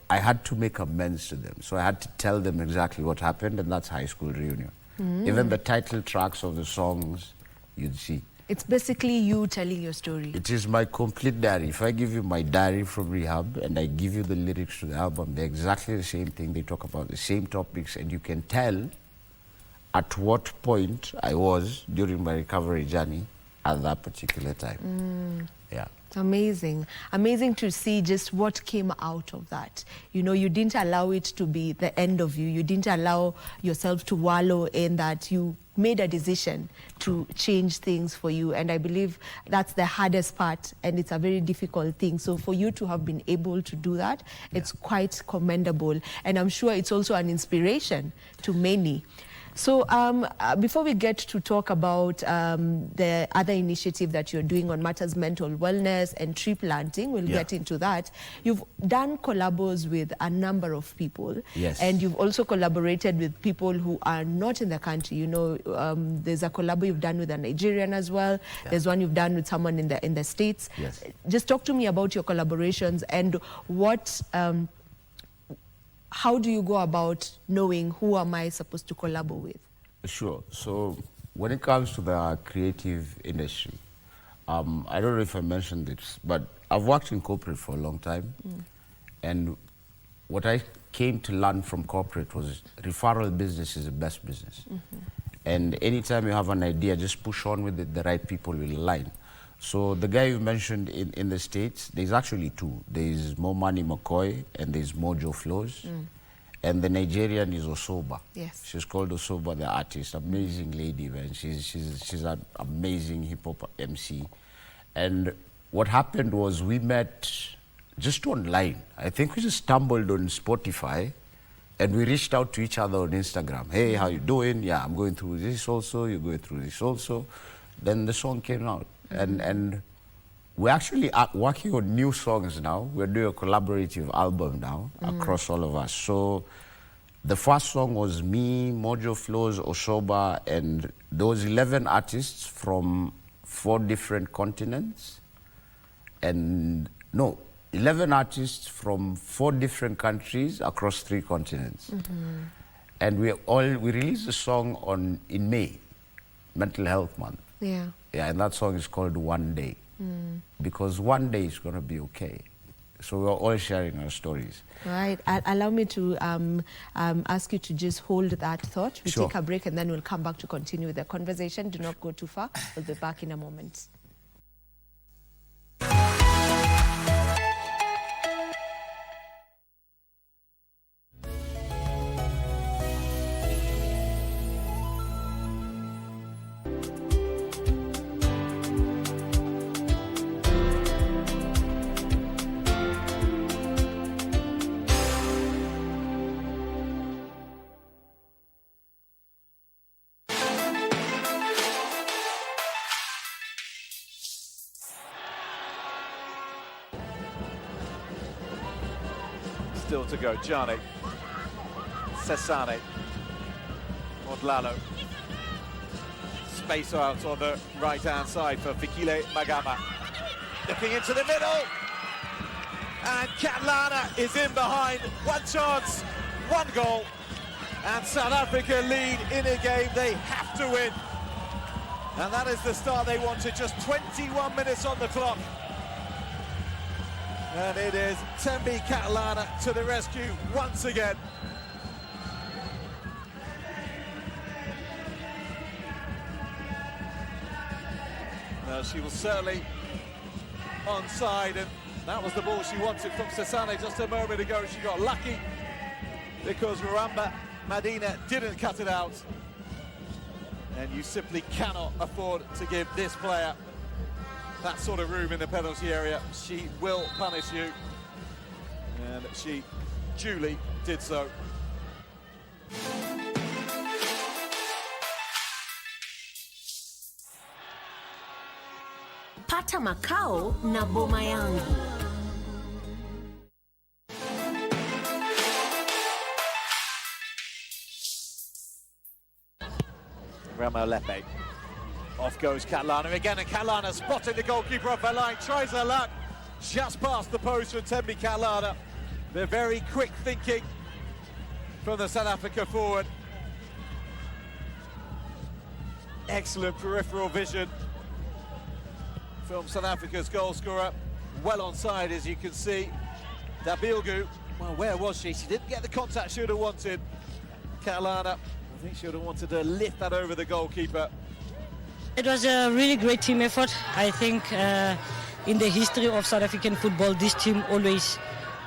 I had to make amends to them. So I had to tell them exactly what happened, and that's high school reunion. Even the title tracks of the songs, you'd see. It's basically you telling your story. It is my complete diary. If I give you my diary from rehab and I give you the lyrics to the album, they're exactly the same thing. They talk about the same topics, and you can tell at what point I was during my recovery journey at that particular time. Yeah. It's amazing. Amazing to see just what came out of that. You didn't allow it to be the end of you. You didn't allow yourself to wallow in that. You made a decision to change things for you. And I believe that's the hardest part, and it's a very difficult thing. So for you to have been able to do that, it's quite commendable. And I'm sure it's also an inspiration to many. So before we get to talk about the other initiative that you're doing on matters mental wellness and tree planting, we'll get into that. You've done collabos with a number of people. Yes. And you've also collaborated with people who are not in the country. You know, there's a collabo you've done with a Nigerian as well. Yeah. There's one you've done with someone in the States. Yes. Just talk to me about your collaborations and what... how do you go about knowing who am I supposed to collaborate with? Sure. So when it comes to the creative industry, I don't know if I mentioned this, but I've worked in corporate for a long time. And what I came to learn from corporate was referral business is the best business. And anytime you have an idea, just push on with it, the right people will align. So the guy you mentioned in the States, there's actually two. There's Mo Money McCoy and there's Mojo Flows. And the Nigerian is Osoba. Yes. She's called Osoba, the artist. Amazing lady, man. She's an amazing hip-hop MC. And what happened was we met just online. I think we just stumbled on Spotify and we reached out to each other on Instagram. Hey, how you doing? Yeah, I'm going through this also. You're going through this also. Then the song came out. And we're actually working on new songs now. We're doing a collaborative album now across all of us. So the first song was me, Mojo Flows, Osoba, and those 11 artists from 4 different continents. And no, 11 artists from 4 different countries across 3 continents. And we released the song in May, Mental Health Month. Yeah. Yeah, and that song is called One Day. Because one day is going to be okay. So we're all sharing our stories. Right. Allow me to ask you to just hold that thought. We take a break and then we'll come back to continue the conversation. Do not go too far. We'll be back in a moment. Still to go, Gianni, Cesane, Modlalo. Space out on the right-hand side for Fikile Magama. Looking into the middle, and Catalana is in behind. One chance, one goal, and South Africa lead in a game they have to win. And that is the start they wanted, just 21 minutes on the clock. And it is Thembi Catalana to the rescue once again. Now she was certainly onside, and that was the ball she wanted from Cesane just a moment ago. She got lucky because Rwamba Madina didn't cut it out. And you simply cannot afford to give this player that sort of room in the penalty area. She will punish you, and she duly did so. Pata makao na boma yangu. Ramo Lepe. Off goes Catalana again, and Catalana spotting the goalkeeper off her line, tries her luck, just past the post from Thembi Catalana. They're very quick thinking from the South Africa forward. Excellent peripheral vision from South Africa's goal scorer. Well onside, as you can see. Dabilgu, well, where was she? She didn't get the contact she would have wanted. Catalana, I think she would have wanted to lift that over the goalkeeper. It was a really great team effort. I think in the history of South African football, this team always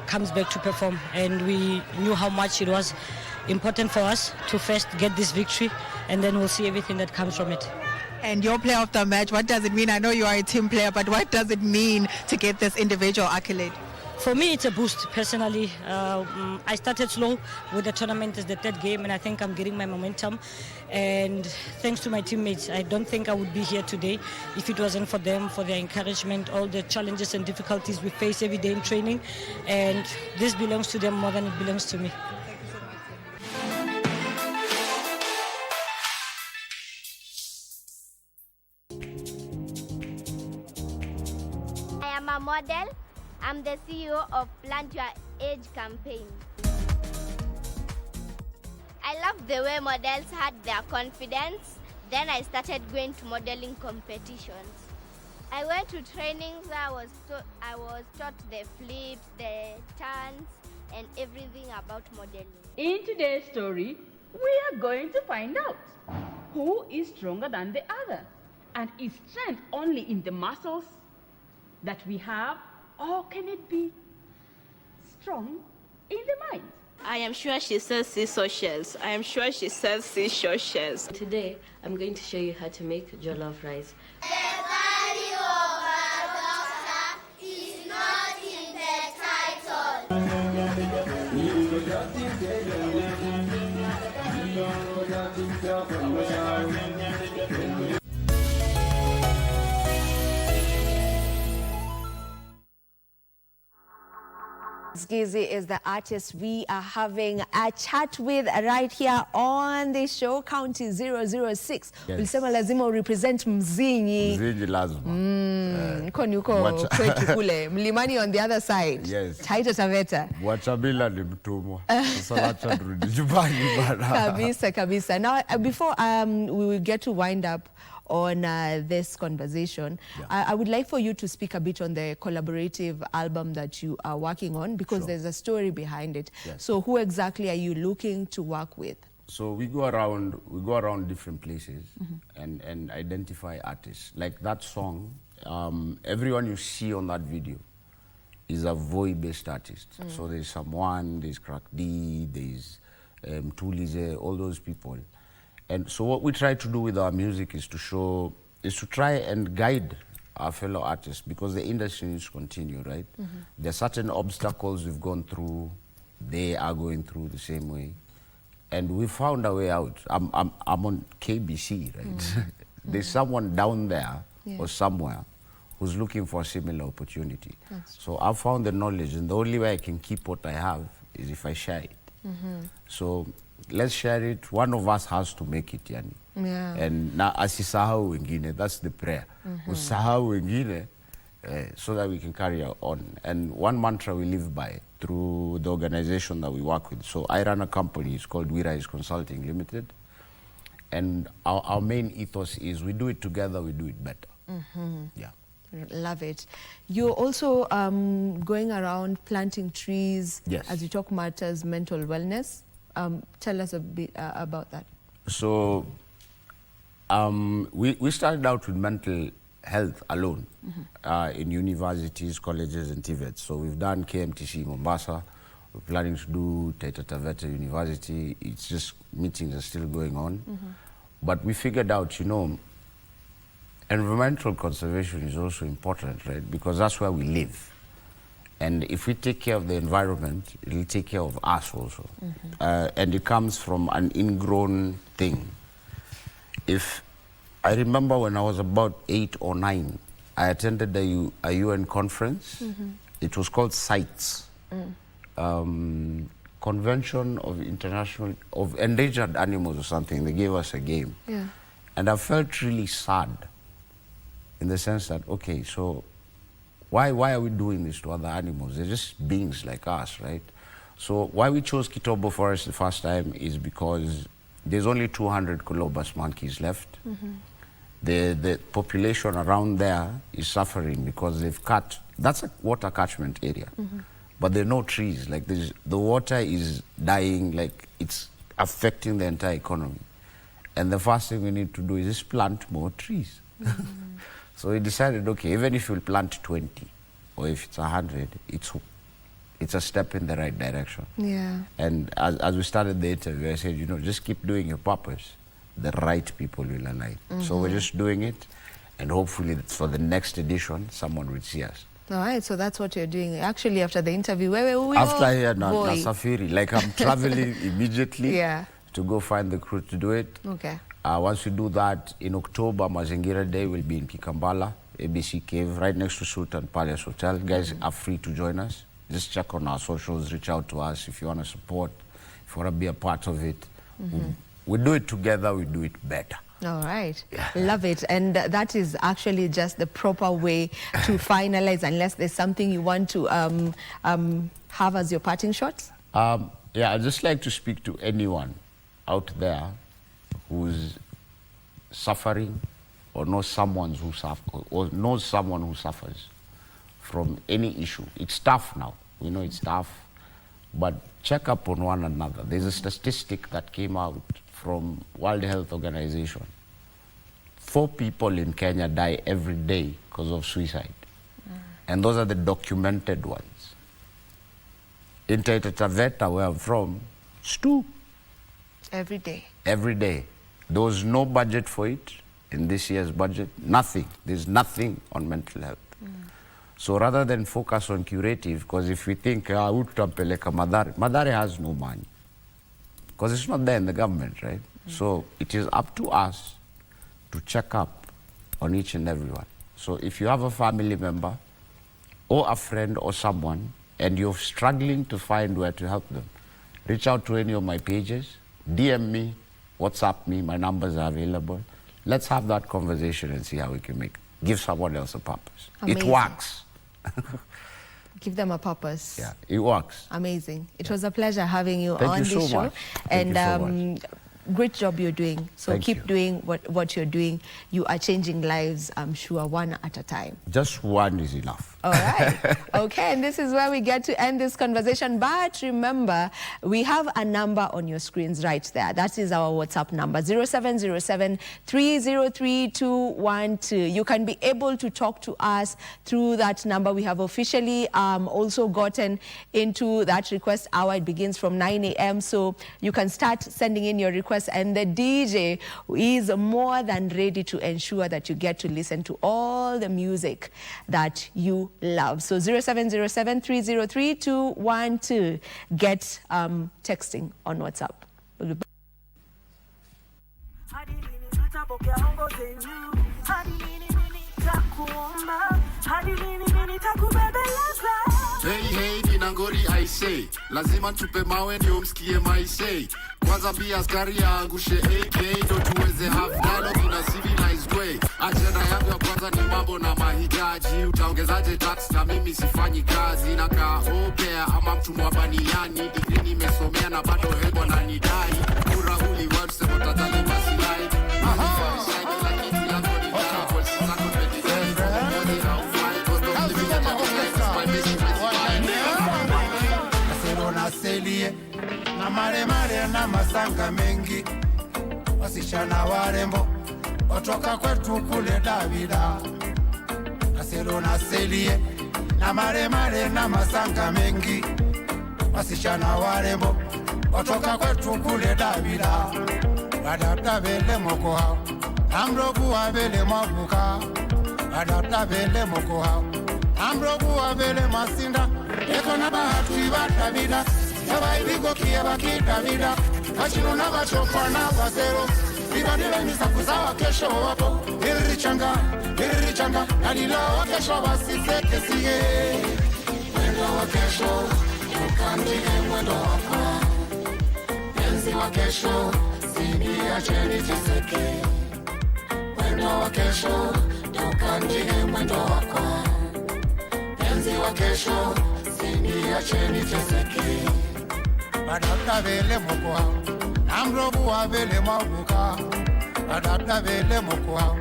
comes back to perform, and we knew how much it was important for us to first get this victory, and then we'll see everything that comes from it. And your player of the match, what does it mean? I know you are a team player, but what does it mean to get this individual accolade? For me, it's a boost, personally. I started slow with the tournament as the third game, and I think I'm getting my momentum. And thanks to my teammates, I don't think I would be here today if it wasn't for them, for their encouragement, all the challenges and difficulties we face every day in training. And this belongs to them more than it belongs to me. I am a model. I'm the CEO of Plant Your Age campaign. I love the way models had their confidence. Then I started going to modeling competitions. I went to trainings where I was taught the flips, the turns, and everything about modeling. In today's story, we are going to find out who is stronger than the other. And is strength only in the muscles that we have, or can it be strong in the mind? I am sure she sells seashell shells. I am sure she sells seashell shells. Today, I'm going to show you how to make jollof rice. The value of a doctor is not in the title. Gizi is the artist we are having a chat with right here on the show. County 006. Yes. Ulisema lazima represent Mzinyi. Mzinyi lazima. Koni uko kwetu kule. Mlimani on the other side. Yes. Taita Taveta. Wachabila ni mtumwa. Sasa lacha turudi nyumbani bana. Kabisa, kabisa. Now, before we will get to wind up on this conversation, I would like for you to speak a bit on the collaborative album that you are working on, because there's a story behind it. Yes. So who exactly are you looking to work with? So we go around different places and identify artists. Like that song, everyone you see on that video is a Voi-based artist. So there's Someone, there's Crack D, there's Tulize, all those people. And so what we try to do with our music is to try and guide our fellow artists, because the industry needs to continue, right? There are certain obstacles we've gone through, they are going through the same way. And we found a way out. I'm on KBC, right? There's someone down there or somewhere who's looking for a similar opportunity. So I found the knowledge, and the only way I can keep what I have is if I share it. So let's share it. One of us has to make it, yani. Yeah. And na asisahau wengine, that's the prayer. Usahau wengine, so that we can carry on. And one mantra we live by through the organization that we work with. So I run a company, it's called We Rise Consulting Limited. And our main ethos is we do it together, we do it better. Yeah. Love it. You're also going around planting trees as you talk matters mental wellness. Tell us a bit about that. So we started out with mental health alone in universities, colleges, and TVETs. So we've done KMTC Mombasa. We're planning to do Taita Taveta University. It's just meetings are still going on. But we figured out, you know, environmental conservation is also important, right? Because that's where we live. And if we take care of the environment, it'll take care of us also. And it comes from an ingrown thing. If I remember when I was about 8 or 9, I attended a UN conference. It was called CITES, Convention of Endangered Animals or something. They gave us a game. And I felt really sad in the sense that, okay, so why are we doing this to other animals? They're just beings like us, right? So why we chose Kitobo Forest the first time is because there's only 200 colobus monkeys left. The population around there is suffering because they've cut, that's a water catchment area, but there are no trees. Like the water is dying, like it's affecting the entire economy. And the first thing we need to do is just plant more trees. So we decided, okay, even if we plant 20 or if it's 100, it's a step in the right direction. And as we started the interview, I said, you know, just keep doing your purpose. The right people will align. So we're just doing it, and hopefully for the next edition, someone will see us. All right, so that's what you're doing. Actually, after the interview, where after here, Nasafiri, like I'm traveling immediately to go find the crew to do it. Okay. Once we do that, in October, Mazingira Day will be in Kikambala, ABC Cave, right next to Sultan Palace Hotel. Guys are free to join us. Just check on our socials, reach out to us if you want to support, if you want to be a part of it. We do it together, we do it better. All right. Love it. And that is actually just the proper way to finalize, unless there's something you want to have as your parting shots. Yeah, I'd just like to speak to anyone out there who's suffering or knows someone who suffers from any issue. It's tough now. We know it's tough, but check up on one another. There's a statistic that came out from World Health Organization. 4 people in Kenya die every day because of suicide. And those are the documented ones. In Taita Taveta, where I'm from, it's 2. Every day. Every day. There was no budget for it in this year's budget. Nothing. There's nothing on mental health. So rather than focus on curative, because if we think, Madare has no money. Because it's not there in the government, right? So it is up to us to check up on each and everyone. So if you have a family member or a friend or someone and you're struggling to find where to help them, reach out to any of my pages, DM me, WhatsApp me, my numbers are available. Let's have that conversation and see how we can give someone else a purpose. Amazing. It works. Give them a purpose. Yeah, it works. Amazing. It was a pleasure having you Thank on you this so show. much. Thank you so much. Great job you're doing. So Thank keep you. doing what you're doing. You are changing lives, I'm sure, one at a time. Just one is enough. All right. Okay, and this is where we get to end this conversation. But remember, we have a number on your screens right there. That is our WhatsApp number, 0707-303-212. You can be able to talk to us through that number. We have officially also gotten into that request hour. It begins from 9 a.m. So you can start sending in your requests, and the DJ is more than ready to ensure that you get to listen to all the music that you love. So 0707-303-212. Get texting on WhatsApp. We'll be back. Hey, nina ngori I say, lazima tupe mawe ndio msikie my say. Kwanza pia askari yaangushe AK, ndo tuweze have dialogue in a civilized way. Agenda yangu ya kwanza ni mambo na mahitaji. Utaongezaje tax na mimi sifanyi kazi? Nakaa hopea ama mtumwa baniani. Degree nimesomea na bado hebo na nidai. Kura huli watu sema tatali masilai. Na maremare na masanga mengi, wasichana warembo otoka kwetu kule Davida. Kasero na selie na maremare na masanga mengi, wasichana warembo otoka kwetu kule Davida. Badata bele moko hao, amrogu wa bele mabuka. Badata bele moko hao, amrogu wa bele masinda. Eko na bahati wa Davida. Yaba ibigo kieba kidavida. Kachiruna bachokwa na basero. Ibadile misakuzawa kesho wapo. Irichanga. Nalila wa kesho basiseke siye. Mwendo wa kesho, tukandike mwendo wako. Enzi wa kesho, sinia cheni tiseke. Mwendo wa kesho, tukandike mwendo wako. Enzi wa kesho, sinia cheni tiseke. Badata bele mokwa, amrobu wa bele mabuka. Badata bele mokwa,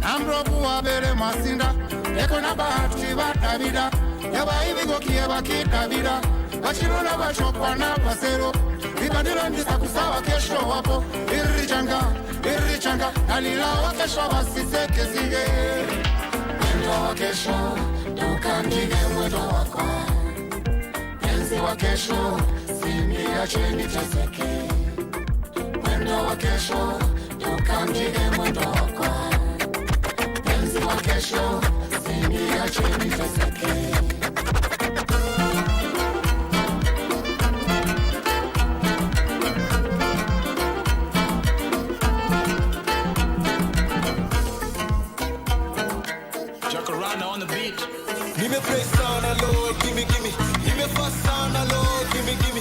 amrobu wa bele masinda. Eko na bahati wa Davida. Yaba ibigo kieba kidavida. Kachiruna bachokwa na basero. Ibadila ndisa kusawa kesho wapo. Irichanga. Nalila wa kesho basiseke sige. Mwendo wa kesho, tukandike mwendo wako. Enzi wa kesho, sinia cheni teseke. Mwendo wa kesho, tukandike mwendo wako. Enzi wa kesho, sinia niache niteseke. Jacaranda on the beat. Give me praise on the Lord, give me. Give me first on the Lord, give me.